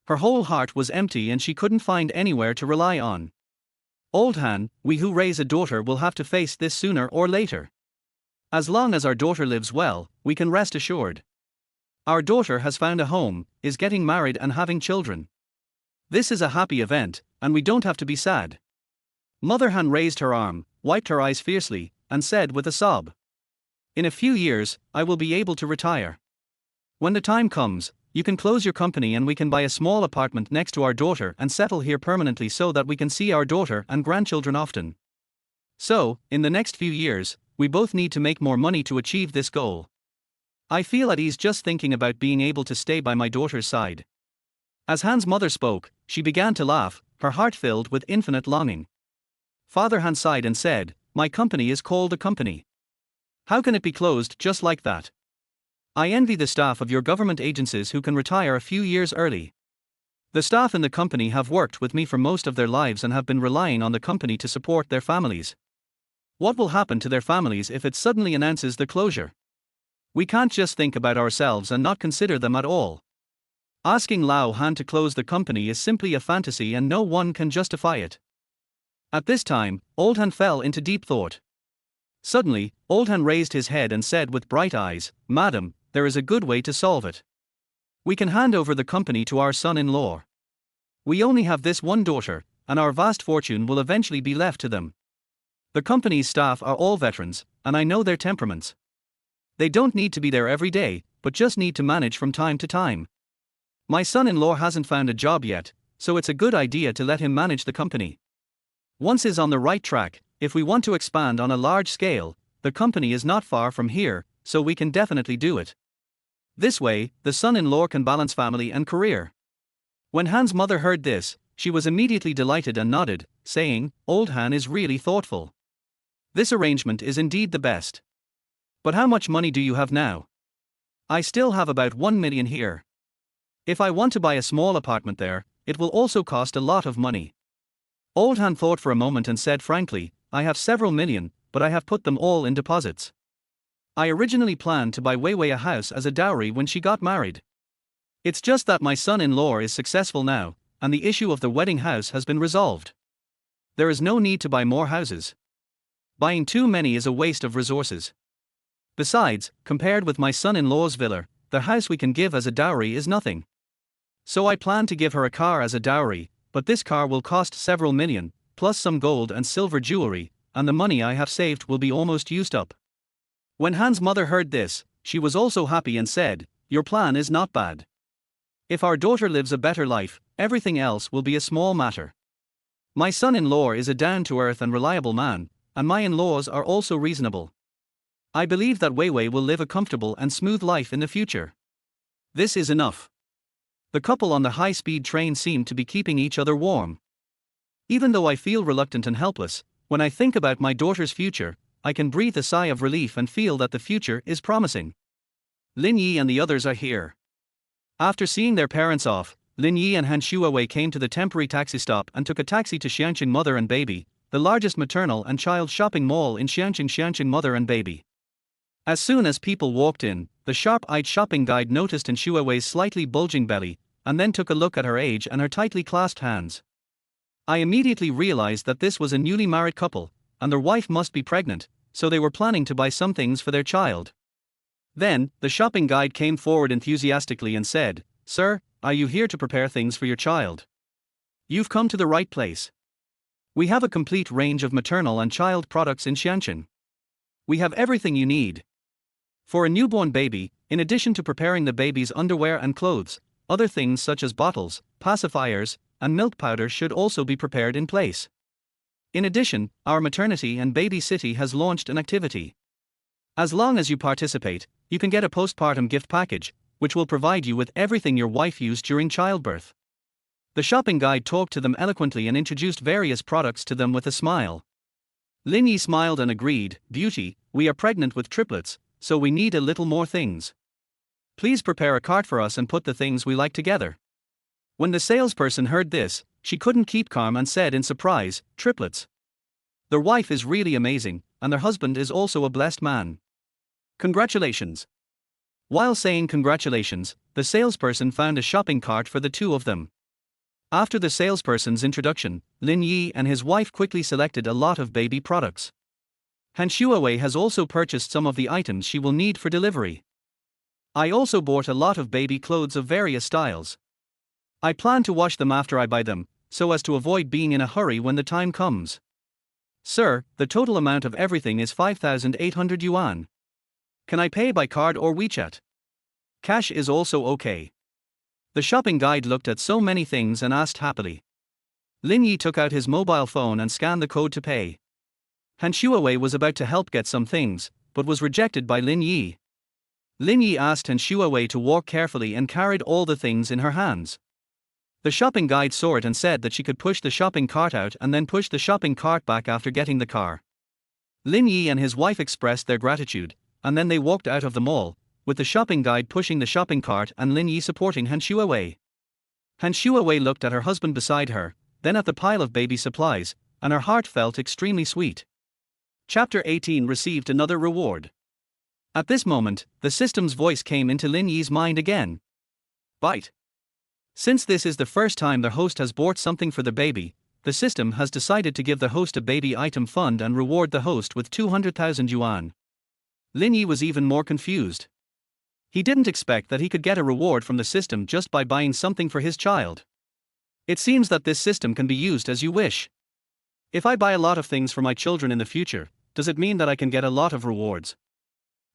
Her whole heart was empty and she couldn't find anywhere to rely on. Old Han, we who raise a daughter will have to face this sooner or later. As long as our daughter lives well, we can rest assured. Our daughter has found a home, is getting married and having children. This is a happy event, and we don't have to be sad. Mother Han raised her arm, wiped her eyes fiercely, and said with a sob, "In a few years, I will be able to retire. When the time comes, you can close your company and we can buy a small apartment next to our daughter and settle here permanently so that we can see our daughter and grandchildren often. So, in the next few years, we both need to make more money to achieve this goal. I feel at ease just thinking about being able to stay by my daughter's side." As Han's mother spoke, she began to laugh, her heart filled with infinite longing. Father Han sighed and said, "My company is called a company. How can it be closed just like that? I envy the staff of your government agencies who can retire a few years early. The staff in the company have worked with me for most of their lives and have been relying on the company to support their families. What will happen to their families if it suddenly announces the closure? We can't just think about ourselves and not consider them at all. Asking Lao Han to close the company is simply a fantasy and no one can justify it." At this time, Old Han fell into deep thought. Suddenly, Old Han raised his head and said with bright eyes, "Madam, there is a good way to solve it. We can hand over the company to our son-in-law. We only have this one daughter, and our vast fortune will eventually be left to them. The company's staff are all veterans, and I know their temperaments. They don't need to be there every day, but just need to manage from time to time. My son-in-law hasn't found a job yet, so it's a good idea to let him manage the company. Once he's on the right track, if we want to expand on a large scale, the company is not far from here, so we can definitely do it. This way, the son-in-law can balance family and career." When Han's mother heard this, she was immediately delighted and nodded, saying, "Old Han is really thoughtful. This arrangement is indeed the best. But how much money do you have now?" "I still have about 1 million here. If I want to buy a small apartment there, it will also cost a lot of money." Old Han thought for a moment and said frankly, "I have several million, but I have put them all in deposits. I originally planned to buy Wei Wei a house as a dowry when she got married. It's just that my son-in-law is successful now, and the issue of the wedding house has been resolved. There is no need to buy more houses. Buying too many is a waste of resources. Besides, compared with my son-in-law's villa, the house we can give as a dowry is nothing. So I plan to give her a car as a dowry, but this car will cost several million, plus some gold and silver jewelry, and the money I have saved will be almost used up." When Han's mother heard this, she was also happy and said, "Your plan is not bad. If our daughter lives a better life, everything else will be a small matter. My son-in-law is a down-to-earth and reliable man, and my in-laws are also reasonable. I believe that Wei Wei will live a comfortable and smooth life in the future. This is enough." The couple on the high-speed train seemed to be keeping each other warm. "Even though I feel reluctant and helpless, when I think about my daughter's future, I can breathe a sigh of relief and feel that the future is promising." Lin Yi and the others are here. After seeing their parents off, Lin Yi and Han Shuawei came to the temporary taxi stop and took a taxi to Xianqing Mother and Baby, the largest maternal and child shopping mall in Xianqing Mother and Baby. As soon as people walked in, the sharp-eyed shopping guide noticed in Shuawei's slightly bulging belly, and then took a look at her age and her tightly clasped hands. I immediately realized that this was a newly married couple, and their wife must be pregnant, so they were planning to buy some things for their child. Then, the shopping guide came forward enthusiastically and said, "Sir, are you here to prepare things for your child? You've come to the right place. We have a complete range of maternal and child products in Xianqing. We have everything you need. For a newborn baby, in addition to preparing the baby's underwear and clothes, other things such as bottles, pacifiers, and milk powder should also be prepared in place. In addition, our maternity and baby city has launched an activity. As long as you participate, you can get a postpartum gift package, which will provide you with everything your wife used during childbirth." The shopping guide talked to them eloquently and introduced various products to them with a smile. Lin Yi smiled and agreed, "Beauty, we are pregnant with triplets, so we need a little more things. Please prepare a cart for us and put the things we like together." When the salesperson heard this, she couldn't keep calm and said in surprise, "Triplets? Their wife is really amazing, and their husband is also a blessed man. Congratulations. While saying congratulations, the salesperson found a shopping cart for the two of them. After the salesperson's introduction, Lin Yi and his wife quickly selected a lot of baby products. Han Shuawei has also purchased some of the items she will need for delivery. I also bought a lot of baby clothes of various styles. I plan to wash them after I buy them, so as to avoid being in a hurry when the time comes. Sir, the total amount of everything is 5,800 yuan. Can I pay by card or WeChat? Cash is also okay. The shopping guide looked at so many things and asked happily. Lin Yi took out his mobile phone and scanned the code to pay. Han Shuawei was about to help get some things, but was rejected by Lin Yi. Lin Yi asked Han Shuawei to walk carefully and carried all the things in her hands. The shopping guide saw it and said that she could push the shopping cart out and then push the shopping cart back after getting the car. Lin Yi and his wife expressed their gratitude, and then they walked out of the mall, with the shopping guide pushing the shopping cart and Lin Yi supporting Han Shuawei. Han Shuawei looked at her husband beside her, then at the pile of baby supplies, and her heart felt extremely sweet. Chapter 18 received another reward. At this moment, the system's voice came into Lin Yi's mind again. Bite. Since this is the first time the host has bought something for the baby, the system has decided to give the host a baby item fund and reward the host with 200,000 yuan. Lin Yi was even more confused. He didn't expect that he could get a reward from the system just by buying something for his child. It seems that this system can be used as you wish. If I buy a lot of things for my children in the future, does it mean that I can get a lot of rewards?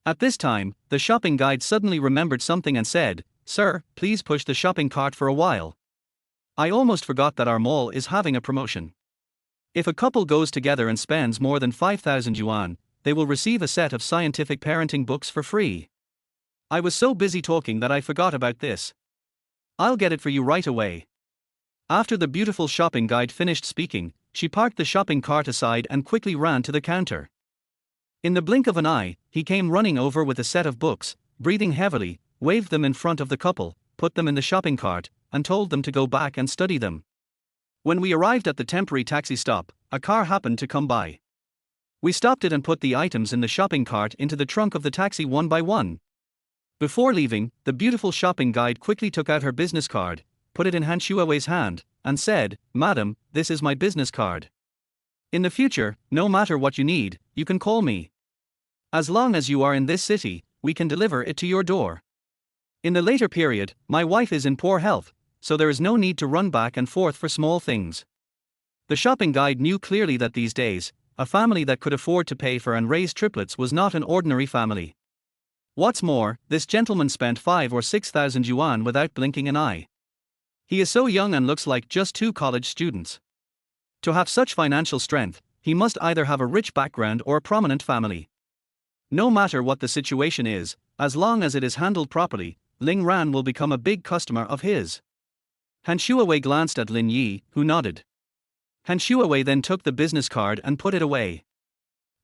At this time, the shopping guide suddenly remembered something and said, Sir, please push the shopping cart for a while. I almost forgot that our mall is having a promotion. If a couple goes together and spends more than 5,000 yuan, they will receive a set of scientific parenting books for free. I was so busy talking that I forgot about this. I'll get it for you right away. After the beautiful shopping guide finished speaking, she parked the shopping cart aside and quickly ran to the counter. In the blink of an eye, he came running over with a set of books, breathing heavily, waved them in front of the couple, put them in the shopping cart, and told them to go back and study them. When we arrived at the temporary taxi stop, a car happened to come by. We stopped it and put the items in the shopping cart into the trunk of the taxi one by one. Before leaving, the beautiful shopping guide quickly took out her business card, put it in Han Shuawei's hand, and said, Madam, this is my business card. In the future, no matter what you need, you can call me. As long as you are in this city, we can deliver it to your door. In the later period, my wife is in poor health, so there is no need to run back and forth for small things. The shopping guide knew clearly that these days, a family that could afford to pay for and raise triplets was not an ordinary family. What's more, this gentleman spent 5 or 6,000 yuan without blinking an eye. He is so young and looks like just 2 college students. To have such financial strength, he must either have a rich background or a prominent family. No matter what the situation is, as long as it is handled properly, Ling Ran will become a big customer of his. Han Shuawei glanced at Lin Yi, who nodded. Han Shuawei then took the business card and put it away.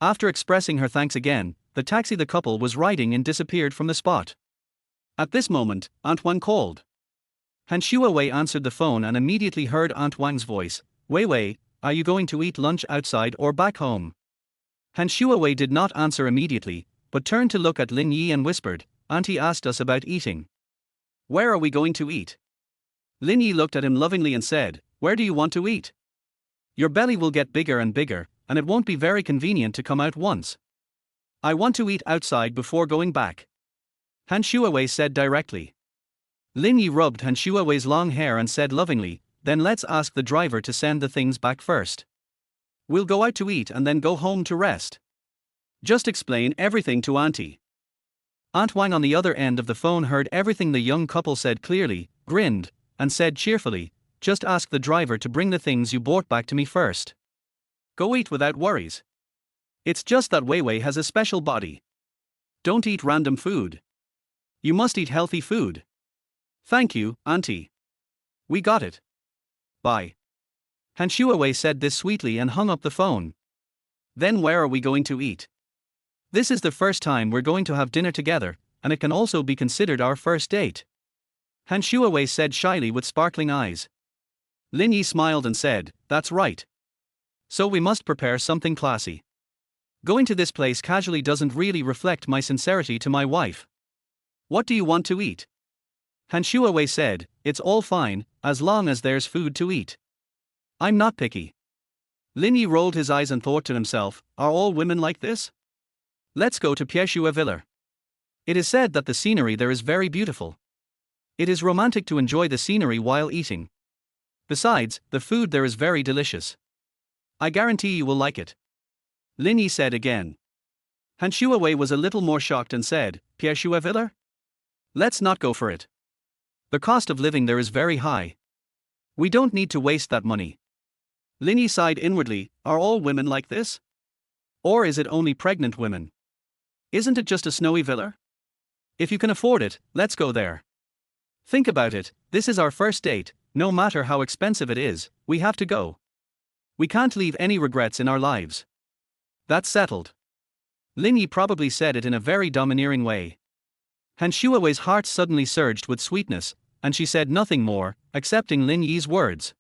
After expressing her thanks again, the taxi the couple was riding in disappeared from the spot. At this moment, Aunt Wang called. Han Shuawei answered the phone and immediately heard Aunt Wang's voice. Wei Wei, are you going to eat lunch outside or back home? Han Shuawei did not answer immediately, but turned to look at Lin Yi and whispered, Auntie asked us about eating. Where are we going to eat? Lin Yi looked at him lovingly and said, Where do you want to eat? Your belly will get bigger and bigger, and it won't be very convenient to come out once. I want to eat outside before going back. Han Shuawei said directly. Lin Yi rubbed Han Shuawei's long hair and said lovingly, Then let's ask the driver to send the things back first. We'll go out to eat and then go home to rest. Just explain everything to Auntie. Aunt Wang on the other end of the phone heard everything the young couple said clearly, grinned, and said cheerfully, Just ask the driver to bring the things you bought back to me first. Go eat without worries. It's just that Wei Wei has a special body. Don't eat random food. You must eat healthy food. Thank you, Auntie. We got it. Bye. Han Shuawei said this sweetly and hung up the phone. Then where are we going to eat? This is the first time we're going to have dinner together, and it can also be considered our first date. Han Shuawei said shyly with sparkling eyes. Lin Yi smiled and said, That's right. So we must prepare something classy. Going to this place casually doesn't really reflect my sincerity to my wife. What do you want to eat? Han Shuawei said, it's all fine, as long as there's food to eat. I'm not picky. Lin Yi rolled his eyes and thought to himself, are all women like this? Let's go to Pieshua Villa. It is said that the scenery there is very beautiful. It is romantic to enjoy the scenery while eating. Besides, the food there is very delicious. I guarantee you will like it. Lin Yi said again. Han Shuawei was a little more shocked and said, Pieshua Villa? Let's not go for it. The cost of living there is very high. We don't need to waste that money. Lin Yi sighed inwardly, are all women like this? Or is it only pregnant women? Isn't it just a snowy villa? If you can afford it, let's go there. Think about it, this is our first date, no matter how expensive it is, we have to go. We can't leave any regrets in our lives. That's settled. Lin Yi probably said it in a very domineering way. Han Shuawei's heart suddenly surged with sweetness, and she said nothing more, accepting Lin Yi's words.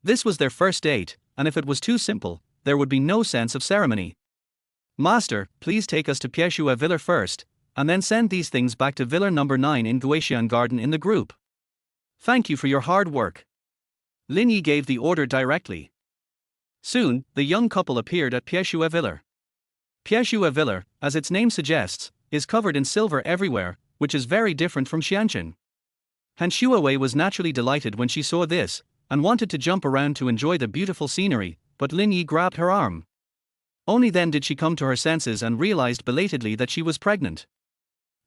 This was their first date, and if it was too simple, there would be no sense of ceremony. Master, please take us to Pieshua Villa first, and then send these things back to Villa number 9 in Guotian Garden in the group. Thank you for your hard work. Lin Yi gave the order directly. Soon, the young couple appeared at Pieshua Villa. Pieshua Villa, as its name suggests, is covered in silver everywhere, which is very different from Xianqin. Han Shuawei was naturally delighted when she saw this, and wanted to jump around to enjoy the beautiful scenery, but Lin Yi grabbed her arm. Only then did she come to her senses and realized belatedly that she was pregnant.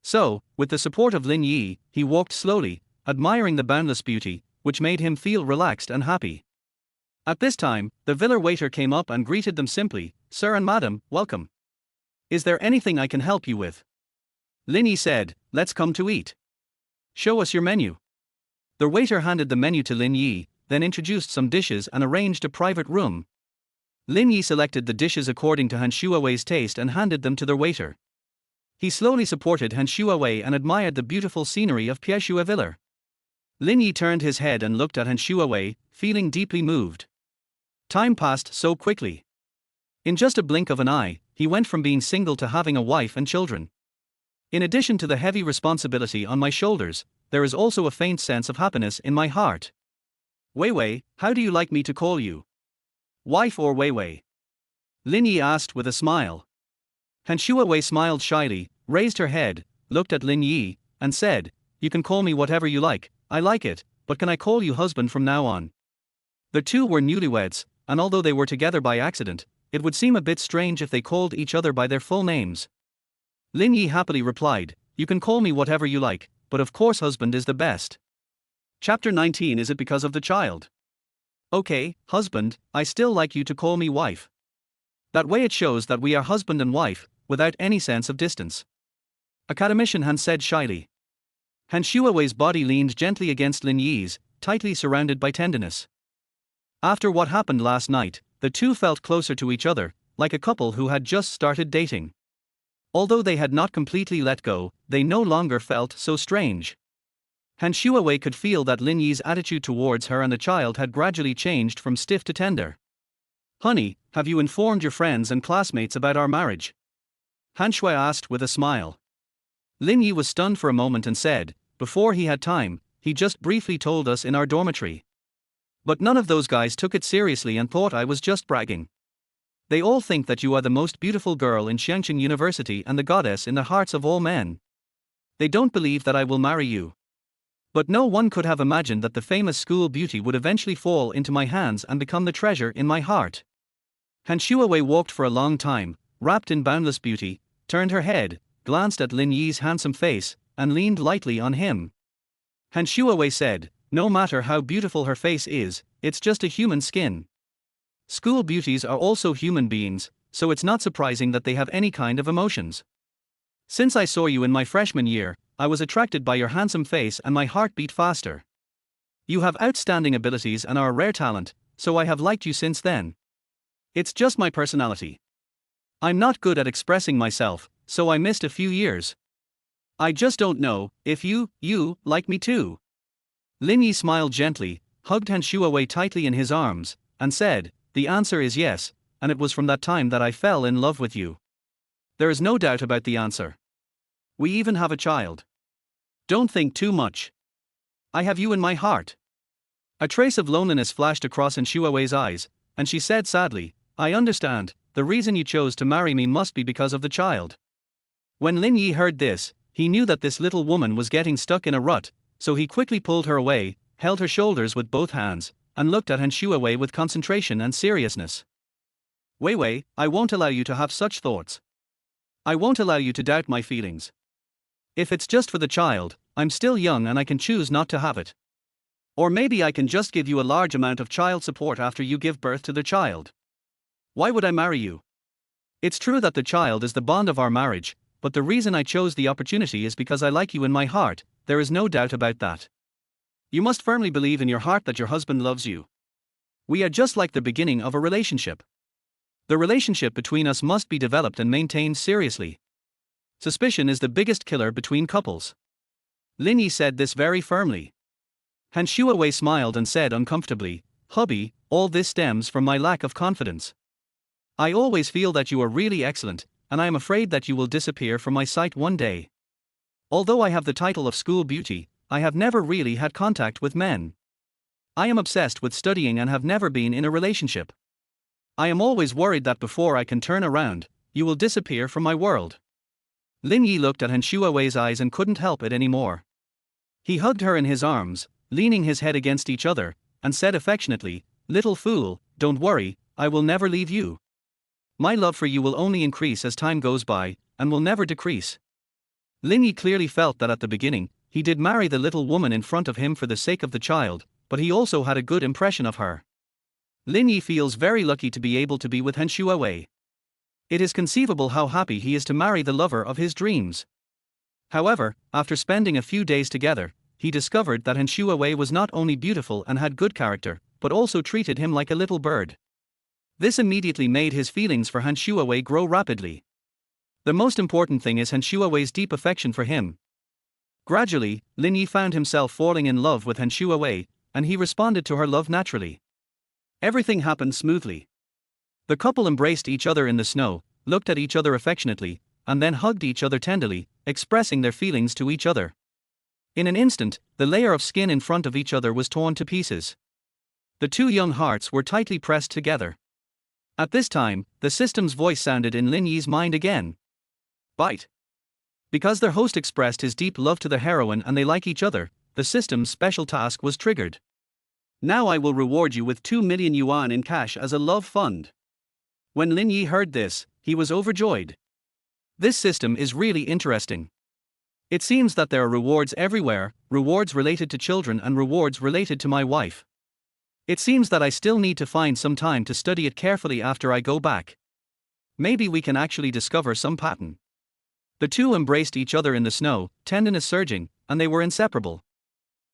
So, with the support of Lin Yi, he walked slowly, admiring the boundless beauty, which made him feel relaxed and happy. At this time, the villa waiter came up and greeted them simply, Sir and Madam, welcome. Is there anything I can help you with? Lin Yi said, let's come to eat. Show us your menu. The waiter handed the menu to Lin Yi, then introduced some dishes and arranged a private room. Lin Yi selected the dishes according to Han Shuawei's taste and handed them to the waiter. He slowly supported Han Shuawei and admired the beautiful scenery of Pieshua Villa. Lin Yi turned his head and looked at Han Shuawei, feeling deeply moved. Time passed so quickly. In just a blink of an eye, he went from being single to having a wife and children. In addition to the heavy responsibility on my shoulders, there is also a faint sense of happiness in my heart. Wei Wei, how do you like me to call you? Wife or Wei Wei? Lin Yi asked with a smile. Han Shuawei smiled shyly, raised her head, looked at Lin Yi, and said, you can call me whatever you like, I like it, but can I call you husband from now on? The two were newlyweds, and although they were together by accident, it would seem a bit strange if they called each other by their full names. Lin Yi happily replied, you can call me whatever you like, but of course husband is the best. Chapter 19. Is it because of the child? Okay, husband, I still like you to call me wife. That way it shows that we are husband and wife, without any sense of distance. Academician Han said shyly. Han Shuawei's body leaned gently against Lin Yi's, tightly surrounded by tenderness. After what happened last night, the two felt closer to each other, like a couple who had just started dating. Although they had not completely let go, they no longer felt so strange. Han Shuawei could feel that Lin Yi's attitude towards her and the child had gradually changed from stiff to tender. Honey, have you informed your friends and classmates about our marriage? Han Shui asked with a smile. Lin Yi was stunned for a moment and said, before he had time, he just briefly told us in our dormitory. But none of those guys took it seriously and thought I was just bragging. They all think that you are the most beautiful girl in Xianqin University and the goddess in the hearts of all men. They don't believe that I will marry you. But no one could have imagined that the famous school beauty would eventually fall into my hands and become the treasure in my heart. Han Shuawei walked for a long time, wrapped in boundless beauty, turned her head, glanced at Lin Yi's handsome face, and leaned lightly on him. Han Shuawei said, no matter how beautiful her face is, it's just a human skin. School beauties are also human beings, so it's not surprising that they have any kind of emotions. Since I saw you in my freshman year, I was attracted by your handsome face and my heart beat faster. You have outstanding abilities and are a rare talent, so I have liked you since then. It's just my personality. I'm not good at expressing myself, so I missed a few years. I just don't know if you like me too. Lin Yi smiled gently, hugged Han Shuawei tightly in his arms, and said, the answer is yes, and it was from that time that I fell in love with you. There is no doubt about the answer. We even have a child. Don't think too much. I have you in my heart. A trace of loneliness flashed across Shuawei's eyes, and she said sadly, I understand, the reason you chose to marry me must be because of the child. When Lin Yi heard this, he knew that this little woman was getting stuck in a rut, so he quickly pulled her away, held her shoulders with both hands, and looked at Shuawei with concentration and seriousness. Wei Wei, I won't allow you to have such thoughts. I won't allow you to doubt my feelings. If it's just for the child, I'm still young and I can choose not to have it. Or maybe I can just give you a large amount of child support after you give birth to the child. Why would I marry you? It's true that the child is the bond of our marriage, but the reason I chose the opportunity is because I like you in my heart, there is no doubt about that. You must firmly believe in your heart that your husband loves you. We are just like the beginning of a relationship. The relationship between us must be developed and maintained seriously. Suspicion is the biggest killer between couples. Lin Yi said this very firmly. Shuawei smiled and said uncomfortably, Hubby, all this stems from my lack of confidence. I always feel that you are really excellent, and I am afraid that you will disappear from my sight one day. Although I have the title of school beauty, I have never really had contact with men. I am obsessed with studying and have never been in a relationship. I am always worried that before I can turn around, you will disappear from my world. Lin Yi looked at Shuawei's eyes and couldn't help it anymore. He hugged her in his arms, leaning his head against each other, and said affectionately, Little fool, don't worry, I will never leave you. My love for you will only increase as time goes by, and will never decrease. Lin Yi clearly felt that at the beginning, he did marry the little woman in front of him for the sake of the child, but he also had a good impression of her. Lin Yi feels very lucky to be able to be with Shuawei. It is conceivable how happy he is to marry the lover of his dreams. However, after spending a few days together, he discovered that Shuawei was not only beautiful and had good character, but also treated him like a little bird. This immediately made his feelings for Shuawei grow rapidly. The most important thing is Shuawei's deep affection for him. Gradually, Lin Yi found himself falling in love with Shuawei, and he responded to her love naturally. Everything happened smoothly. The couple embraced each other in the snow, looked at each other affectionately, and then hugged each other tenderly, expressing their feelings to each other. In an instant, the layer of skin in front of each other was torn to pieces. The two young hearts were tightly pressed together. At this time, the system's voice sounded in Lin Yi's mind again. Bite. Because their host expressed his deep love to the heroine and they like each other, the system's special task was triggered. Now I will reward you with 2 million yuan in cash as a love fund. When Lin Yi heard this, he was overjoyed. This system is really interesting. It seems that there are rewards everywhere, rewards related to children and rewards related to my wife. It seems that I still need to find some time to study it carefully after I go back. Maybe we can actually discover some pattern. The two embraced each other in the snow, tenderness surging, and they were inseparable.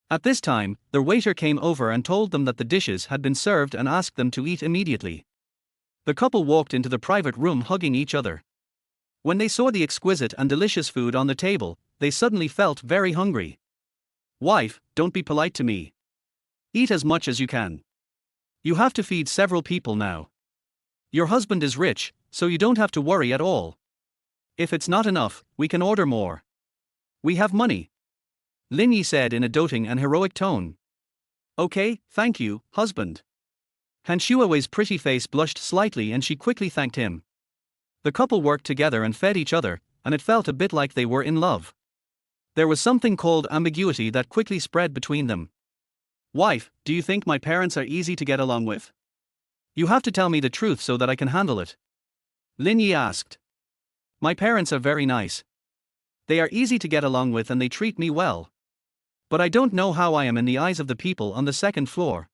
At this time, the waiter came over and told them that the dishes had been served and asked them to eat immediately. The couple walked into the private room hugging each other. When they saw the exquisite and delicious food on the table, they suddenly felt very hungry. Wife, don't be polite to me. Eat as much as you can. You have to feed several people now. Your husband is rich, so you don't have to worry at all. If it's not enough, we can order more. We have money. Lin Yi said in a doting and heroic tone. Okay, thank you, husband. Shuawei's pretty face blushed slightly and she quickly thanked him. The couple worked together and fed each other, and it felt a bit like they were in love. There was something called ambiguity that quickly spread between them. Wife, do you think my parents are easy to get along with? You have to tell me the truth so that I can handle it. Lin Yi asked. My parents are very nice. They are easy to get along with and they treat me well. But I don't know how I am in the eyes of the people on the second floor.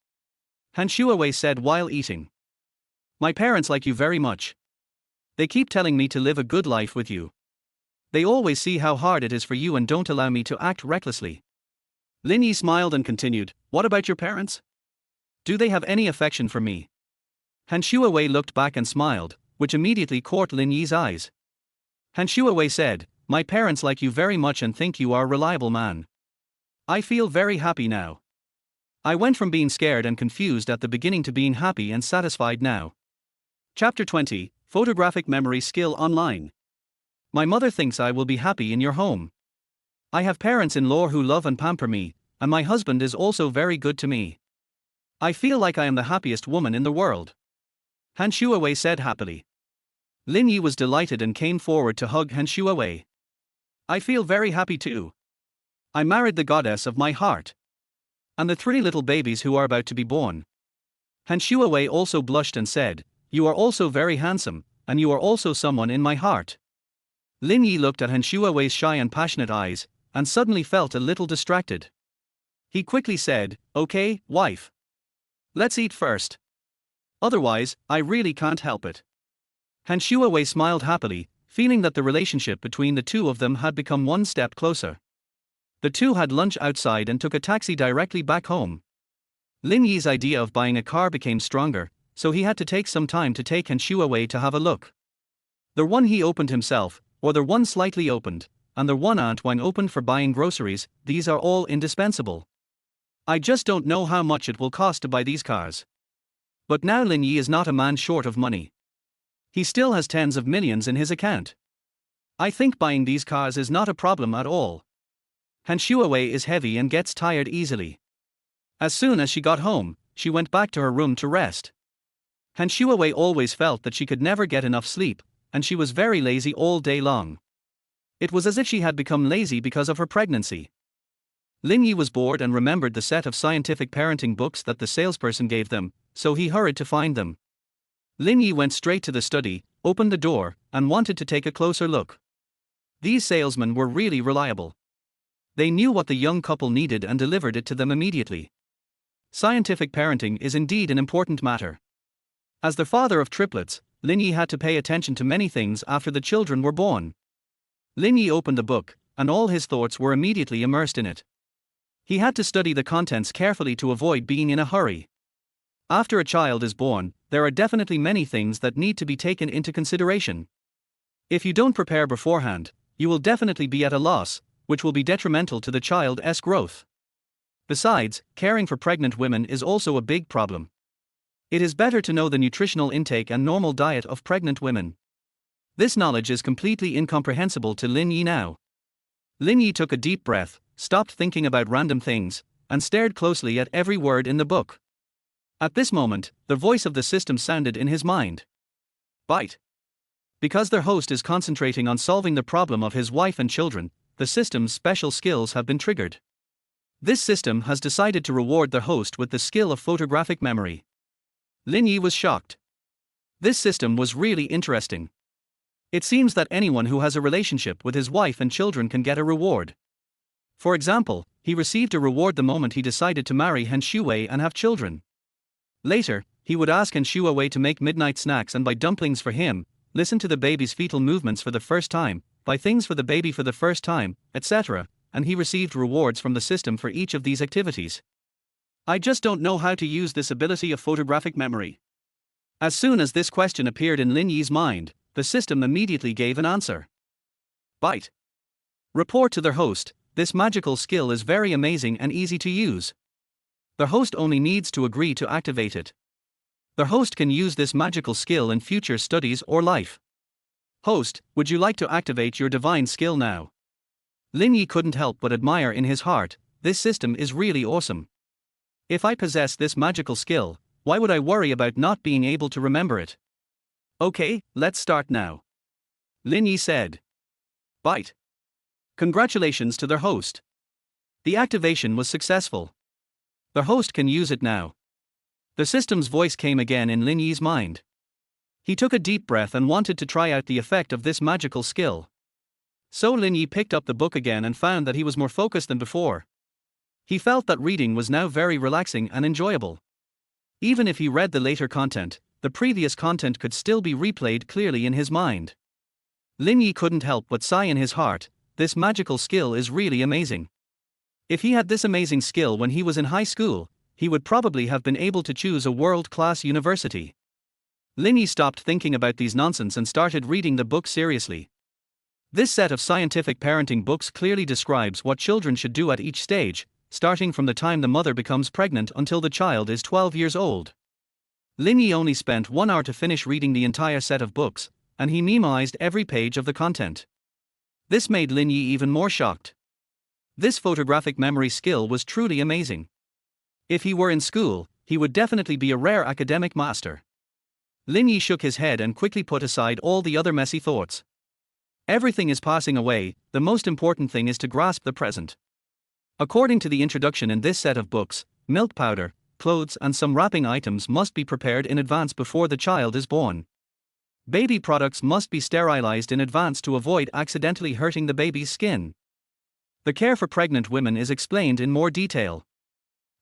Shuawei said while eating. My parents like you very much. They keep telling me to live a good life with you. They always see how hard it is for you and don't allow me to act recklessly. Lin Yi smiled and continued, what about your parents? Do they have any affection for me? Shuawei looked back and smiled, which immediately caught Lin Yi's eyes. Shuawei said, my parents like you very much and think you are a reliable man. I feel very happy now. I went from being scared and confused at the beginning to being happy and satisfied now. Chapter 20, Photographic Memory Skill Online. My mother thinks I will be happy in your home. I have parents-in-law who love and pamper me, and my husband is also very good to me. I feel like I am the happiest woman in the world. Han Shuawei said happily. Lin Yi was delighted and came forward to hug Han Shuawei. I feel very happy too. I married the goddess of my heart. And the 3 little babies who are about to be born. Han Shuawei also blushed and said, you are also very handsome, and you are also someone in my heart. Lin Yi looked at Han Shuawei's shy and passionate eyes, and suddenly felt a little distracted. He quickly said, okay, wife. Let's eat first. Otherwise, I really can't help it. Han Shuawei smiled happily, feeling that the relationship between the two of them had become one step closer. The two had lunch outside and took a taxi directly back home. Lin Yi's idea of buying a car became stronger, so he had to take some time to take Han Shuawei to have a look. The one he opened himself, or the one slightly opened, and the one Aunt Wang opened for buying groceries, these are all indispensable. I just don't know how much it will cost to buy these cars. But now Lin Yi is not a man short of money. He still has tens of millions in his account. I think buying these cars is not a problem at all. Han Shuawei is heavy and gets tired easily. As soon as she got home, she went back to her room to rest. Han Shuawei always felt that she could never get enough sleep, and she was very lazy all day long. It was as if she had become lazy because of her pregnancy. Lin Yi was bored and remembered the set of scientific parenting books that the salesperson gave them, so he hurried to find them. Lin Yi went straight to the study, opened the door, and wanted to take a closer look. These salesmen were really reliable. They knew what the young couple needed and delivered it to them immediately. Scientific parenting is indeed an important matter. As the father of triplets, Lin Yi had to pay attention to many things after the children were born. Lin Yi opened the book, and all his thoughts were immediately immersed in it. He had to study the contents carefully to avoid being in a hurry. After a child is born, there are definitely many things that need to be taken into consideration. If you don't prepare beforehand, you will definitely be at a loss, which will be detrimental to the child's growth. Besides, caring for pregnant women is also a big problem. It is better to know the nutritional intake and normal diet of pregnant women. This knowledge is completely incomprehensible to Lin Yi now. Lin Yi took a deep breath, stopped thinking about random things, and stared closely at every word in the book. At this moment, the voice of the system sounded in his mind. Bite. Because their host is concentrating on solving the problem of his wife and children, the system's special skills have been triggered. This system has decided to reward the host with the skill of photographic memory. Lin Yi was shocked. This system was really interesting. It seems that anyone who has a relationship with his wife and children can get a reward. For example, he received a reward the moment he decided to marry Han Shuawei and have children. Later, he would ask Han Shuawei to make midnight snacks and buy dumplings for him, listen to the baby's fetal movements for the first time, buy things for the baby for the first time, etc., and he received rewards from the system for each of these activities. I just don't know how to use this ability of photographic memory. As soon as this question appeared in Lin Yi's mind, the system immediately gave an answer. Bite. Report to their host, this magical skill is very amazing and easy to use. The host only needs to agree to activate it. The host can use this magical skill in future studies or life. Host, would you like to activate your divine skill now? Lin Yi couldn't help but admire in his heart, this system is really awesome. If I possess this magical skill, why would I worry about not being able to remember it? Okay, let's start now. Lin Yi said. Bite. Congratulations to their host. The activation was successful. The host can use it now. The system's voice came again in Lin Yi's mind. He took a deep breath and wanted to try out the effect of this magical skill. So Lin Yi picked up the book again and found that he was more focused than before. He felt that reading was now very relaxing and enjoyable. Even if he read the later content, the previous content could still be replayed clearly in his mind. Lin Yi couldn't help but sigh in his heart, this magical skill is really amazing. If he had this amazing skill when he was in high school, he would probably have been able to choose a world-class university. Lin Yi stopped thinking about these nonsense and started reading the book seriously. This set of scientific parenting books clearly describes what children should do at each stage, starting from the time the mother becomes pregnant until the child is 12 years old. Lin Yi only spent 1 hour to finish reading the entire set of books, and he memorized every page of the content. This made Lin Yi even more shocked. This photographic memory skill was truly amazing. If he were in school, he would definitely be a rare academic master. Lin Yi shook his head and quickly put aside all the other messy thoughts. Everything is passing away, the most important thing is to grasp the present. According to the introduction in this set of books, milk powder, clothes and some wrapping items must be prepared in advance before the child is born. Baby products must be sterilized in advance to avoid accidentally hurting the baby's skin. The care for pregnant women is explained in more detail.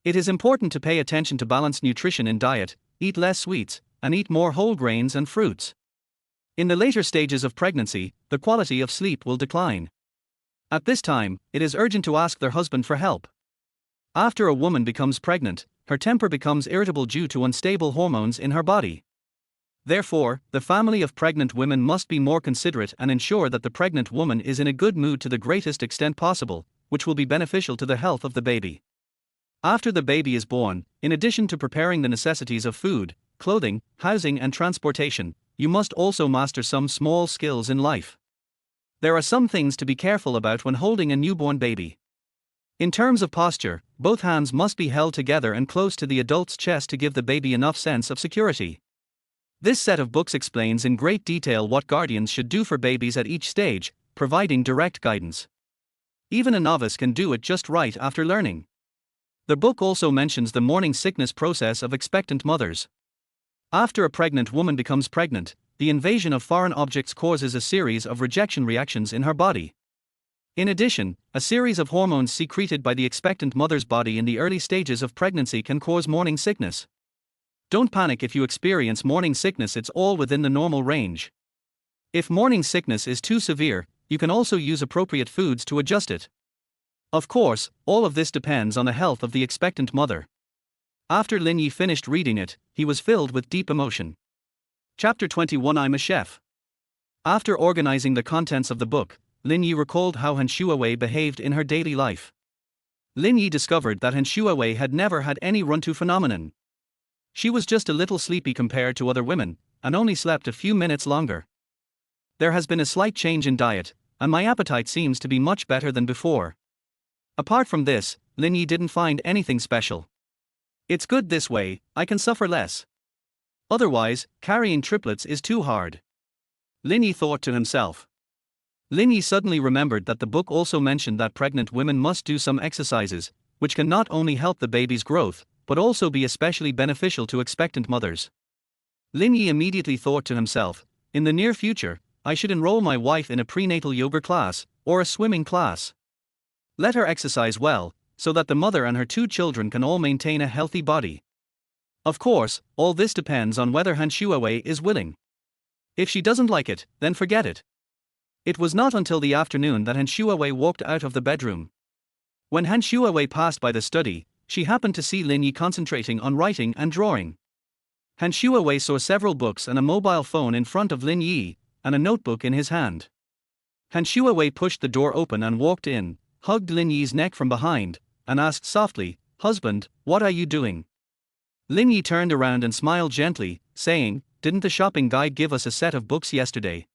It is important to pay attention to balanced nutrition in diet, eat less sweets, and eat more whole grains and fruits. In the later stages of pregnancy, the quality of sleep will decline. At this time, it is urgent to ask their husband for help. After a woman becomes pregnant, her temper becomes irritable due to unstable hormones in her body. Therefore, the family of pregnant women must be more considerate and ensure that the pregnant woman is in a good mood to the greatest extent possible, which will be beneficial to the health of the baby. After the baby is born, in addition to preparing the necessities of food, clothing, housing and transportation, you must also master some small skills in life. There are some things to be careful about when holding a newborn baby. In terms of posture, both hands must be held together and close to the adult's chest to give the baby enough sense of security. This set of books explains in great detail what guardians should do for babies at each stage, providing direct guidance. Even a novice can do it just right after learning. The book also mentions the morning sickness process of expectant mothers. After a pregnant woman becomes pregnant, the invasion of foreign objects causes a series of rejection reactions in her body. In addition, a series of hormones secreted by the expectant mother's body in the early stages of pregnancy can cause morning sickness. Don't panic if you experience morning sickness, it's all within the normal range. If morning sickness is too severe, you can also use appropriate foods to adjust it. Of course, all of this depends on the health of the expectant mother. After Lin Yi finished reading it, he was filled with deep emotion. Chapter 21 I'm a chef. After organizing the contents of the book, Lin Yi recalled how Han Shuawei behaved in her daily life. Lin Yi discovered that Han Shuawei had never had any run-to phenomenon. She was just a little sleepy compared to other women, and only slept a few minutes longer. There has been a slight change in diet, and my appetite seems to be much better than before. Apart from this, Lin Yi didn't find anything special. It's good this way, I can suffer less. Otherwise, carrying triplets is too hard. Lin Yi thought to himself. Lin Yi suddenly remembered that the book also mentioned that pregnant women must do some exercises, which can not only help the baby's growth, but also be especially beneficial to expectant mothers. Lin Yi immediately thought to himself, in the near future, I should enroll my wife in a prenatal yoga class, or a swimming class. Let her exercise well, so that the mother and her 2 children can all maintain a healthy body. Of course, all this depends on whether Han Shuawei is willing. If she doesn't like it, then forget it. It was not until the afternoon that Han Shuawei walked out of the bedroom. When Han Shuawei passed by the study, she happened to see Lin Yi concentrating on writing and drawing. Han Shuawei saw several books and a mobile phone in front of Lin Yi, and a notebook in his hand. Han Shuawei pushed the door open and walked in, hugged Lin Yi's neck from behind, and asked softly, "Husband, what are you doing?" Lin Yi turned around and smiled gently, saying, "Didn't the shopping guy give us a set of books yesterday?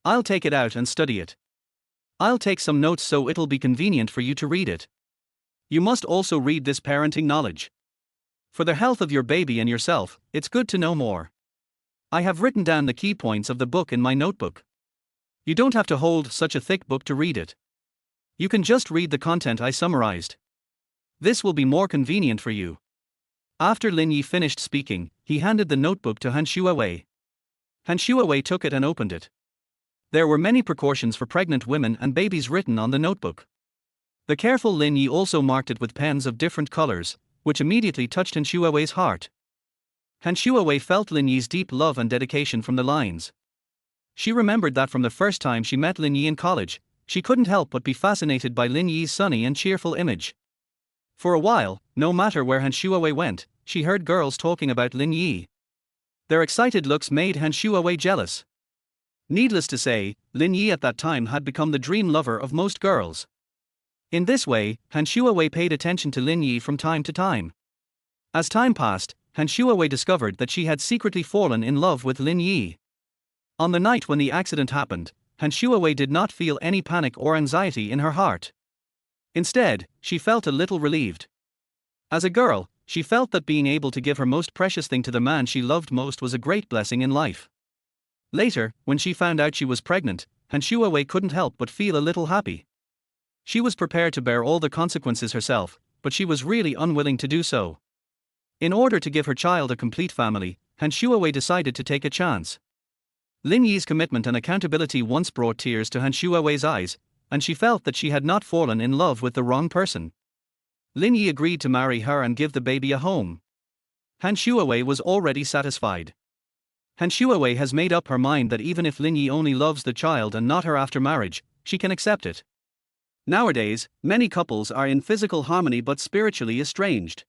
I'll take it out and study it. I'll take some notes so it'll be convenient for you to read it. You must also read this parenting knowledge. For the health of your baby and yourself, it's good to know more. I have written down the key points of the book in my notebook. You don't have to hold such a thick book to read it. You can just read the content I summarized. This will be more convenient for you." After Lin Yi finished speaking, he handed the notebook to Han Shuawei. Han Shuawei took it and opened it. There were many precautions for pregnant women and babies written on the notebook. The careful Lin Yi also marked it with pens of different colors, which immediately touched Han Shuawei's heart. Han Shuawei felt Lin Yi's deep love and dedication from the lines. She remembered that from the first time she met Lin Yi in college, she couldn't help but be fascinated by Lin Yi's sunny and cheerful image. For a while, no matter where Han Shuawei went, she heard girls talking about Lin Yi. Their excited looks made Han Shuawei jealous. Needless to say, Lin Yi at that time had become the dream lover of most girls. In this way, Han Shuawei paid attention to Lin Yi from time to time. As time passed, Han Shuawei discovered that she had secretly fallen in love with Lin Yi. On the night when the accident happened, Han Shuawei did not feel any panic or anxiety in her heart. Instead, she felt a little relieved. As a girl, she felt that being able to give her most precious thing to the man she loved most was a great blessing in life. Later, when she found out she was pregnant, Han Shuawei couldn't help but feel a little happy. She was prepared to bear all the consequences herself, but she was really unwilling to do so. In order to give her child a complete family, Han Shuawei decided to take a chance. Lin Yi's commitment and accountability once brought tears to Han Shuawei's eyes, and she felt that she had not fallen in love with the wrong person. Lin Yi agreed to marry her and give the baby a home. Han Shuawei was already satisfied. Han Shuawei has made up her mind that even if Lin Yi only loves the child and not her after marriage, she can accept it. Nowadays, many couples are in physical harmony but spiritually estranged.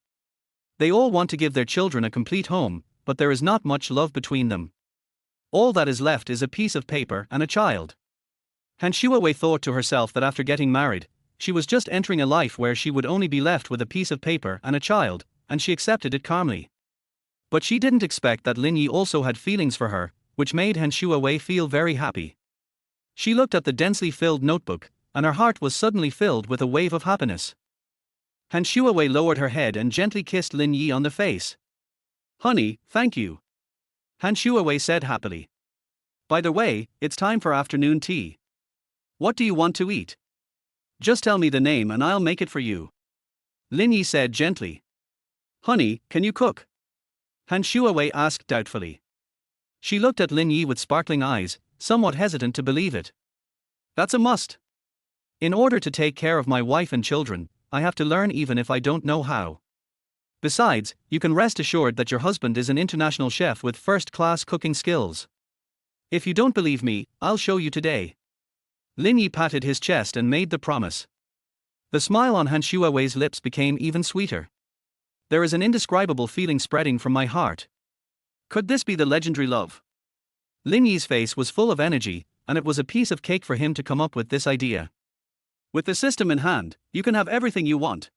They all want to give their children a complete home, but there is not much love between them. All that is left is a piece of paper and a child. Han Shuawei thought to herself that after getting married, she was just entering a life where she would only be left with a piece of paper and a child, and she accepted it calmly. But she didn't expect that Lin Yi also had feelings for her, which made Han Shuawei feel very happy. She looked at the densely filled notebook, and her heart was suddenly filled with a wave of happiness. Han Shuawei lowered her head and gently kissed Lin Yi on the face. "Honey, thank you," Han Shuawei said happily. "By the way, it's time for afternoon tea. What do you want to eat? Just tell me the name and I'll make it for you," Lin Yi said gently. "Honey, can you cook?" Han Shuawei asked doubtfully. She looked at Lin Yi with sparkling eyes, somewhat hesitant to believe it. "That's a must. In order to take care of my wife and children, I have to learn even if I don't know how. Besides, you can rest assured that your husband is an international chef with first-class cooking skills. If you don't believe me, I'll show you today." Lin Yi patted his chest and made the promise. The smile on Han Shuawei's lips became even sweeter. "There is an indescribable feeling spreading from my heart. Could this be the legendary love?" Lin Yi's face was full of energy, and it was a piece of cake for him to come up with this idea. With the system in hand, you can have everything you want.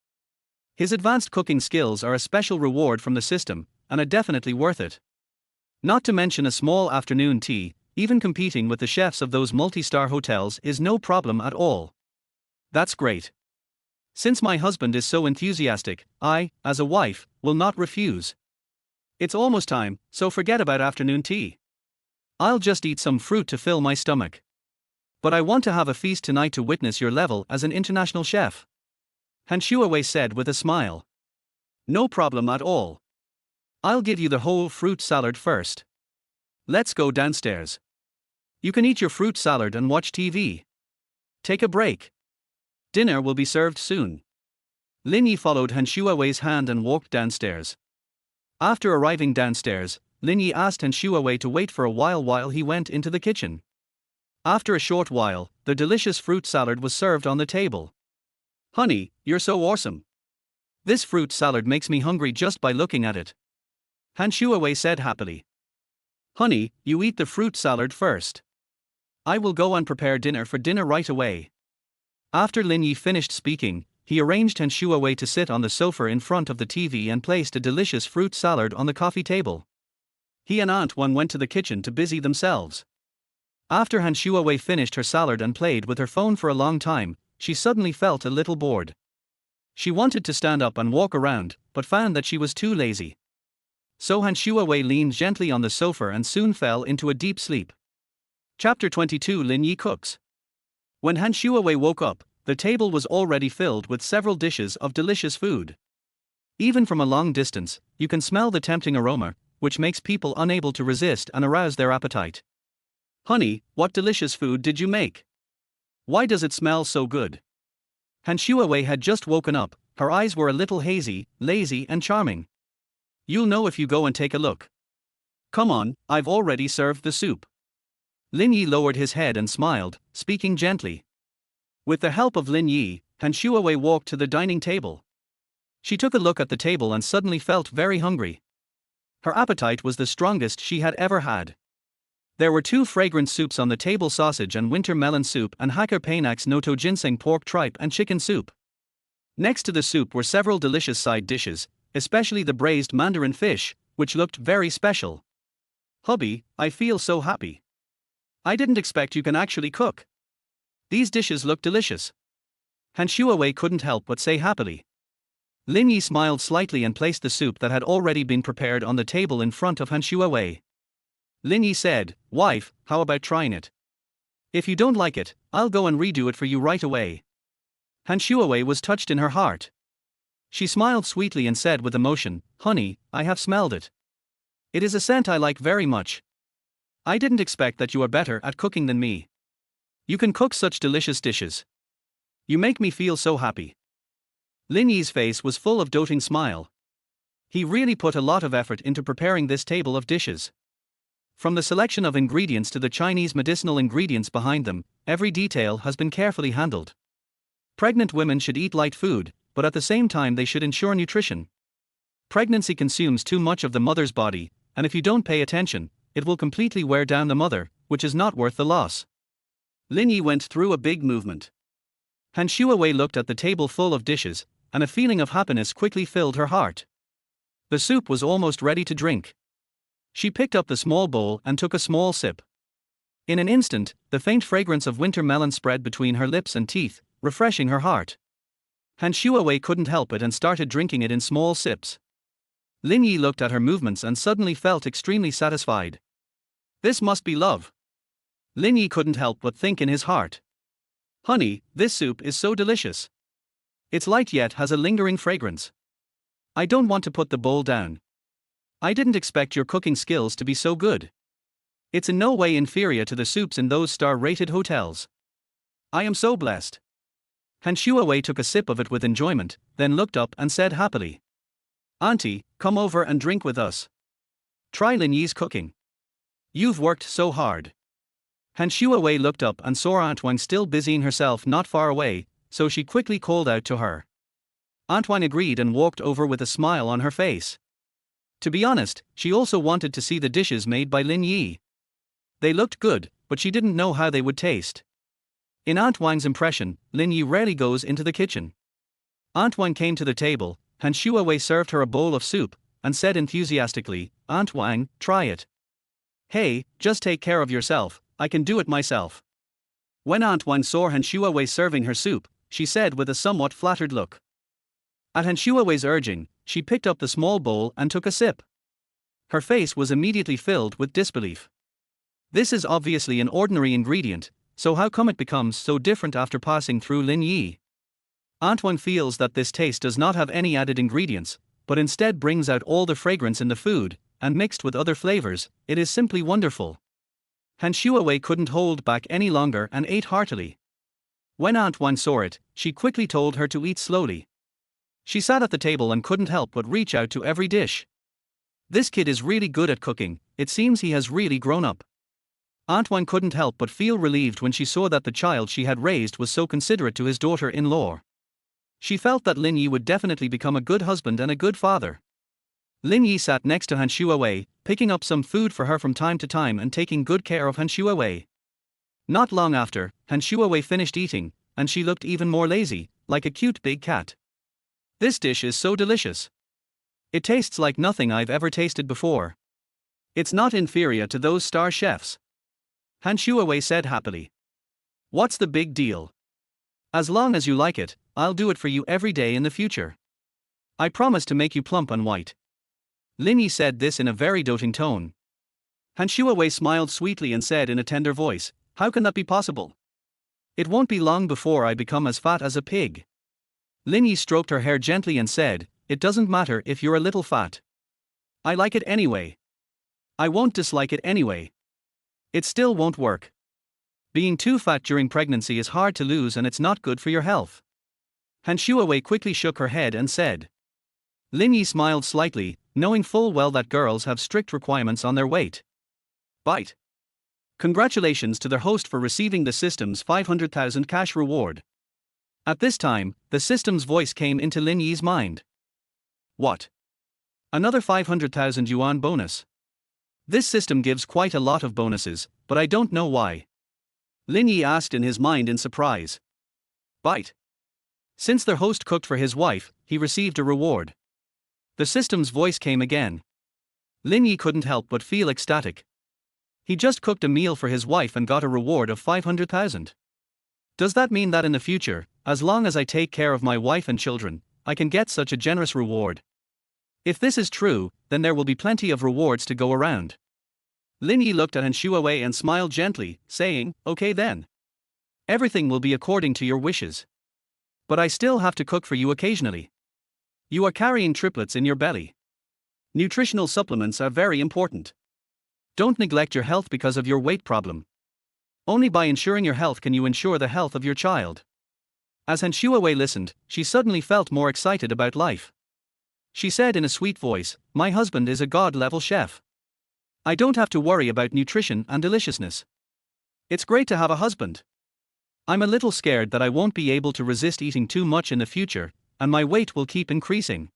His advanced cooking skills are a special reward from the system, and are definitely worth it. Not to mention a small afternoon tea, even competing with the chefs of those multi-star hotels is no problem at all. That's great. Since my husband is so enthusiastic, I, as a wife, will not refuse. It's almost time, so forget about afternoon tea. I'll just eat some fruit to fill my stomach. But I want to have a feast tonight to witness your level as an international chef," Han Shuawei said with a smile. "No problem at all. I'll give you the whole fruit salad first. Let's go downstairs. You can eat your fruit salad and watch TV. Take a break. Dinner will be served soon." Lin Yi followed Han Shuawei's hand and walked downstairs. After arriving downstairs, Lin Yi asked Han Shuawei to wait for a while he went into the kitchen. After a short while, the delicious fruit salad was served on the table. "Honey, you're so awesome. This fruit salad makes me hungry just by looking at it," Han Shuawei said happily. "Honey, you eat the fruit salad first. I will go and prepare dinner right away." After Lin Yi finished speaking, he arranged Han Shuawei to sit on the sofa in front of the TV and placed a delicious fruit salad on the coffee table. He and Aunt Wan went to the kitchen to busy themselves. After Han Shuawei finished her salad and played with her phone for a long time, she suddenly felt a little bored. She wanted to stand up and walk around, but found that she was too lazy. So Han Shuawei leaned gently on the sofa and soon fell into a deep sleep. Chapter 22 Lin Yi cooks. When Han Shuawei woke up, the table was already filled with several dishes of delicious food. Even from a long distance, you can smell the tempting aroma, which makes people unable to resist and arouse their appetite. "Honey, what delicious food did you make? Why does it smell so good?" Han Shuawei had just woken up, her eyes were a little hazy, lazy and charming. "You'll know if you go and take a look. Come on, I've already served the soup." Lin Yi lowered his head and smiled, speaking gently. With the help of Lin Yi, Han Shuawei walked to the dining table. She took a look at the table and suddenly felt very hungry. Her appetite was the strongest she had ever had. There were 2 fragrant soups on the table: sausage and winter melon soup and Hacker Painax Noto ginseng pork tripe and chicken soup. Next to the soup were several delicious side dishes, especially the braised mandarin fish, which looked very special. Hubby, I feel so happy. I didn't expect you can actually cook. These dishes look delicious. Han Shuawei couldn't help but say happily. Lin Yi smiled slightly and placed the soup that had already been prepared on the table in front of Han Shuawei. Lin Yi said, "Wife, how about trying it? If you don't like it, I'll go and redo it for you right away." Han Shuawei was touched in her heart. She smiled sweetly and said with emotion, "Honey, I have smelled it. It is a scent I like very much. I didn't expect that you are better at cooking than me. You can cook such delicious dishes. You make me feel so happy." Lin Yi's face was full of doting smile. He really put a lot of effort into preparing this table of dishes. From the selection of ingredients to the Chinese medicinal ingredients behind them, every detail has been carefully handled. Pregnant women should eat light food, but at the same time they should ensure nutrition. Pregnancy consumes too much of the mother's body, and if you don't pay attention, it will completely wear down the mother, which is not worth the loss. Lin Yi went through a big movement. Han Shuawei looked at the table full of dishes, and a feeling of happiness quickly filled her heart. The soup was almost ready to drink. She picked up the small bowl and took a small sip. In an instant, the faint fragrance of winter melon spread between her lips and teeth, refreshing her heart. Han Shuawei couldn't help it and started drinking it in small sips. Lin Yi looked at her movements and suddenly felt extremely satisfied. This must be love. Lin Yi couldn't help but think in his heart. Honey, this soup is so delicious. It's light yet has a lingering fragrance. I don't want to put the bowl down. I didn't expect your cooking skills to be so good. It's in no way inferior to the soups in those star-rated hotels. I am so blessed. Han Shuawei took a sip of it with enjoyment, then looked up and said happily, "Auntie, come over and drink with us. Try Lin Yi's cooking. You've worked so hard." Han Shuawei looked up and saw Aunt Wang still busying herself not far away, so she quickly called out to her. Aunt Wang agreed and walked over with a smile on her face. To be honest, she also wanted to see the dishes made by Lin Yi. They looked good, but she didn't know how they would taste. In Aunt Wang's impression, Lin Yi rarely goes into the kitchen. Aunt Wang came to the table, Han Shuawei served her a bowl of soup, and said enthusiastically, "Aunt Wang, try it. Hey, just take care of yourself, I can do it myself." When Aunt Wang saw Han Shuawei serving her soup, she said with a somewhat flattered look. At Han Shuawei's urging, she picked up the small bowl and took a sip. Her face was immediately filled with disbelief. This is obviously an ordinary ingredient, so how come it becomes so different after passing through Lin Yi? Aunt Wang feels that this taste does not have any added ingredients, but instead brings out all the fragrance in the food, and mixed with other flavors, it is simply wonderful. Han Shuawei couldn't hold back any longer and ate heartily. When Aunt Wang saw it, she quickly told her to eat slowly. She sat at the table and couldn't help but reach out to every dish. This kid is really good at cooking, it seems he has really grown up. Aunt Wang couldn't help but feel relieved when she saw that the child she had raised was so considerate to his daughter-in-law. She felt that Lin Yi would definitely become a good husband and a good father. Lin Yi sat next to Han Shuawei, picking up some food for her from time to time and taking good care of Han Shuawei. Not long after, Han Shuawei finished eating, and she looked even more lazy, like a cute big cat. This dish is so delicious. It tastes like nothing I've ever tasted before. It's not inferior to those star chefs. Han Shuawei said happily. What's the big deal? As long as you like it, I'll do it for you every day in the future. I promise to make you plump and white. Lin Yi said this in a very doting tone. Han Shuawei smiled sweetly and said in a tender voice, "How can that be possible? It won't be long before I become as fat as a pig." Lin Yi stroked her hair gently and said, "It doesn't matter if you're a little fat. I like it anyway. I won't dislike it anyway. It still won't work. Being too fat during pregnancy is hard to lose and it's not good for your health." Han Shuawei quickly shook her head and said. Lin Yi smiled slightly, knowing full well that girls have strict requirements on their weight. Bite. Congratulations to their host for receiving the system's 500,000 cash reward. At this time, the system's voice came into Lin Yi's mind. What? Another 500,000 yuan bonus. This system gives quite a lot of bonuses, but I don't know why. Lin Yi asked in his mind in surprise. Bite. Since their host cooked for his wife, he received a reward. The system's voice came again. Lin Yi couldn't help but feel ecstatic. He just cooked a meal for his wife and got a reward of 500,000. Does that mean that in the future, as long as I take care of my wife and children, I can get such a generous reward? If this is true, then there will be plenty of rewards to go around. Lin Yi looked at Han Shuawei and smiled gently, saying, "Okay then. Everything will be according to your wishes. But I still have to cook for you occasionally. You are carrying triplets in your belly. Nutritional supplements are very important. Don't neglect your health because of your weight problem. Only by ensuring your health can you ensure the health of your child." As Han Shuawei listened, she suddenly felt more excited about life. She said in a sweet voice, "My husband is a god-level chef. I don't have to worry about nutrition and deliciousness. It's great to have a husband. I'm a little scared that I won't be able to resist eating too much in the future, and my weight will keep increasing.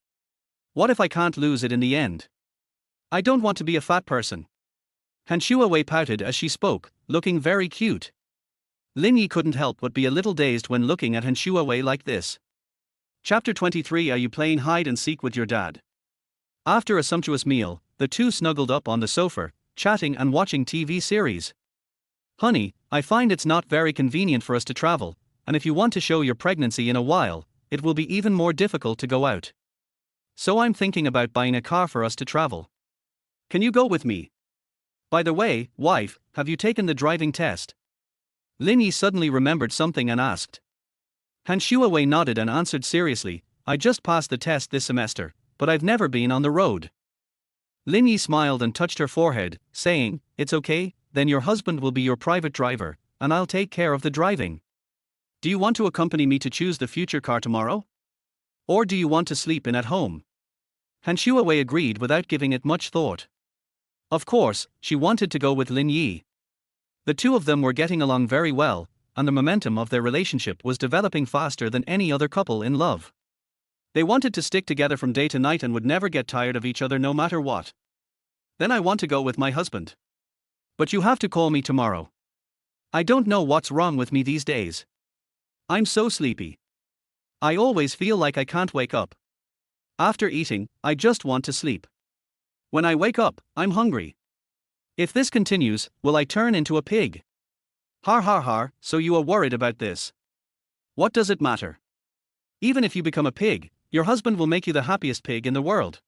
What if I can't lose it in the end? I don't want to be a fat person." Han Shuawei pouted as she spoke, looking very cute. Lin Yi couldn't help but be a little dazed when looking at Han Shuawei like this. Chapter 23. Are you playing hide and seek with your dad? After a sumptuous meal, the two snuggled up on the sofa, chatting and watching TV series. "Honey, I find it's not very convenient for us to travel, and if you want to show your pregnancy in a while, it will be even more difficult to go out. So I'm thinking about buying a car for us to travel. Can you go with me? By the way, wife, have you taken the driving test?" Lin Yi suddenly remembered something and asked. Han Shuawei nodded and answered seriously, "I just passed the test this semester, but I've never been on the road." Lin Yi smiled and touched her forehead, saying, "It's okay, then your husband will be your private driver, and I'll take care of the driving. Do you want to accompany me to choose the future car tomorrow? Or do you want to sleep in at home?" Han Shuawei agreed without giving it much thought. Of course, she wanted to go with Lin Yi. The two of them were getting along very well, and the momentum of their relationship was developing faster than any other couple in love. They wanted to stick together from day to night and would never get tired of each other no matter what. "Then I want to go with my husband. But you have to call me tomorrow. I don't know what's wrong with me these days. I'm so sleepy. I always feel like I can't wake up. After eating, I just want to sleep. When I wake up, I'm hungry. If this continues, will I turn into a pig? Har har har, so you are worried about this. What does it matter? Even if you become a pig, your husband will make you the happiest pig in the world."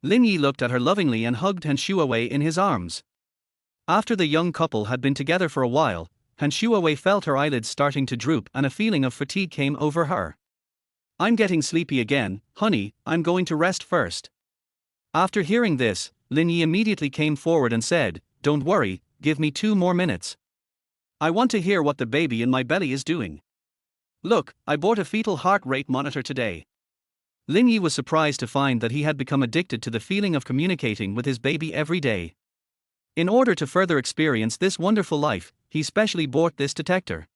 Lin Yi looked at her lovingly and hugged Han Shuawei in his arms. After the young couple had been together for a while, Han Shuawei felt her eyelids starting to droop and a feeling of fatigue came over her. "I'm getting sleepy again, honey, I'm going to rest first." After hearing this, Lin Yi immediately came forward and said, "Don't worry, give me 2 more minutes. I want to hear what the baby in my belly is doing. Look, I bought a fetal heart rate monitor today." Lin Yi was surprised to find that he had become addicted to the feeling of communicating with his baby every day. In order to further experience this wonderful life, he specially bought this detector.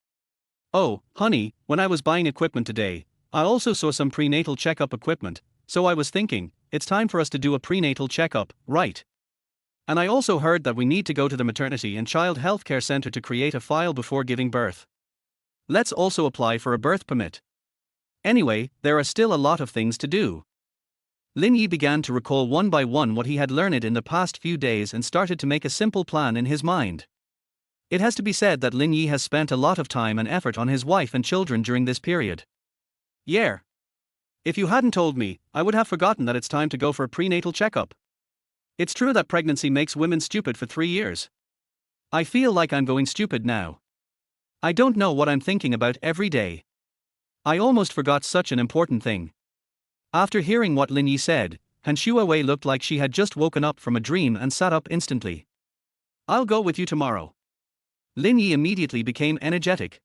"Oh, honey, when I was buying equipment today, I also saw some prenatal checkup equipment, so I was thinking, it's time for us to do a prenatal checkup, right? And I also heard that we need to go to the maternity and child health care center to create a file before giving birth. Let's also apply for a birth permit. Anyway, there are still a lot of things to do." Lin Yi began to recall one by one what he had learned in the past few days and started to make a simple plan in his mind. It has to be said that Lin Yi has spent a lot of time and effort on his wife and children during this period. Yeah. If you hadn't told me, I would have forgotten that it's time to go for a prenatal checkup. It's true that pregnancy makes women stupid for 3 years. I feel like I'm going stupid now. I don't know what I'm thinking about every day. I almost forgot such an important thing." After hearing what Lin Yi said, Han Shuawei looked like she had just woken up from a dream and sat up instantly. "I'll go with you tomorrow." Lin Yi immediately became energetic.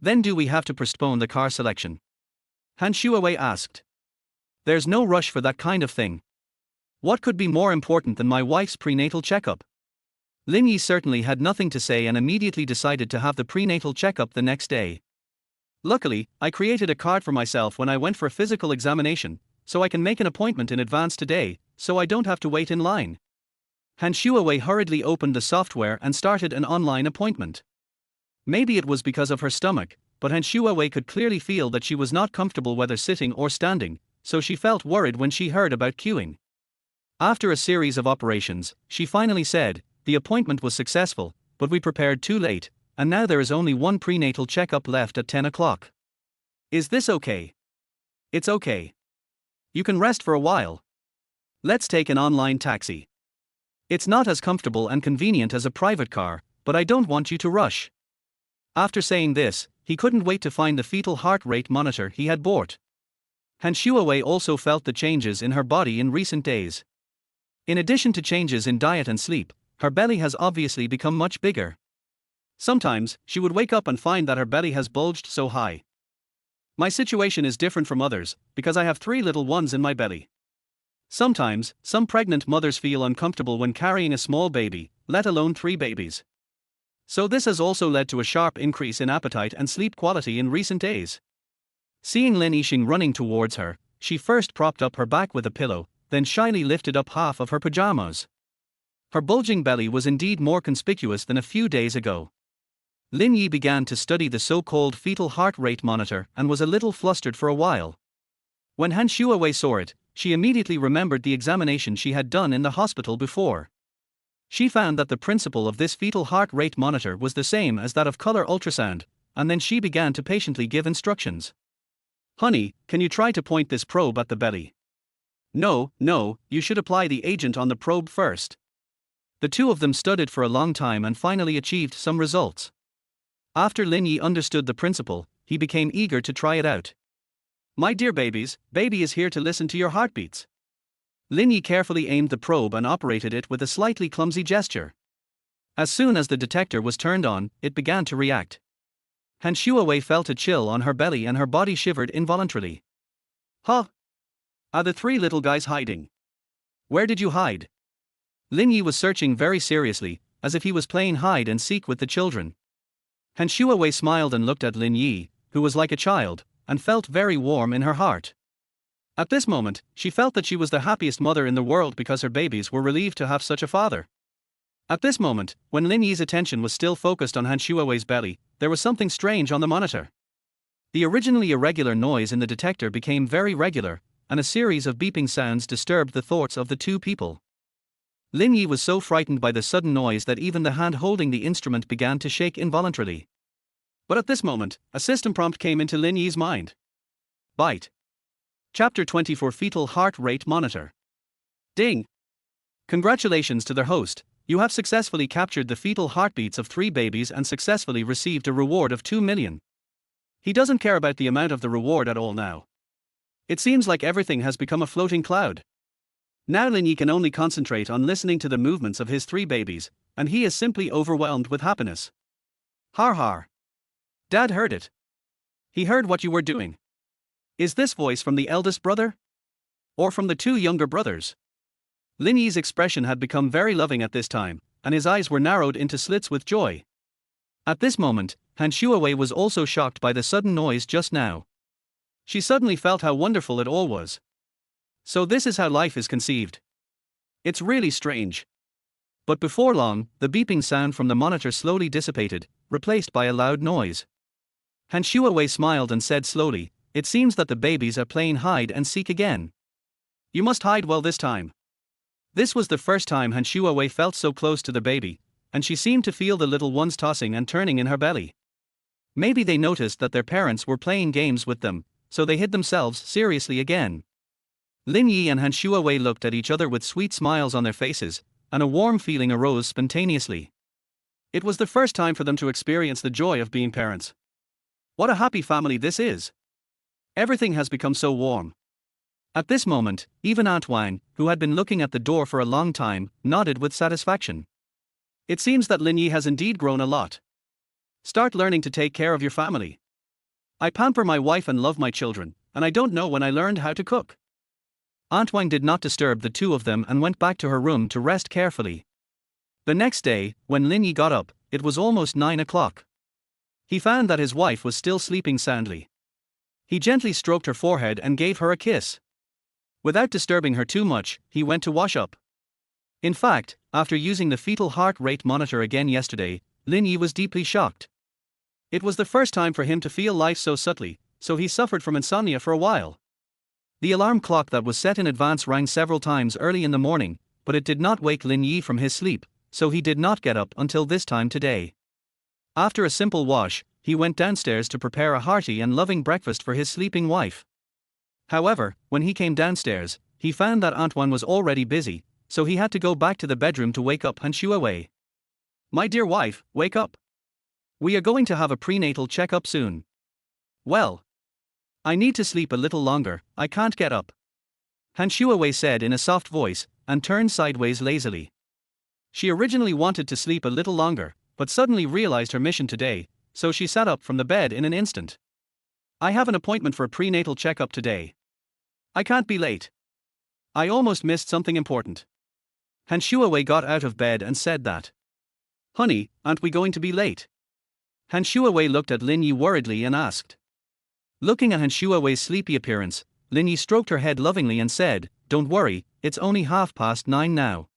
"Then do we have to postpone the car selection?" Han Shuawei asked. "There's no rush for that kind of thing. What could be more important than my wife's prenatal checkup?" Lin Yi certainly had nothing to say and immediately decided to have the prenatal checkup the next day. "Luckily, I created a card for myself when I went for a physical examination, so I can make an appointment in advance today, so I don't have to wait in line." Han Shuawei hurriedly opened the software and started an online appointment. Maybe it was because of her stomach, but Han Shuawei could clearly feel that she was not comfortable whether sitting or standing, so she felt worried when she heard about queuing. After a series of operations, she finally said, "The appointment was successful, but we prepared too late, and now there is only one prenatal checkup left at 10 o'clock. Is this okay?" "It's okay. You can rest for a while. Let's take an online taxi. It's not as comfortable and convenient as a private car, but I don't want you to rush." After saying this, he couldn't wait to find the fetal heart rate monitor he had bought. Han Shuawei also felt the changes in her body in recent days. In addition to changes in diet and sleep, her belly has obviously become much bigger. Sometimes, she would wake up and find that her belly has bulged so high. "My situation is different from others, because I have 3 little ones in my belly. Sometimes, some pregnant mothers feel uncomfortable when carrying a small baby, let alone 3 babies. So this has also led to a sharp increase in appetite and sleep quality in recent days." Seeing Lin Yi running towards her, she first propped up her back with a pillow, then shyly lifted up half of her pajamas. Her bulging belly was indeed more conspicuous than a few days ago. Lin Yi began to study the so-called fetal heart rate monitor and was a little flustered for a while. When Han Shuawei saw it, she immediately remembered the examination she had done in the hospital before. She found that the principle of this fetal heart rate monitor was the same as that of color ultrasound, and then she began to patiently give instructions. "Honey, can you try to point this probe at the belly?" No, you should apply the agent on the probe first." The two of them studied for a long time and finally achieved some results. After Lin Yi understood the principle, he became eager to try it out. "My dear babies, baby is here to listen to your heartbeats." Lin Yi carefully aimed the probe and operated it with a slightly clumsy gesture. As soon as the detector was turned on, it began to react. Han Shuawei felt a chill on her belly and her body shivered involuntarily. "Huh? Are the 3 little guys hiding? Where did you hide?" Lin Yi was searching very seriously, as if he was playing hide and seek with the children. Han Shuawei smiled and looked at Lin Yi, who was like a child, and felt very warm in her heart. At this moment, she felt that she was the happiest mother in the world because her babies were relieved to have such a father. At this moment, when Lin Yi's attention was still focused on Han Shuawei's belly, there was something strange on the monitor. The originally irregular noise in the detector became very regular, and a series of beeping sounds disturbed the thoughts of the two people. Lin Yi was so frightened by the sudden noise that even the hand holding the instrument began to shake involuntarily. But at this moment, a system prompt came into Lin Yi's mind. Byte. Chapter 24 Fetal Heart Rate Monitor. Ding! Congratulations to their host, you have successfully captured the fetal heartbeats of 3 babies and successfully received a reward of 2 million. He doesn't care about the amount of the reward at all now. It seems like everything has become a floating cloud. Now Lin Yi can only concentrate on listening to the movements of his 3 babies, and he is simply overwhelmed with happiness. Har har. Dad heard it. He heard what you were doing. Is this voice from the eldest brother? Or from the 2 younger brothers? Lin Yi's expression had become very loving at this time, and his eyes were narrowed into slits with joy. At this moment, Han Shuawei was also shocked by the sudden noise just now. She suddenly felt how wonderful it all was. So this is how life is conceived. It's really strange. But before long, the beeping sound from the monitor slowly dissipated, replaced by a loud noise. Han Shuawei smiled and said slowly, "It seems that the babies are playing hide and seek again. You must hide well this time." This was the first time Han Shuawei felt so close to the baby, and she seemed to feel the little ones tossing and turning in her belly. Maybe they noticed that their parents were playing games with them, so they hid themselves seriously again. Lin Yi and Han Shuawei looked at each other with sweet smiles on their faces, and a warm feeling arose spontaneously. It was the first time for them to experience the joy of being parents. What a happy family this is! Everything has become so warm. At this moment, even Aunt Wang, who had been looking at the door for a long time, nodded with satisfaction. It seems that Lin Yi has indeed grown a lot. Start learning to take care of your family. I pamper my wife and love my children, and I don't know when I learned how to cook. Aunt Wang did not disturb the 2 of them and went back to her room to rest carefully. The next day, when Lin Yi got up, it was almost 9 o'clock. He found that his wife was still sleeping soundly. He gently stroked her forehead and gave her a kiss. Without disturbing her too much, he went to wash up. In fact, after using the fetal heart rate monitor again yesterday, Lin Yi was deeply shocked. It was the first time for him to feel life so subtly, so he suffered from insomnia for a while. The alarm clock that was set in advance rang several times early in the morning, but it did not wake Lin Yi from his sleep, so he did not get up until this time today. After a simple wash, he went downstairs to prepare a hearty and loving breakfast for his sleeping wife. However, when he came downstairs, he found that Antoine was already busy, so he had to go back to the bedroom to wake up Han Shuawei. "My dear wife, wake up. We are going to have a prenatal checkup soon." "Well, I need to sleep a little longer, I can't get up," Han Shuawei said in a soft voice, and turned sideways lazily. She originally wanted to sleep a little longer, but suddenly realized her mission today, so she sat up from the bed in an instant. "I have an appointment for a prenatal checkup today. I can't be late. I almost missed something important." Han Shuawei got out of bed and said that. "Honey, aren't we going to be late?" Han Shuawei looked at Lin Yi worriedly and asked. Looking at Han Shuawei's sleepy appearance, Lin Yi stroked her head lovingly and said, "Don't worry, it's only 9:30 now.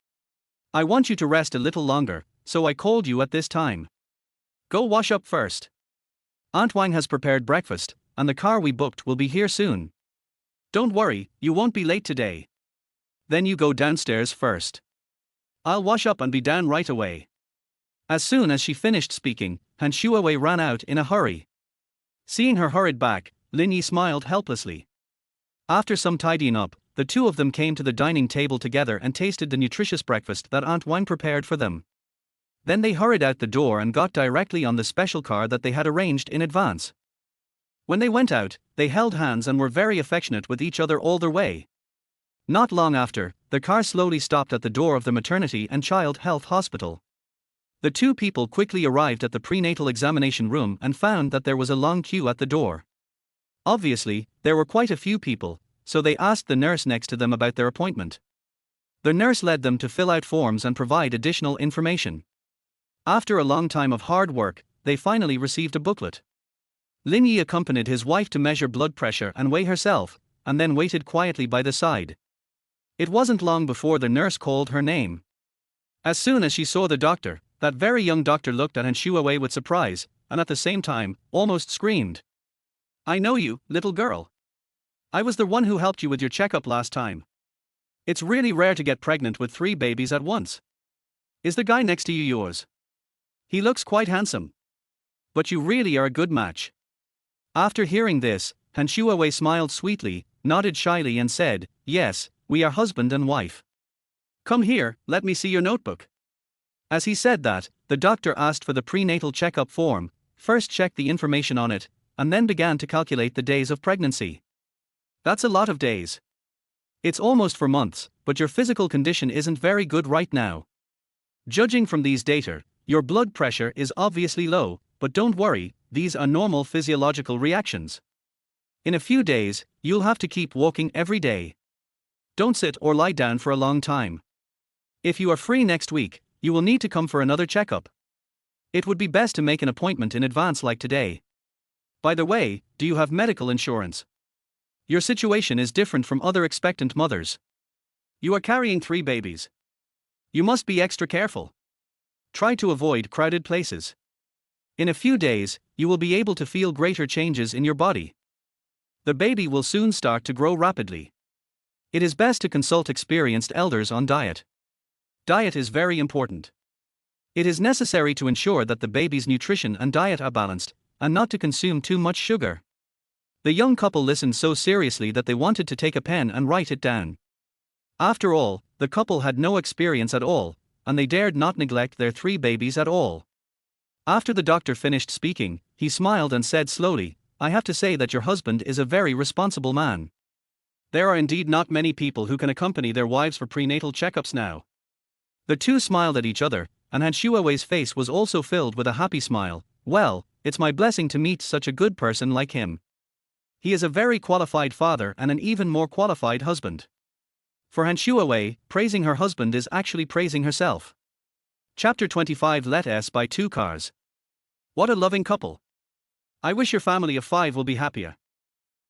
I want you to rest a little longer, so I called you at this time. Go wash up first. Aunt Wang has prepared breakfast, and the car we booked will be here soon. Don't worry, you won't be late today. Then you go downstairs first. I'll wash up and be down right away." As soon as she finished speaking, Han Shuawei ran out in a hurry. Seeing her hurried back, Lin Yi smiled helplessly. After some tidying up, the two of them came to the dining table together and tasted the nutritious breakfast that Aunt Wang prepared for them. Then they hurried out the door and got directly on the special car that they had arranged in advance. When they went out, they held hands and were very affectionate with each other all their way. Not long after, the car slowly stopped at the door of the maternity and child health hospital. The two people quickly arrived at the prenatal examination room and found that there was a long queue at the door. Obviously, there were quite a few people, so they asked the nurse next to them about their appointment. The nurse led them to fill out forms and provide additional information. After a long time of hard work, they finally received a booklet. Lin Yi accompanied his wife to measure blood pressure and weigh herself, and then waited quietly by the side. It wasn't long before the nurse called her name. As soon as she saw the doctor, that very young doctor looked at Han Shuawei with surprise, and at the same time, almost screamed. "I know you, little girl. I was the one who helped you with your checkup last time. It's really rare to get pregnant with 3 babies at once. Is the guy next to you yours? He looks quite handsome. But you really are a good match." After hearing this, Han Shuawei smiled sweetly, nodded shyly and said, "Yes, we are husband and wife. Come here, let me see your notebook." As he said that, the doctor asked for the prenatal checkup form, first checked the information on it, and then began to calculate the days of pregnancy. "That's a lot of days. It's almost 4 months, but your physical condition isn't very good right now. Judging from these data, your blood pressure is obviously low, but don't worry, these are normal physiological reactions. In a few days, you'll have to keep walking every day. Don't sit or lie down for a long time. If you are free next week, you will need to come for another checkup. It would be best to make an appointment in advance like today. By the way, do you have medical insurance? Your situation is different from other expectant mothers. You are carrying 3 babies. You must be extra careful. Try to avoid crowded places. In a few days, you will be able to feel greater changes in your body. The baby will soon start to grow rapidly. It is best to consult experienced elders on diet. Diet is very important. It is necessary to ensure that the baby's nutrition and diet are balanced, and not to consume too much sugar." The young couple listened so seriously that they wanted to take a pen and write it down. After all, the couple had no experience at all, and they dared not neglect their 3 babies at all. After the doctor finished speaking, he smiled and said slowly, "I have to say that your husband is a very responsible man. There are indeed not many people who can accompany their wives for prenatal checkups now." The two smiled at each other, and Han Shuawei's face was also filled with a happy smile. "Well, it's my blessing to meet such a good person like him. He is a very qualified father and an even more qualified husband." For Han Shuawei, praising her husband is actually praising herself. Chapter 25. Let us buy 2 cars. What a loving couple. I wish your family of 5 will be happier.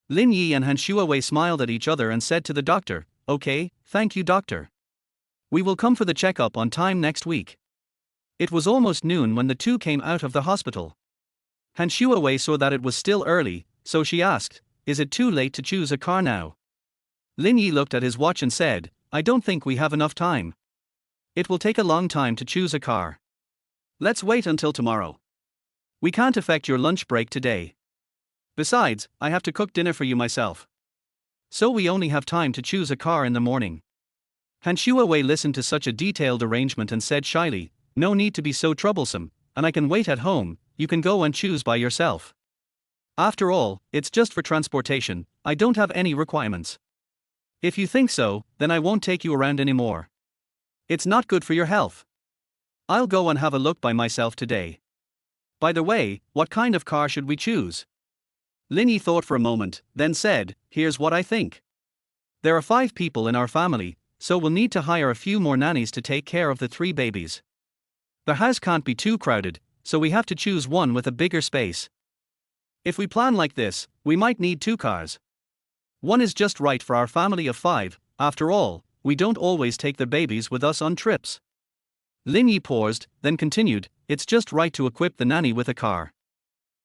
Lin Yi and Han Shuawei smiled at each other and said to the doctor, "Okay, thank you doctor. We will come for the checkup on time next week." It was almost noon when the two came out of the hospital. Han Shuawei saw that it was still early, so she asked, "Is it too late to choose a car now?" Lin Yi looked at his watch and said, I don't think we have enough time. It will take a long time to choose a car. Let's wait until tomorrow. We can't affect your lunch break today. Besides, I have to cook dinner for you myself. So we only have time to choose a car in the morning. Han Shuawei listened to such a detailed arrangement and said shyly, no need to be so troublesome, and I can wait at home, you can go and choose by yourself. After all, it's just for transportation, I don't have any requirements. If you think so, then I won't take you around anymore. It's not good for your health. I'll go and have a look by myself today. By the way, what kind of car should we choose? Lin Yi thought for a moment, then said, here's what I think. There are 5 people in our family, so we'll need to hire a few more nannies to take care of the 3 babies. The house can't be too crowded, so we have to choose one with a bigger space. If we plan like this, we might need 2 cars. One is just right for our family of 5, after all, we don't always take the babies with us on trips. Lin Yi paused, then continued, it's just right to equip the nanny with a car.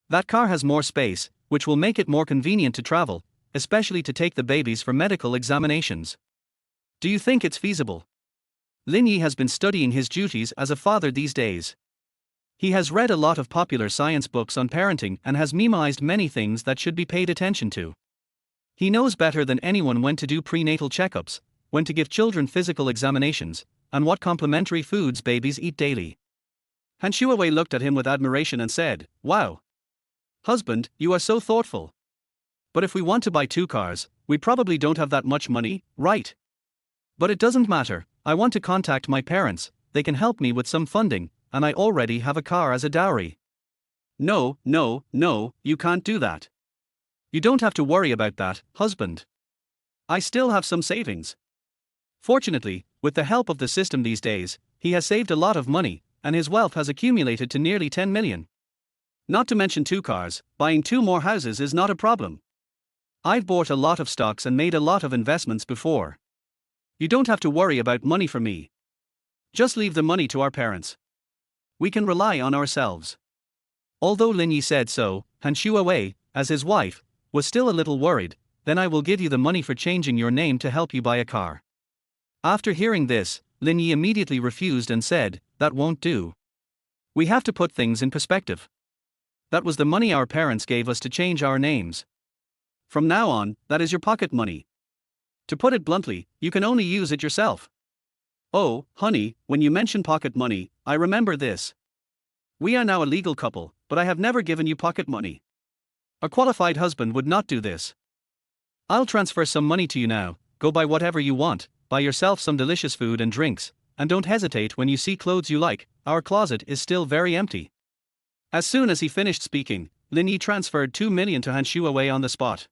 That car has more space, which will make it more convenient to travel, especially to take the babies for medical examinations. Do you think it's feasible? Lin Yi has been studying his duties as a father these days. He has read a lot of popular science books on parenting and has memorized many things that should be paid attention to. He knows better than anyone when to do prenatal checkups, when to give children physical examinations, and what complementary foods babies eat daily. Han Shuawei looked at him with admiration and said, wow. Husband, you are so thoughtful. But if we want to buy 2 cars, we probably don't have that much money, right? But it doesn't matter, I want to contact my parents, they can help me with some funding, and I already have a car as a dowry. No, you can't do that. You don't have to worry about that, husband. I still have some savings. Fortunately, with the help of the system these days, he has saved a lot of money, and his wealth has accumulated to nearly 10 million. Not to mention 2 cars, buying 2 more houses is not a problem. I've bought a lot of stocks and made a lot of investments before. You don't have to worry about money for me. Just leave the money to our parents. We can rely on ourselves. Although Lin Yi said so, Han Shuawei, as his wife, was still a little worried. Then I will give you the money for changing your name to help you buy a car. After hearing this, Lin Yi immediately refused and said, that won't do. We have to put things in perspective. That was the money our parents gave us to change our names. From now on, that is your pocket money. To put it bluntly, you can only use it yourself. Oh, honey, when you mention pocket money, I remember this. We are now a legal couple, but I have never given you pocket money. A qualified husband would not do this. I'll transfer some money to you now, go buy whatever you want, buy yourself some delicious food and drinks, and don't hesitate when you see clothes you like, our closet is still very empty. As soon as he finished speaking, Lin Yi transferred 2 million to Han Shuawei on the spot.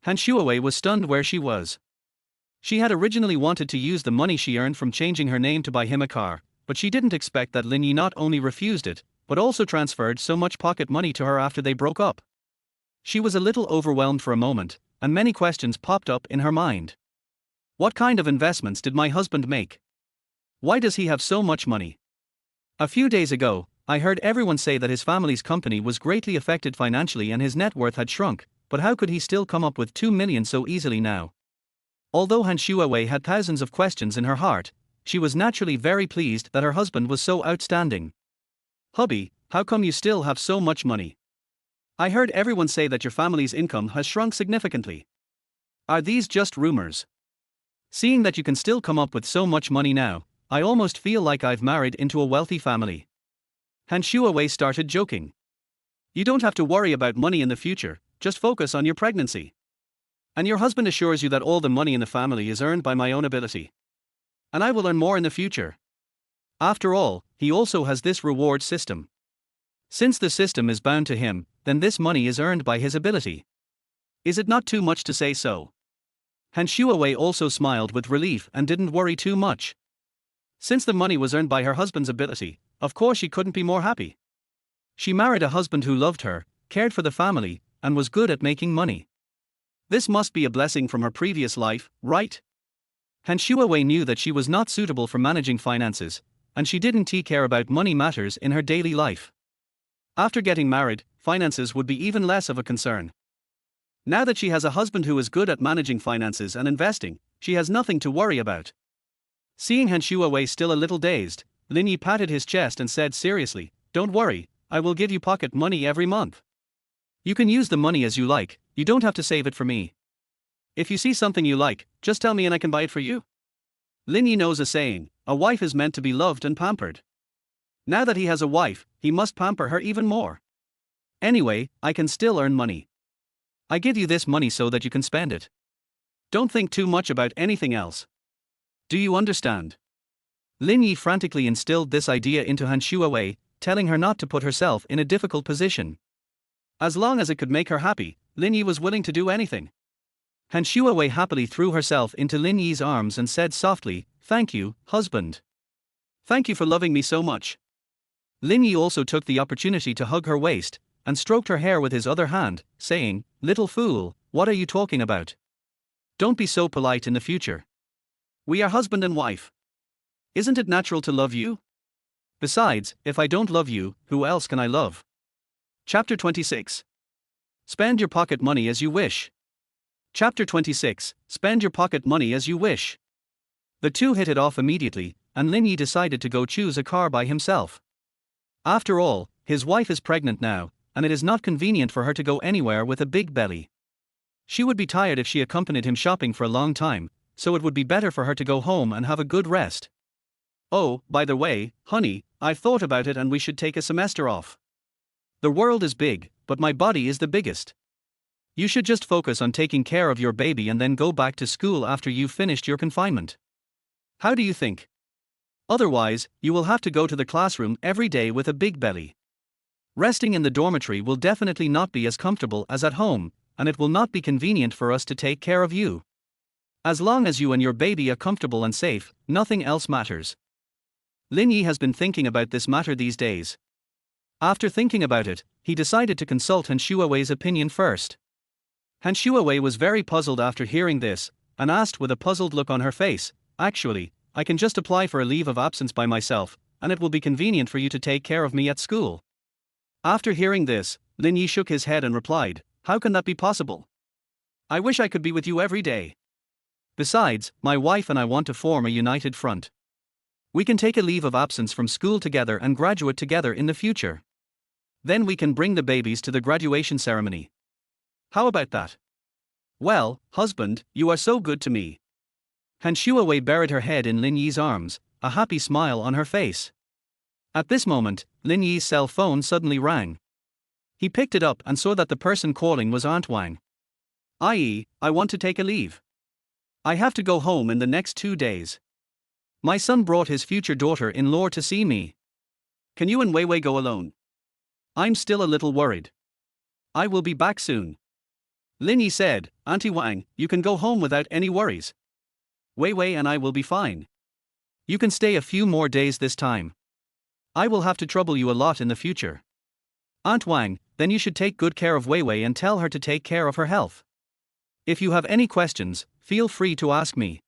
Han Shuawei was stunned where she was. She had originally wanted to use the money she earned from changing her name to buy him a car, but she didn't expect that Lin Yi not only refused it, but also transferred so much pocket money to her after they broke up. She was a little overwhelmed for a moment, and many questions popped up in her mind. What kind of investments did my husband make? Why does he have so much money? A few days ago, I heard everyone say that his family's company was greatly affected financially and his net worth had shrunk, but how could he still come up with 2 million so easily now? Although Han Shuawei had thousands of questions in her heart, she was naturally very pleased that her husband was so outstanding. Hubby, how come you still have so much money? I heard everyone say that your family's income has shrunk significantly. Are these just rumors? Seeing that you can still come up with so much money now, I almost feel like I've married into a wealthy family. Han Shuawei started joking. You don't have to worry about money in the future, just focus on your pregnancy. And your husband assures you that all the money in the family is earned by my own ability. And I will earn more in the future. After all, he also has this reward system. Since the system is bound to him, then this money is earned by his ability. Is it not too much to say so? Han Shuawei also smiled with relief and didn't worry too much. Since the money was earned by her husband's ability, of course she couldn't be more happy. She married a husband who loved her, cared for the family, and was good at making money. This must be a blessing from her previous life, right? Han Shuawei knew that she was not suitable for managing finances, and she didn't care about money matters in her daily life. After getting married, finances would be even less of a concern. Now that she has a husband who is good at managing finances and investing, she has nothing to worry about. Seeing Han Shuawei still a little dazed, Lin Yi patted his chest and said seriously, "Don't worry, I will give you pocket money every month. You can use the money as you like, you don't have to save it for me. If you see something you like, just tell me and I can buy it for you." Lin Yi knows a saying, a wife is meant to be loved and pampered. Now that he has a wife, he must pamper her even more. Anyway, I can still earn money. I give you this money so that you can spend it. Don't think too much about anything else. Do you understand? Lin Yi frantically instilled this idea into Han Shuawei, telling her not to put herself in a difficult position. As long as it could make her happy, Lin Yi was willing to do anything. Han Shuawei happily threw herself into Lin Yi's arms and said softly, "Thank you, husband. Thank you for loving me so much." Lin Yi also took the opportunity to hug her waist, and stroked her hair with his other hand, saying, "Little fool, what are you talking about? Don't be so polite in the future. We are husband and wife. Isn't it natural to love you? Besides, if I don't love you, who else can I love?" Chapter 26. Spend your pocket money as you wish. Chapter 26. Spend your pocket money as you wish. The two hit it off immediately, and Lin Yi decided to go choose a car by himself. After all, his wife is pregnant now, and it is not convenient for her to go anywhere with a big belly. She would be tired if she accompanied him shopping for a long time, so it would be better for her to go home and have a good rest. "Oh, by the way, honey, I've thought about it and we should take a semester off. The world is big, but my body is the biggest. You should just focus on taking care of your baby and then go back to school after you've finished your confinement. How do you think? Otherwise, you will have to go to the classroom every day with a big belly. Resting in the dormitory will definitely not be as comfortable as at home, and it will not be convenient for us to take care of you. As long as you and your baby are comfortable and safe, nothing else matters." Lin Yi has been thinking about this matter these days. After thinking about it, he decided to consult Han Shuawei's opinion first. Han Shuawei was very puzzled after hearing this, and asked with a puzzled look on her face, "Actually, I can just apply for a leave of absence by myself, and it will be convenient for you to take care of me at school." After hearing this, Lin Yi shook his head and replied, "How can that be possible? I wish I could be with you every day. Besides, my wife and I want to form a united front. We can take a leave of absence from school together and graduate together in the future. Then we can bring the babies to the graduation ceremony. How about that?" "Well, husband, you are so good to me." Han Shuawei buried her head in Lin Yi's arms, a happy smile on her face. At this moment, Lin Yi's cell phone suddenly rang. He picked it up and saw that the person calling was Aunt Wang. "I want to take a leave. I have to go home in the next 2 days. My son brought his future daughter-in-law to see me. Can you and Wei Wei go alone? I'm still a little worried. I will be back soon." Lin Yi said, "Auntie Wang, you can go home without any worries. Wei Wei and I will be fine. You can stay a few more days this time. I will have to trouble you a lot in the future." "Aunt Wang, then you should take good care of Wei Wei and tell her to take care of her health. If you have any questions, feel free to ask me.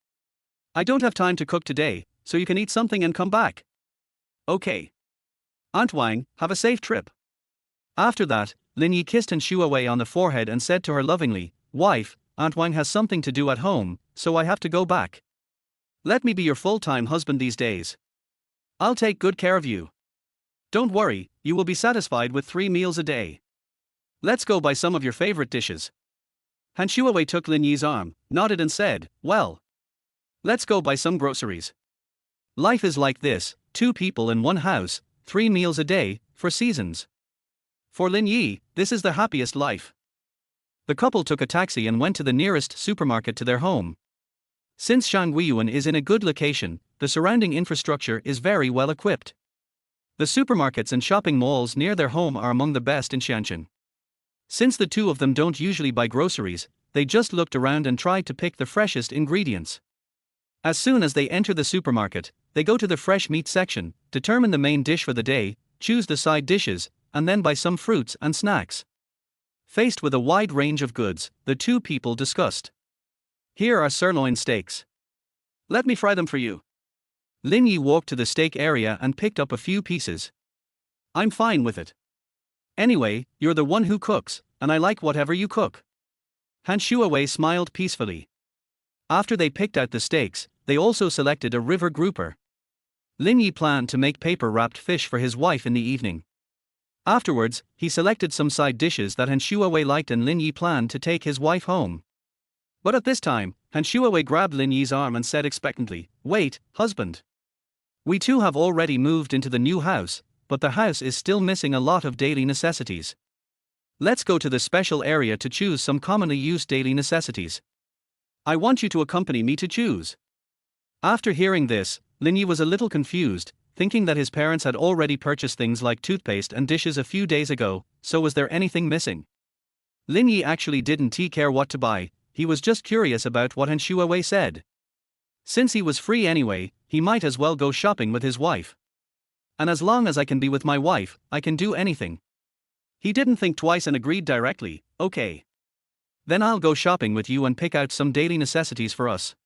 I don't have time to cook today, so you can eat something and come back." "Okay. Aunt Wang, have a safe trip." After that, Lin Yi kissed Han Shuawei on the forehead and said to her lovingly, "Wife, Aunt Wang has something to do at home, so I have to go back. Let me be your full-time husband these days. I'll take good care of you. Don't worry, you will be satisfied with 3 meals a day. Let's go buy some of your favorite dishes." Han Shuawei took Lin Yi's arm, nodded and said, "Well, let's go buy some groceries. Life is like this, 2 people in 1 house, 3 meals a day, for seasons." For Lin Yi, this is the happiest life. The couple took a taxi and went to the nearest supermarket to their home. Since Shangguiyuan is in a good location, the surrounding infrastructure is very well equipped. The supermarkets and shopping malls near their home are among the best in Xianxin. Since the two of them don't usually buy groceries, they just looked around and tried to pick the freshest ingredients. As soon as they enter the supermarket, they go to the fresh meat section, determine the main dish for the day, choose the side dishes, and then buy some fruits and snacks. Faced with a wide range of goods, the two people discussed. "Here are sirloin steaks. Let me fry them for you." Lin Yi walked to the steak area and picked up a few pieces. "I'm fine with it. Anyway, you're the one who cooks, and I like whatever you cook." Han Shuawei smiled peacefully. After they picked out the steaks, they also selected a river grouper. Lin Yi planned to make paper-wrapped fish for his wife in the evening. Afterwards, he selected some side dishes that Han Shuawei liked and Lin Yi planned to take his wife home. But at this time, Han Shuawei grabbed Lin Yi's arm and said expectantly, "Wait, husband. We too have already moved into the new house, but the house is still missing a lot of daily necessities. Let's go to the special area to choose some commonly used daily necessities. I want you to accompany me to choose." After hearing this, Lin Yi was a little confused, thinking that his parents had already purchased things like toothpaste and dishes a few days ago, so was there anything missing? Lin Yi actually didn't care what to buy, he was just curious about what Han Shuawei said. Since he was free anyway, he might as well go shopping with his wife. And as long as I can be with my wife, I can do anything. He didn't think twice and agreed directly, "Okay. Then I'll go shopping with you and pick out some daily necessities for us."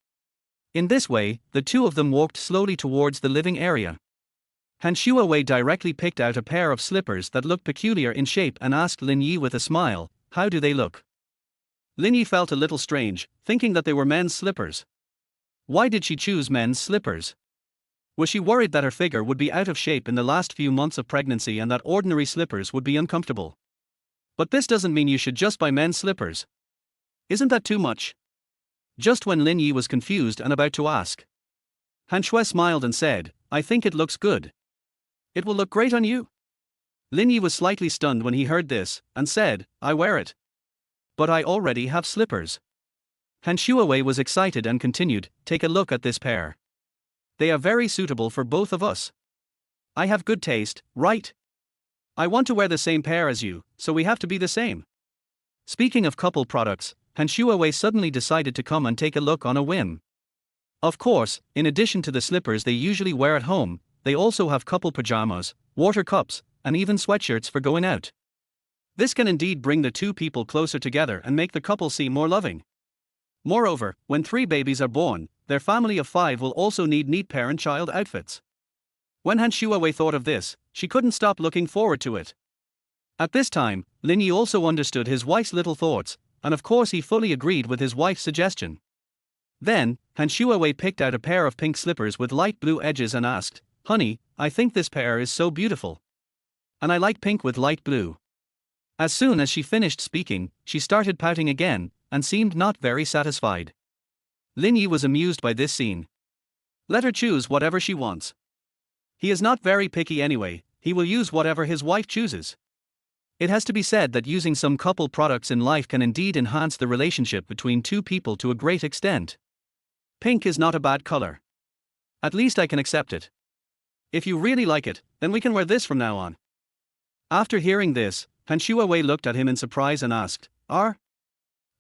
In this way, the two of them walked slowly towards the living area. Han Shuawei directly picked out a pair of slippers that looked peculiar in shape and asked Lin Yi with a smile, "How do they look?" Lin Yi felt a little strange, thinking that they were men's slippers. Why did she choose men's slippers? Was she worried that her figure would be out of shape in the last few months of pregnancy and that ordinary slippers would be uncomfortable? But this doesn't mean you should just buy men's slippers. Isn't that too much? Just when Lin Yi was confused and about to ask, Han Shuai smiled and said, "I think it looks good. It will look great on you." Lin Yi was slightly stunned when he heard this, and said, "I wear it. But I already have slippers." Han Shuawei was excited and continued, "Take a look at this pair. They are very suitable for both of us. I have good taste, right? I want to wear the same pair as you, so we have to be the same." Speaking of couple products, Han Shuawei suddenly decided to come and take a look on a whim. Of course, in addition to the slippers they usually wear at home, they also have couple pajamas, water cups, and even sweatshirts for going out. This can indeed bring the two people closer together and make the couple seem more loving. Moreover, when 3 babies are born, their family of 5 will also need neat parent-child outfits. When Han Shuawei thought of this, she couldn't stop looking forward to it. At this time, Lin Yi also understood his wife's little thoughts, and of course he fully agreed with his wife's suggestion. Then, Han Shuawei picked out a pair of pink slippers with light blue edges and asked, "Honey, I think this pair is so beautiful. And I like pink with light blue." As soon as she finished speaking, she started pouting again, and seemed not very satisfied. Lin Yi was amused by this scene. Let her choose whatever she wants. He is not very picky anyway, he will use whatever his wife chooses. It has to be said that using some couple products in life can indeed enhance the relationship between two people to a great extent. Pink is not a bad color. At least I can accept it. If you really like it, then we can wear this from now on. After hearing this, Han Shuawei looked at him in surprise and asked,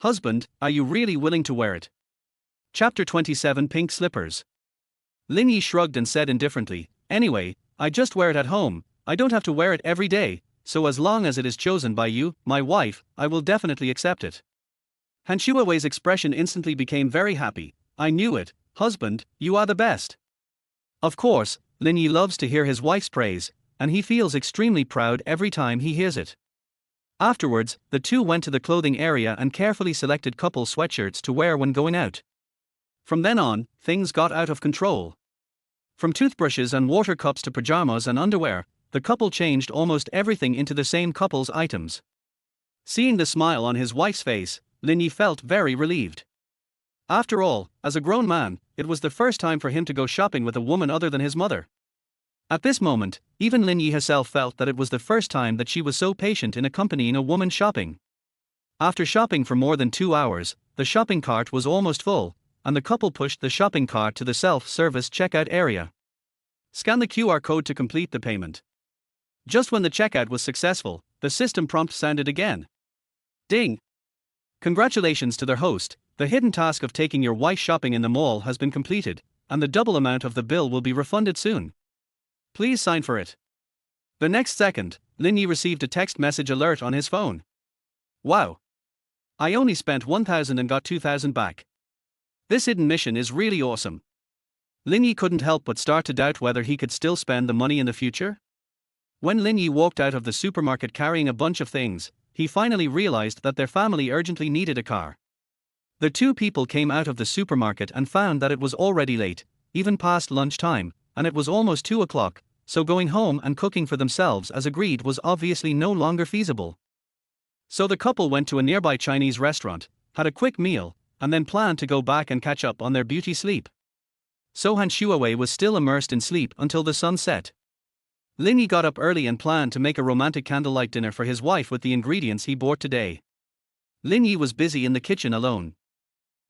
Husband, are you really willing to wear it?" Chapter 27 Pink Slippers. Lin Yi shrugged and said indifferently, "Anyway, I just wear it at home, I don't have to wear it every day, so as long as it is chosen by you, my wife, I will definitely accept it." Han Shuawei's expression instantly became very happy. "I knew it, husband, you are the best." Of course, Lin Yi loves to hear his wife's praise, and he feels extremely proud every time he hears it. Afterwards, the two went to the clothing area and carefully selected couple sweatshirts to wear when going out. From then on, things got out of control. From toothbrushes and water cups to pajamas and underwear, the couple changed almost everything into the same couple's items. Seeing the smile on his wife's face, Lin Yi felt very relieved. After all, as a grown man, it was the first time for him to go shopping with a woman other than his mother. At this moment, even Lin Yi herself felt that it was the first time that she was so patient in accompanying a woman shopping. After shopping for more than 2 hours, the shopping cart was almost full, and the couple pushed the shopping cart to the self-service checkout area. Scan the QR code to complete the payment. Just when the checkout was successful, the system prompt sounded again. Ding! Congratulations to their host, the hidden task of taking your wife shopping in the mall has been completed, and the double amount of the bill will be refunded soon. Please sign for it. The next second, Lin Yi received a text message alert on his phone. Wow! I only spent 1,000 and got 2,000 back. This hidden mission is really awesome. Lin Yi couldn't help but start to doubt whether he could still spend the money in the future. When Lin Yi walked out of the supermarket carrying a bunch of things, he finally realized that their family urgently needed a car. The two people came out of the supermarket and found that it was already late, even past lunchtime, and it was almost 2 o'clock, so going home and cooking for themselves as agreed was obviously no longer feasible. So the couple went to a nearby Chinese restaurant, had a quick meal, and then planned to go back and catch up on their beauty sleep. So Han Shuawei was still immersed in sleep until the sun set. Lin Yi got up early and planned to make a romantic candlelight dinner for his wife with the ingredients he bought today. Lin Yi was busy in the kitchen alone.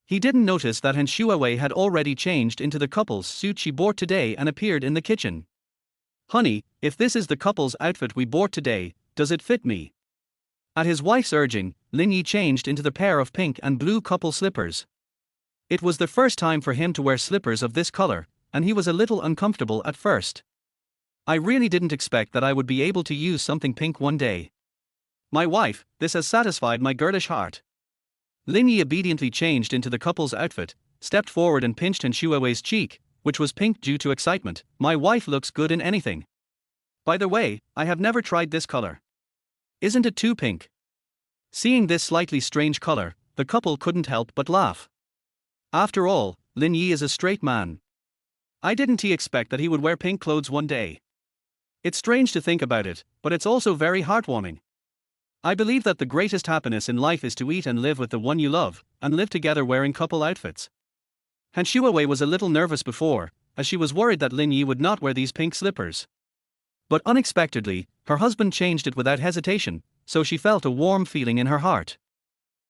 He didn't notice that Han Shuawei had already changed into the couple's suit she bought today and appeared in the kitchen. "Honey, if this is the couple's outfit we bought today, does it fit me?" At his wife's urging, Lin Yi changed into the pair of pink and blue couple slippers. It was the first time for him to wear slippers of this color, and he was a little uncomfortable at first. "I really didn't expect that I would be able to use something pink one day. My wife, this has satisfied my girlish heart." Lin Yi obediently changed into the couple's outfit, stepped forward and pinched Han Shuawei's cheek, which was pink due to excitement. "My wife looks good in anything. By the way, I have never tried this color. Isn't it too pink?" Seeing this slightly strange color, the couple couldn't help but laugh. After all, Lin Yi is a straight man. I didn't expect that he would wear pink clothes one day. It's strange to think about it, but it's also very heartwarming. I believe that the greatest happiness in life is to eat and live with the one you love, and live together wearing couple outfits. Han Shuawei was a little nervous before, as she was worried that Lin Yi would not wear these pink slippers. But unexpectedly, her husband changed it without hesitation, so she felt a warm feeling in her heart.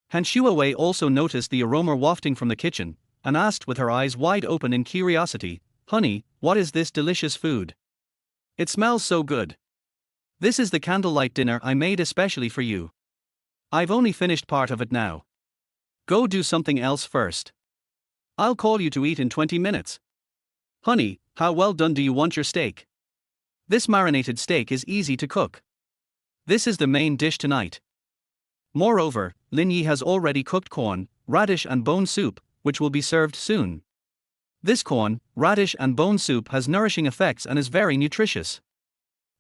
Han Shuawei also noticed the aroma wafting from the kitchen, and asked with her eyes wide open in curiosity, "Honey, what is this delicious food? It smells so good. This is the candlelight dinner I made especially for you. I've only finished part of it now. Go do something else first. I'll call you to eat in 20 minutes. Honey, how well done do you want your steak? This marinated steak is easy to cook. This is the main dish tonight." Moreover, Lin Yi has already cooked corn, radish and bone soup, which will be served soon. This corn, radish and bone soup has nourishing effects and is very nutritious.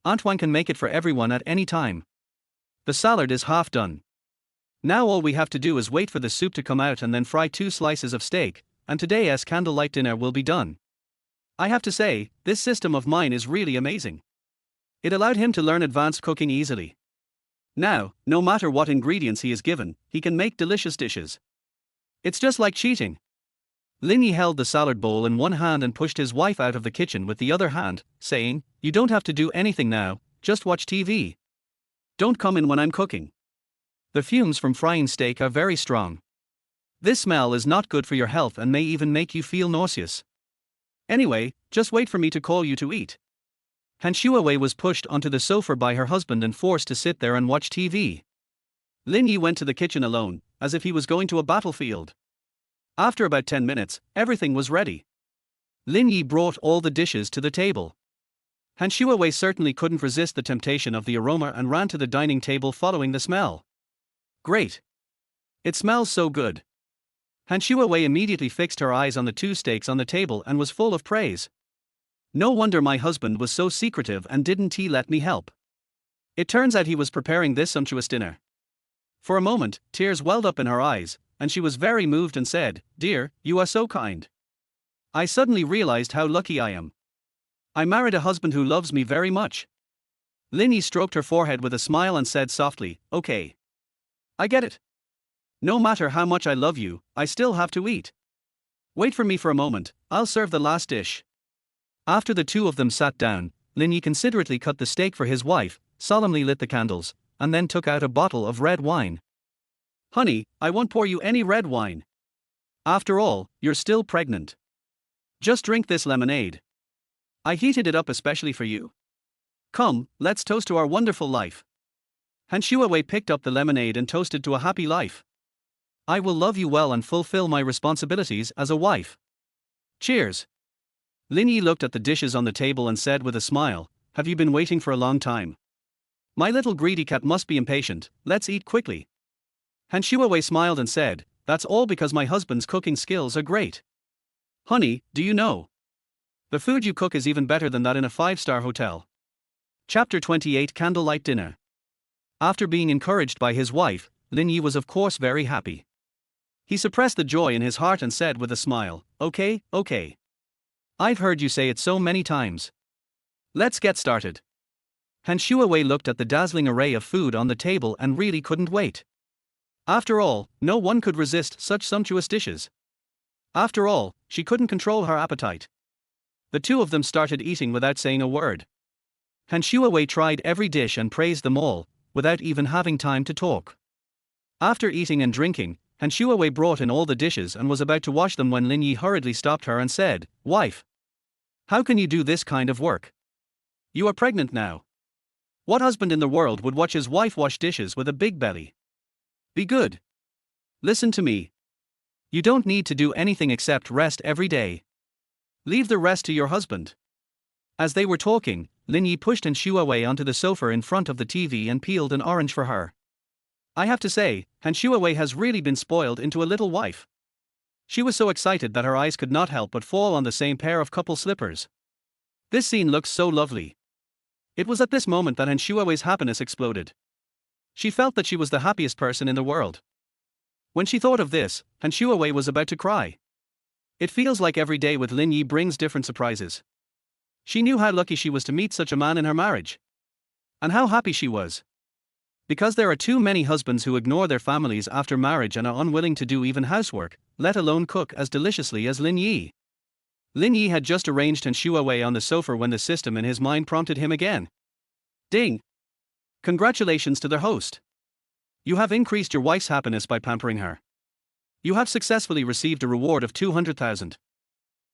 Antoine can make it for everyone at any time. The salad is half done. Now all we have to do is wait for the soup to come out and then fry 2 slices of steak, and today's candlelight dinner will be done. I have to say, this system of mine is really amazing. It allowed him to learn advanced cooking easily. Now, no matter what ingredients he is given, he can make delicious dishes. It's just like cheating. Lin Yi held the salad bowl in one hand and pushed his wife out of the kitchen with the other hand, saying, "You don't have to do anything now, just watch TV. Don't come in when I'm cooking. The fumes from frying steak are very strong. This smell is not good for your health and may even make you feel nauseous. Anyway, just wait for me to call you to eat." Han Shuawei was pushed onto the sofa by her husband and forced to sit there and watch TV. Lin Yi went to the kitchen alone, as if he was going to a battlefield. After about 10 minutes, everything was ready. Lin Yi brought all the dishes to the table. Han Shuawei certainly couldn't resist the temptation of the aroma and ran to the dining table following the smell. "Great. It smells so good." Han Shuawei immediately fixed her eyes on the 2 steaks on the table and was full of praise. "No wonder my husband was so secretive and didn't he let me help. It turns out he was preparing this sumptuous dinner." For a moment, tears welled up in her eyes, and she was very moved and said, "Dear, you are so kind. I suddenly realized how lucky I am. I married a husband who loves me very much." Lin Yi stroked her forehead with a smile and said softly, "Okay. I get it. No matter how much I love you, I still have to eat. Wait for me for a moment, I'll serve the last dish." After the two of them sat down, Lin Yi considerately cut the steak for his wife, solemnly lit the candles, and then took out a bottle of red wine. "Honey, I won't pour you any red wine. After all, you're still pregnant. Just drink this lemonade. I heated it up especially for you. Come, let's toast to our wonderful life." Han Shuawei picked up the lemonade and toasted to a happy life. "I will love you well and fulfill my responsibilities as a wife. Cheers." Lin Yi looked at the dishes on the table and said with a smile, "Have you been waiting for a long time? My little greedy cat must be impatient, let's eat quickly." Han Shuawei smiled and said, "That's all because my husband's cooking skills are great. Honey, do you know? The food you cook is even better than that in a 5-star hotel." Chapter 28 Candlelight Dinner. After being encouraged by his wife, Lin Yi was of course very happy. He suppressed the joy in his heart and said with a smile, "Okay, okay. I've heard you say it so many times. Let's get started." Han Shuawei looked at the dazzling array of food on the table and really couldn't wait. After all, no one could resist such sumptuous dishes. After all, she couldn't control her appetite. The two of them started eating without saying a word. Han Shuawei tried every dish and praised them all, without even having time to talk. After eating and drinking, Han Shuawei brought in all the dishes and was about to wash them when Lin Yi hurriedly stopped her and said, "Wife, how can you do this kind of work? You are pregnant now. What husband in the world would watch his wife wash dishes with a big belly? Be good. Listen to me. You don't need to do anything except rest every day. Leave the rest to your husband." As they were talking, Lin Yi pushed Han Shuawei onto the sofa in front of the TV and peeled an orange for her. I have to say, Han Shuawei has really been spoiled into a little wife. She was so excited that her eyes could not help but fall on the same pair of couple slippers. This scene looks so lovely. It was at this moment that Han Shuawei's happiness exploded. She felt that she was the happiest person in the world. When she thought of this, Han Shuawei was about to cry. It feels like every day with Lin Yi brings different surprises. She knew how lucky she was to meet such a man in her marriage. And how happy she was. Because there are too many husbands who ignore their families after marriage and are unwilling to do even housework, let alone cook as deliciously as Lin Yi. Lin Yi had just arranged Han Shuawei on the sofa when the system in his mind prompted him again. Ding! Congratulations to the host. You have increased your wife's happiness by pampering her. You have successfully received a reward of 200,000.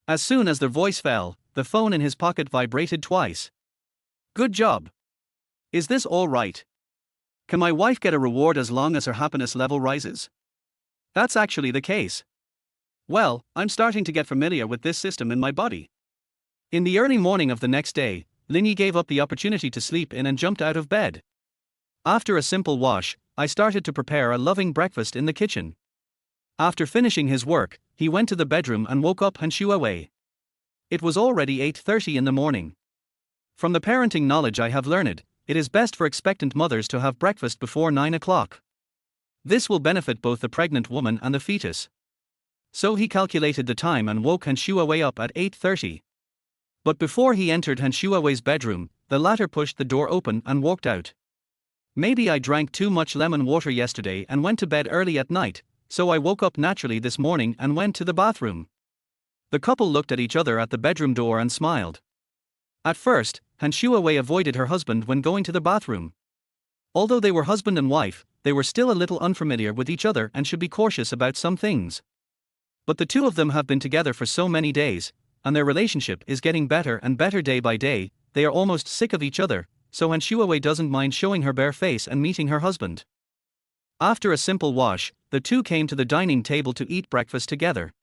As soon as their voice fell, the phone in his pocket vibrated twice. Good job. Is this all right? Can my wife get a reward as long as her happiness level rises? That's actually the case. Well, I'm starting to get familiar with this system in my body. In the early morning of the next day, Lin Yi gave up the opportunity to sleep in and jumped out of bed. After a simple wash, I started to prepare a loving breakfast in the kitchen. After finishing his work, he went to the bedroom and woke up Han Shuawei. It was already 8:30 in the morning. From the parenting knowledge I have learned, it is best for expectant mothers to have breakfast before 9 o'clock. This will benefit both the pregnant woman and the fetus. So he calculated the time and woke Han Shuawei up at 8:30. But before he entered Han Shuawei's bedroom, the latter pushed the door open and walked out. Maybe I drank too much lemon water yesterday and went to bed early at night, so I woke up naturally this morning and went to the bathroom. The couple looked at each other at the bedroom door and smiled. At first, Han Shuawei avoided her husband when going to the bathroom. Although they were husband and wife, they were still a little unfamiliar with each other and should be cautious about some things. But the two of them have been together for so many days, and their relationship is getting better and better day by day. They are almost sick of each other, so Han Shuawei doesn't mind showing her bare face and meeting her husband. After a simple wash, the two came to the dining table to eat breakfast together.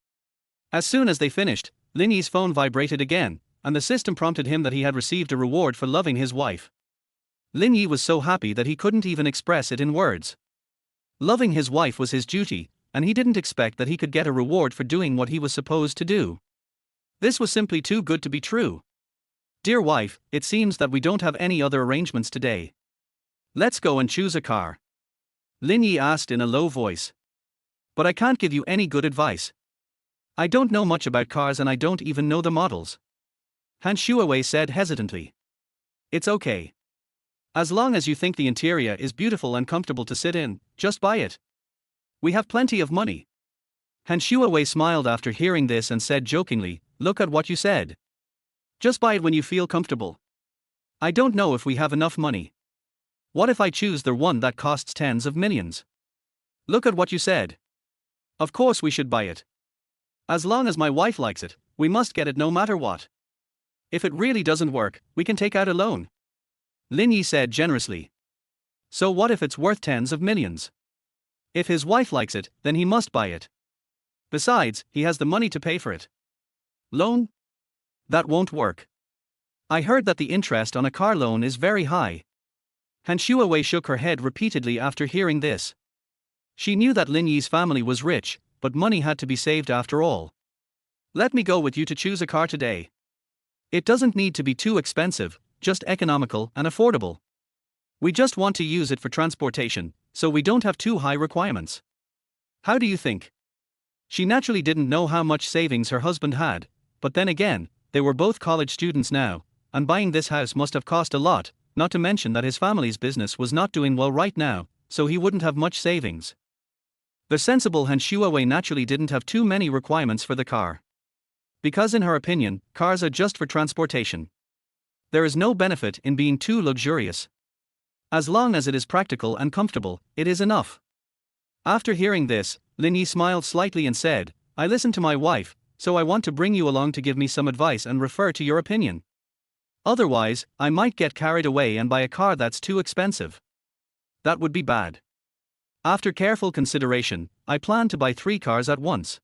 As soon as they finished, Lin Yi's phone vibrated again, and the system prompted him that he had received a reward for loving his wife. Lin Yi was so happy that he couldn't even express it in words. Loving his wife was his duty, and he didn't expect that he could get a reward for doing what he was supposed to do. This was simply too good to be true. Dear wife, it seems that we don't have any other arrangements today. Let's go and choose a car. Lin Yi asked in a low voice. But I can't give you any good advice. I don't know much about cars and I don't even know the models. Han Shuawei said hesitantly. It's okay. As long as you think the interior is beautiful and comfortable to sit in, just buy it. We have plenty of money. Han Shuawei smiled after hearing this and said jokingly, look at what you said. Just buy it when you feel comfortable. I don't know if we have enough money. What if I choose the one that costs tens of millions? Look at what you said. Of course we should buy it. As long as my wife likes it, we must get it no matter what. If it really doesn't work, we can take out a loan. Lin Yi said generously. So what if it's worth tens of millions? If his wife likes it, then he must buy it. Besides, he has the money to pay for it. Loan? That won't work. I heard that the interest on a car loan is very high. Han Shuawei shook her head repeatedly after hearing this. She knew that Lin Yi's family was rich, but money had to be saved after all. Let me go with you to choose a car today. It doesn't need to be too expensive, just economical and affordable. We just want to use it for transportation, so we don't have too high requirements. How do you think? She naturally didn't know how much savings her husband had, but then again, they were both college students now, and buying this house must have cost a lot, not to mention that his family's business was not doing well right now, so he wouldn't have much savings. The sensible Han Shuawei naturally didn't have too many requirements for the car. Because in her opinion, cars are just for transportation. There is no benefit in being too luxurious. As long as it is practical and comfortable, it is enough. After hearing this, Lin Yi smiled slightly and said, I listened to my wife, so I want to bring you along to give me some advice and refer to your opinion. Otherwise, I might get carried away and buy a car that's too expensive. That would be bad. After careful consideration, I plan to buy 3 cars at once.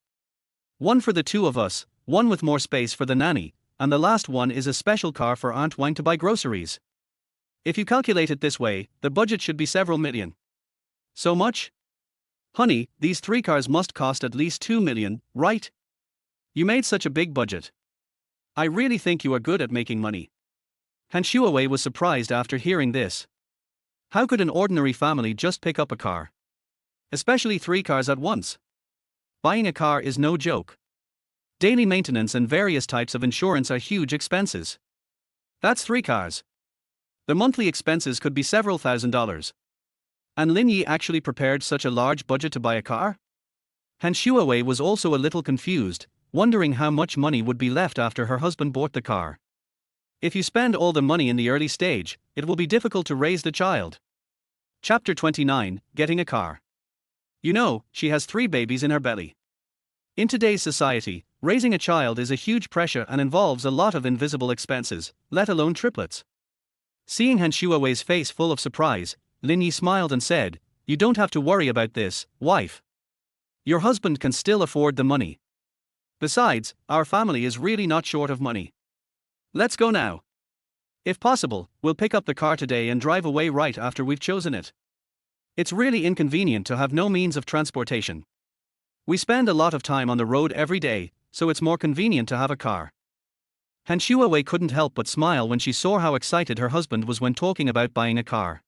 One for the 2 of us, one with more space for the nanny, and the last one is a special car for Aunt Wang to buy groceries. If you calculate it this way, the budget should be several million. So much? Honey, these 3 cars must cost at least 2 million, right? You made such a big budget. I really think you are good at making money. Han Shuawei was surprised after hearing this. How could an ordinary family just pick up a car? Especially 3 cars at once. Buying a car is no joke. Daily maintenance and various types of insurance are huge expenses. That's 3 cars. The monthly expenses could be several $1,000s. And Lin Yi actually prepared such a large budget to buy a car? Han Shuawei was also a little confused, wondering how much money would be left after her husband bought the car. If you spend all the money in the early stage, it will be difficult to raise the child. Chapter 29, Getting a Car. You know, she has 3 babies in her belly. In today's society, raising a child is a huge pressure and involves a lot of invisible expenses, let alone triplets. Seeing Han Shuawei's face full of surprise, Lin Yi smiled and said, You don't have to worry about this, wife. Your husband can still afford the money. Besides, our family is really not short of money. Let's go now. If possible, we'll pick up the car today and drive away right after we've chosen it. It's really inconvenient to have no means of transportation. We spend a lot of time on the road every day, so it's more convenient to have a car. Han Shuawei couldn't help but smile when she saw how excited her husband was when talking about buying a car.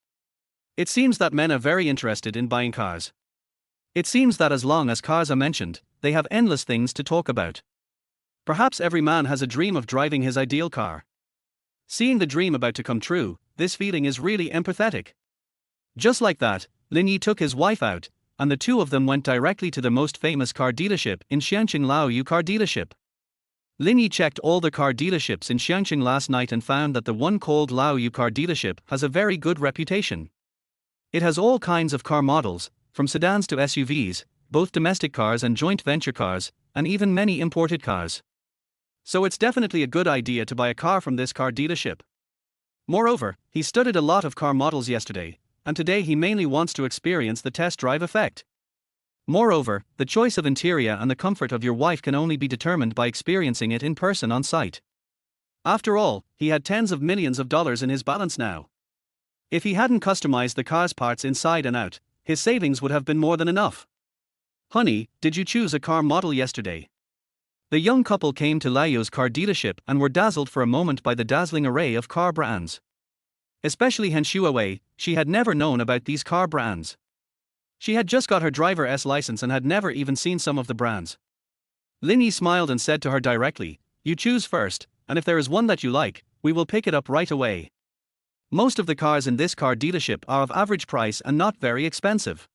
It seems that men are very interested in buying cars. It seems that as long as cars are mentioned, they have endless things to talk about. Perhaps every man has a dream of driving his ideal car. Seeing the dream about to come true, this feeling is really empathetic. Just like that, Lin Yi took his wife out, and the 2 of them went directly to the most famous car dealership in Xiangqing Laoyu car dealership. Lin Yi checked all the car dealerships in Xiangqing last night and found that the one called Laoyu car dealership has a very good reputation. It has all kinds of car models, from sedans to SUVs, both domestic cars and joint venture cars, and even many imported cars. So it's definitely a good idea to buy a car from this car dealership. Moreover, he studied a lot of car models yesterday, and today he mainly wants to experience the test drive effect. Moreover, the choice of interior and the comfort of your wife can only be determined by experiencing it in person on site. After all, he had tens of millions of dollars in his balance now. If he hadn't customized the car's parts inside and out, his savings would have been more than enough. Honey, did you choose a car model yesterday? The young couple came to Laoyu's car dealership and were dazzled for a moment by the dazzling array of car brands. Especially Han Shuawei, she had never known about these car brands. She had just got her driver's license and had never even seen some of the brands. Lin Yi smiled and said to her directly, You choose first, and if there is one that you like, we will pick it up right away. Most of the cars in this car dealership are of average price and not very expensive.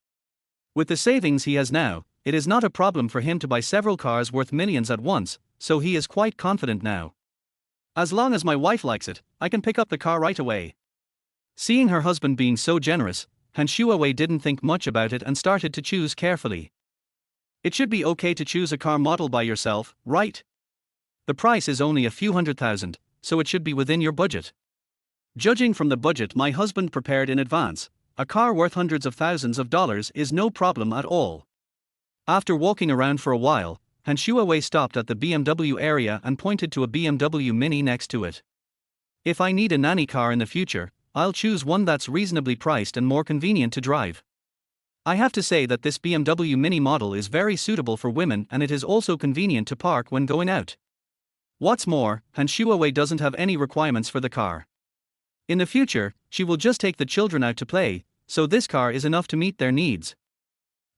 With the savings he has now, it is not a problem for him to buy several cars worth millions at once, so he is quite confident now. As long as my wife likes it, I can pick up the car right away. Seeing her husband being so generous, Han Shuawei didn't think much about it and started to choose carefully. It should be okay to choose a car model by yourself, right? The price is only a few $100,000, so it should be within your budget. Judging from the budget my husband prepared in advance, a car worth hundreds of thousands of dollars is no problem at all. After walking around for a while, Han Shuawei stopped at the BMW area and pointed to a BMW Mini next to it. If I need a nanny car in the future, I'll choose one that's reasonably priced and more convenient to drive. I have to say that this BMW Mini model is very suitable for women and it is also convenient to park when going out. What's more, Han Shuawei doesn't have any requirements for the car. In the future, she will just take the children out to play, so this car is enough to meet their needs.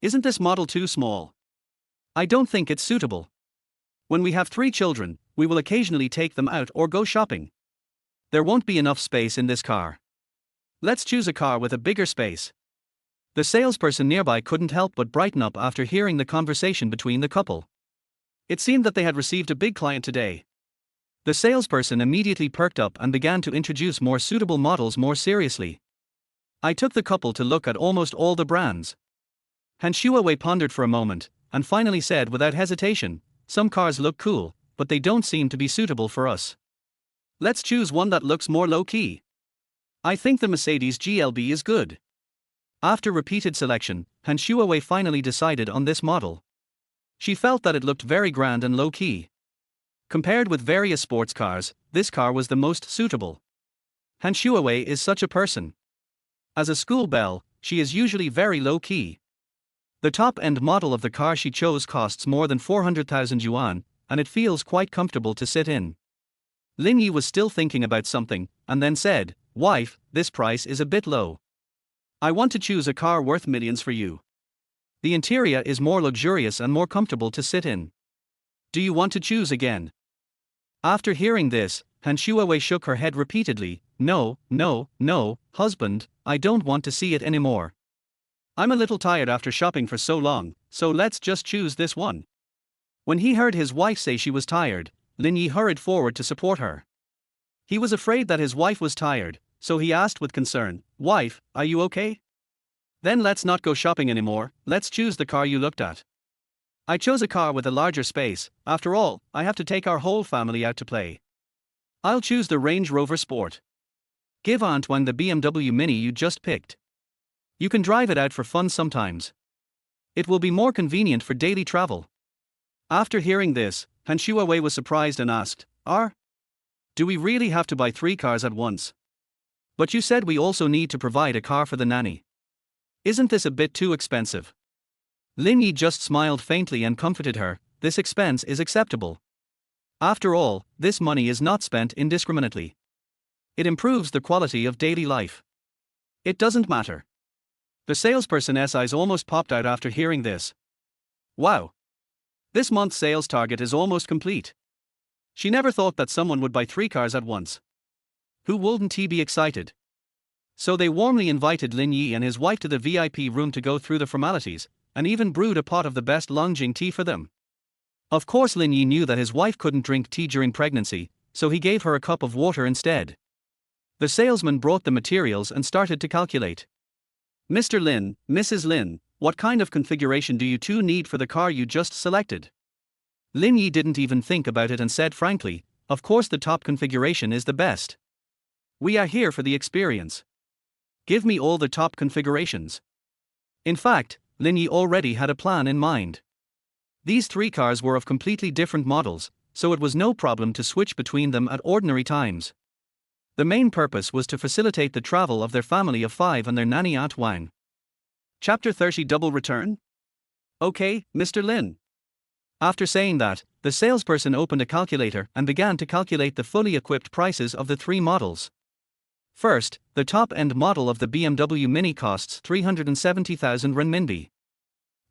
Isn't this model too small? I don't think it's suitable. When we have 3 children, we will occasionally take them out or go shopping. There won't be enough space in this car. Let's choose a car with a bigger space. The salesperson nearby couldn't help but brighten up after hearing the conversation between the couple. It seemed that they had received a big client today. The salesperson immediately perked up and began to introduce more suitable models more seriously. I took the couple to look at almost all the brands. Han Shuawei pondered for a moment, and finally said without hesitation, "Some cars look cool, but they don't seem to be suitable for us. Let's choose one that looks more low-key. I think the Mercedes GLB is good." After repeated selection, Han Shuawei finally decided on this model. She felt that it looked very grand and low-key. Compared with various sports cars, this car was the most suitable. Han Shuawei is such a person. As a school belle, she is usually very low-key. The top-end model of the car she chose costs more than 400,000 yuan, and it feels quite comfortable to sit in. Lin Yi was still thinking about something, and then said, "Wife, this price is a bit low. I want to choose a car worth millions for you. The interior is more luxurious and more comfortable to sit in. Do you want to choose again?" After hearing this, Han Shuawei shook her head repeatedly. No, husband, I don't want to see it anymore. I'm a little tired after shopping for so long, so let's just choose this one." When he heard his wife say she was tired, Lin Yi hurried forward to support her. He was afraid that his wife was tired, so he asked with concern, "Wife, are you okay? Then let's not go shopping anymore, let's choose the car you looked at." "I chose a car with a larger space, after all, I have to take our whole family out to play. I'll choose the Range Rover Sport. Give Antoine the BMW Mini you just picked. You can drive it out for fun sometimes. It will be more convenient for daily travel." After hearing this, Han Shuawei was surprised and asked, Do we really have to buy 3 cars at once? But you said we also need to provide a car for the nanny. Isn't this a bit too expensive?" Lin Yi just smiled faintly and comforted her, "This expense is acceptable. After all, this money is not spent indiscriminately. It improves the quality of daily life. It doesn't matter." The salesperson's eyes almost popped out after hearing this. Wow! This month's sales target is almost complete. She never thought that someone would buy 3 cars at once. Who wouldn't he be excited? So they warmly invited Lin Yi and his wife to the VIP room to go through the formalities, and even brewed a pot of the best Longjing tea for them. Of course Lin Yi knew that his wife couldn't drink tea during pregnancy, so he gave her a cup of water instead. The salesman brought the materials and started to calculate. "Mr. Lin, Mrs. Lin, what kind of configuration do you two need for the car you just selected?" Lin Yi didn't even think about it and said frankly, "Of course the top configuration is the best. We are here for the experience. Give me all the top configurations." In fact, Lin Yi already had a plan in mind. These 3 cars were of completely different models, so it was no problem to switch between them at ordinary times. The main purpose was to facilitate the travel of their family of 5 and their nanny Aunt Wang. Chapter 30 Double Return? Okay, Mr. Lin. After saying that, the salesperson opened a calculator and began to calculate the fully equipped prices of the 3 models. First, the top-end model of the BMW Mini costs 370,000 renminbi.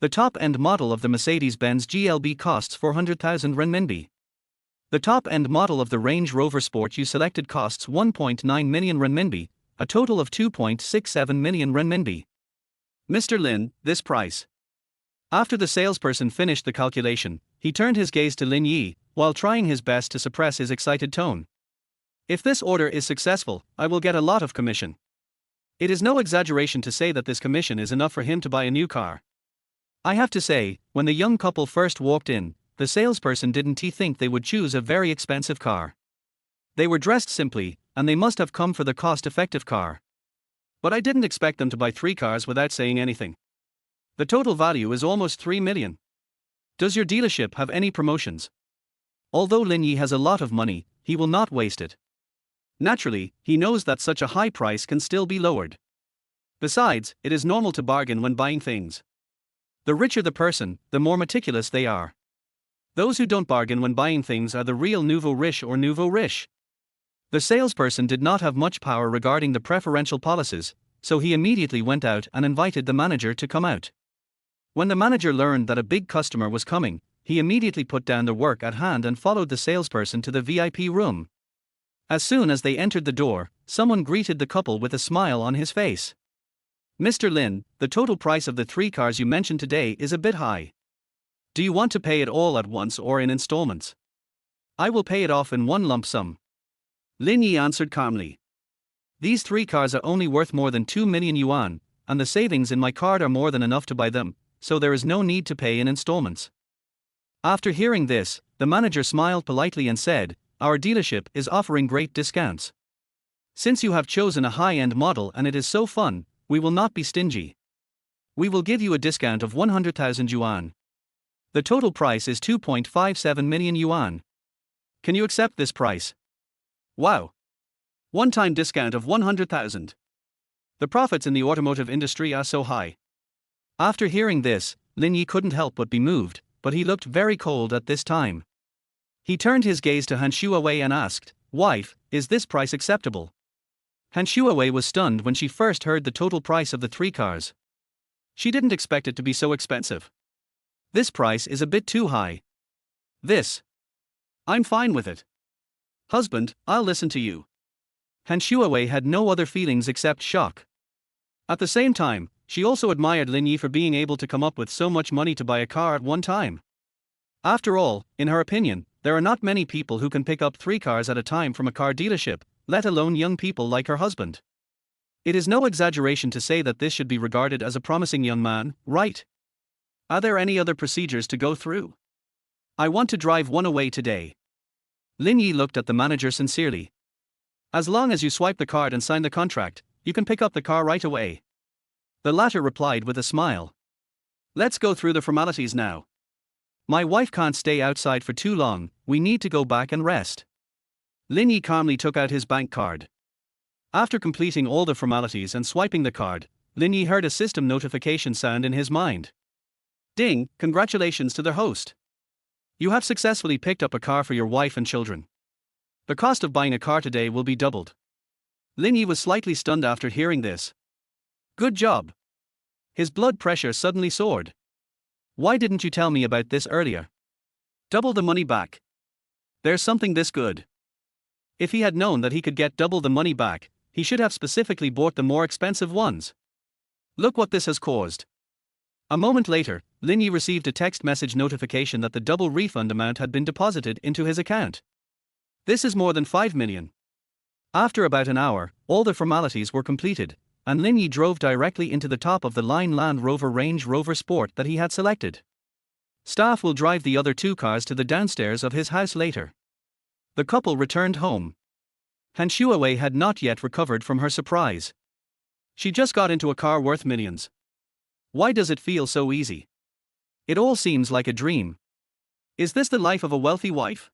The top-end model of the Mercedes-Benz GLB costs 400,000 renminbi. The top-end model of the Range Rover Sport you selected costs 1.9 million renminbi, a total of 2.67 million renminbi. Mr. Lin, this price. After the salesperson finished the calculation, he turned his gaze to Lin Yi, while trying his best to suppress his excited tone. "If this order is successful, I will get a lot of commission. It is no exaggeration to say that this commission is enough for him to buy a new car." I have to say, when the young couple first walked in, the salesperson didn't think they would choose a very expensive car. They were dressed simply, and they must have come for the cost-effective car. But I didn't expect them to buy 3 cars without saying anything. The total value is almost 3 million. Does your dealership have any promotions? Although Lin Yi has a lot of money, he will not waste it. Naturally, he knows that such a high price can still be lowered. Besides, it is normal to bargain when buying things. The richer the person, the more meticulous they are. Those who don't bargain when buying things are the real nouveau riche or nouveau riche. The salesperson did not have much power regarding the preferential policies, so he immediately went out and invited the manager to come out. When the manager learned that a big customer was coming, he immediately put down the work at hand and followed the salesperson to the VIP room. As soon as they entered the door, someone greeted the couple with a smile on his face. "Mr. Lin, the total price of the 3 cars you mentioned today is a bit high. Do you want to pay it all at once or in installments?" "I will pay it off in one lump sum," Lin Yi answered calmly. "These 3 cars are only worth more than 2 million yuan, and the savings in my card are more than enough to buy them, so there is no need to pay in installments." After hearing this, the manager smiled politely and said, "Our dealership is offering great discounts. Since you have chosen a high-end model and it is so fun, we will not be stingy. We will give you a discount of 100,000 yuan. The total price is 2.57 million yuan. Can you accept this price?" Wow! One-time discount of 100,000. The profits in the automotive industry are so high. After hearing this, Lin Yi couldn't help but be moved, but he looked very cold at this time. He turned his gaze to Han Shuawei and asked, "Wife, is this price acceptable?" Han Shuawei was stunned when she first heard the total price of the 3 cars. She didn't expect it to be so expensive. "This price is a bit too high. I'm fine with it. Husband, I'll listen to you." Han Shuawei had no other feelings except shock. At the same time, she also admired Lin Yi for being able to come up with so much money to buy a car at one time. After all, in her opinion, there are not many people who can pick up 3 cars at a time from a car dealership, let alone young people like her husband. It is no exaggeration to say that this should be regarded as a promising young man, right? Are there any other procedures to go through? I want to drive one away today. Lin Yi looked at the manager sincerely. "As long as you swipe the card and sign the contract, you can pick up the car right away." The latter replied with a smile. "Let's go through the formalities now. My wife can't stay outside for too long, we need to go back and rest." Lin Yi calmly took out his bank card. After completing all the formalities and swiping the card, Lin Yi heard a system notification sound in his mind. "Ding, congratulations to the host. You have successfully picked up a car for your wife and children. The cost of buying a car today will be doubled." Lin Yi was slightly stunned after hearing this. "Good job." His blood pressure suddenly soared. "Why didn't you tell me about this earlier? Double the money back. There's something this good." If he had known that he could get double the money back, he should have specifically bought the more expensive ones. Look what this has caused. A moment later, Lin Yi received a text message notification that the double refund amount had been deposited into his account. This is more than 5 million. After about an hour, all the formalities were completed, and Lin Yi drove directly into the top of the line Land Rover Range Rover Sport that he had selected. Staff will drive the other 2 cars to the downstairs of his house later. The couple returned home. Han Shuawei had not yet recovered from her surprise. She just got into a car worth millions. Why does it feel so easy? It all seems like a dream. Is this the life of a wealthy wife?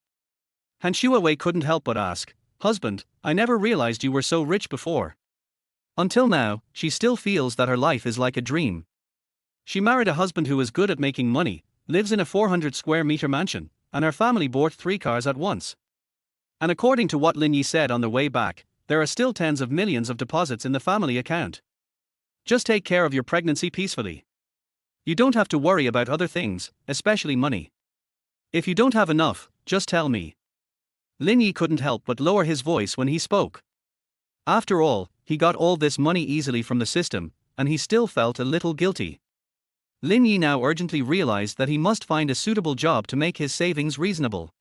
Han Shuawei couldn't help but ask, "Husband, I never realized you were so rich before." Until now, she still feels that her life is like a dream. She married a husband who is good at making money, lives in a 400 square meter mansion, and her family bought 3 cars at once. And according to what Lin Yi said on the way back, there are still tens of millions of deposits in the family account. Just take care of your pregnancy peacefully. You don't have to worry about other things, especially money. If you don't have enough, just tell me. Lin Yi couldn't help but lower his voice when he spoke. After all, he got all this money easily from the system, and he still felt a little guilty. Lin Yi now urgently realized that he must find a suitable job to make his savings reasonable.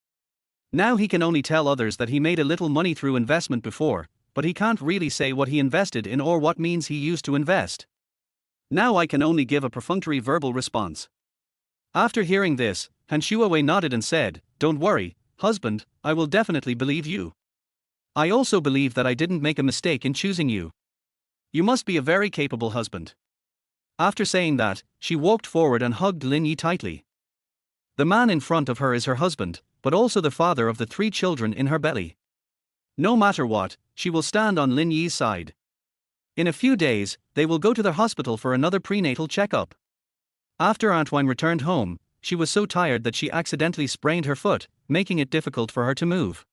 Now he can only tell others that he made a little money through investment before, but he can't really say what he invested in or what means he used to invest. Now I can only give a perfunctory verbal response. After hearing this, Han Shuawei nodded and said, "Don't worry, husband, I will definitely believe you. I also believe that I didn't make a mistake in choosing you. You must be a very capable husband." After saying that, she walked forward and hugged Lin Yi tightly. The man in front of her is her husband, but also the father of the 3 children in her belly. No matter what, she will stand on Lin Yi's side. In a few days, they will go to the hospital for another prenatal checkup. After Antoine returned home, she was so tired that she accidentally sprained her foot, making it difficult for her to move.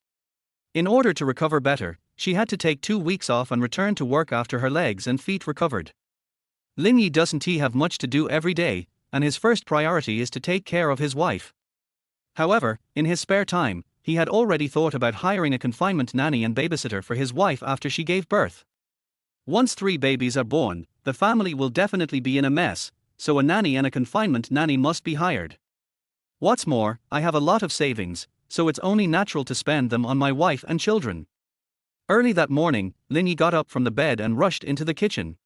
In order to recover better, she had to take 2 weeks off and return to work after her legs and feet recovered. Lin Yi doesn't have much to do every day, and his first priority is to take care of his wife. However, in his spare time, he had already thought about hiring a confinement nanny and babysitter for his wife after she gave birth. Once 3 babies are born, the family will definitely be in a mess, so a nanny and a confinement nanny must be hired. What's more, I have a lot of savings, so it's only natural to spend them on my wife and children. Early that morning, Lin Yi got up from the bed and rushed into the kitchen.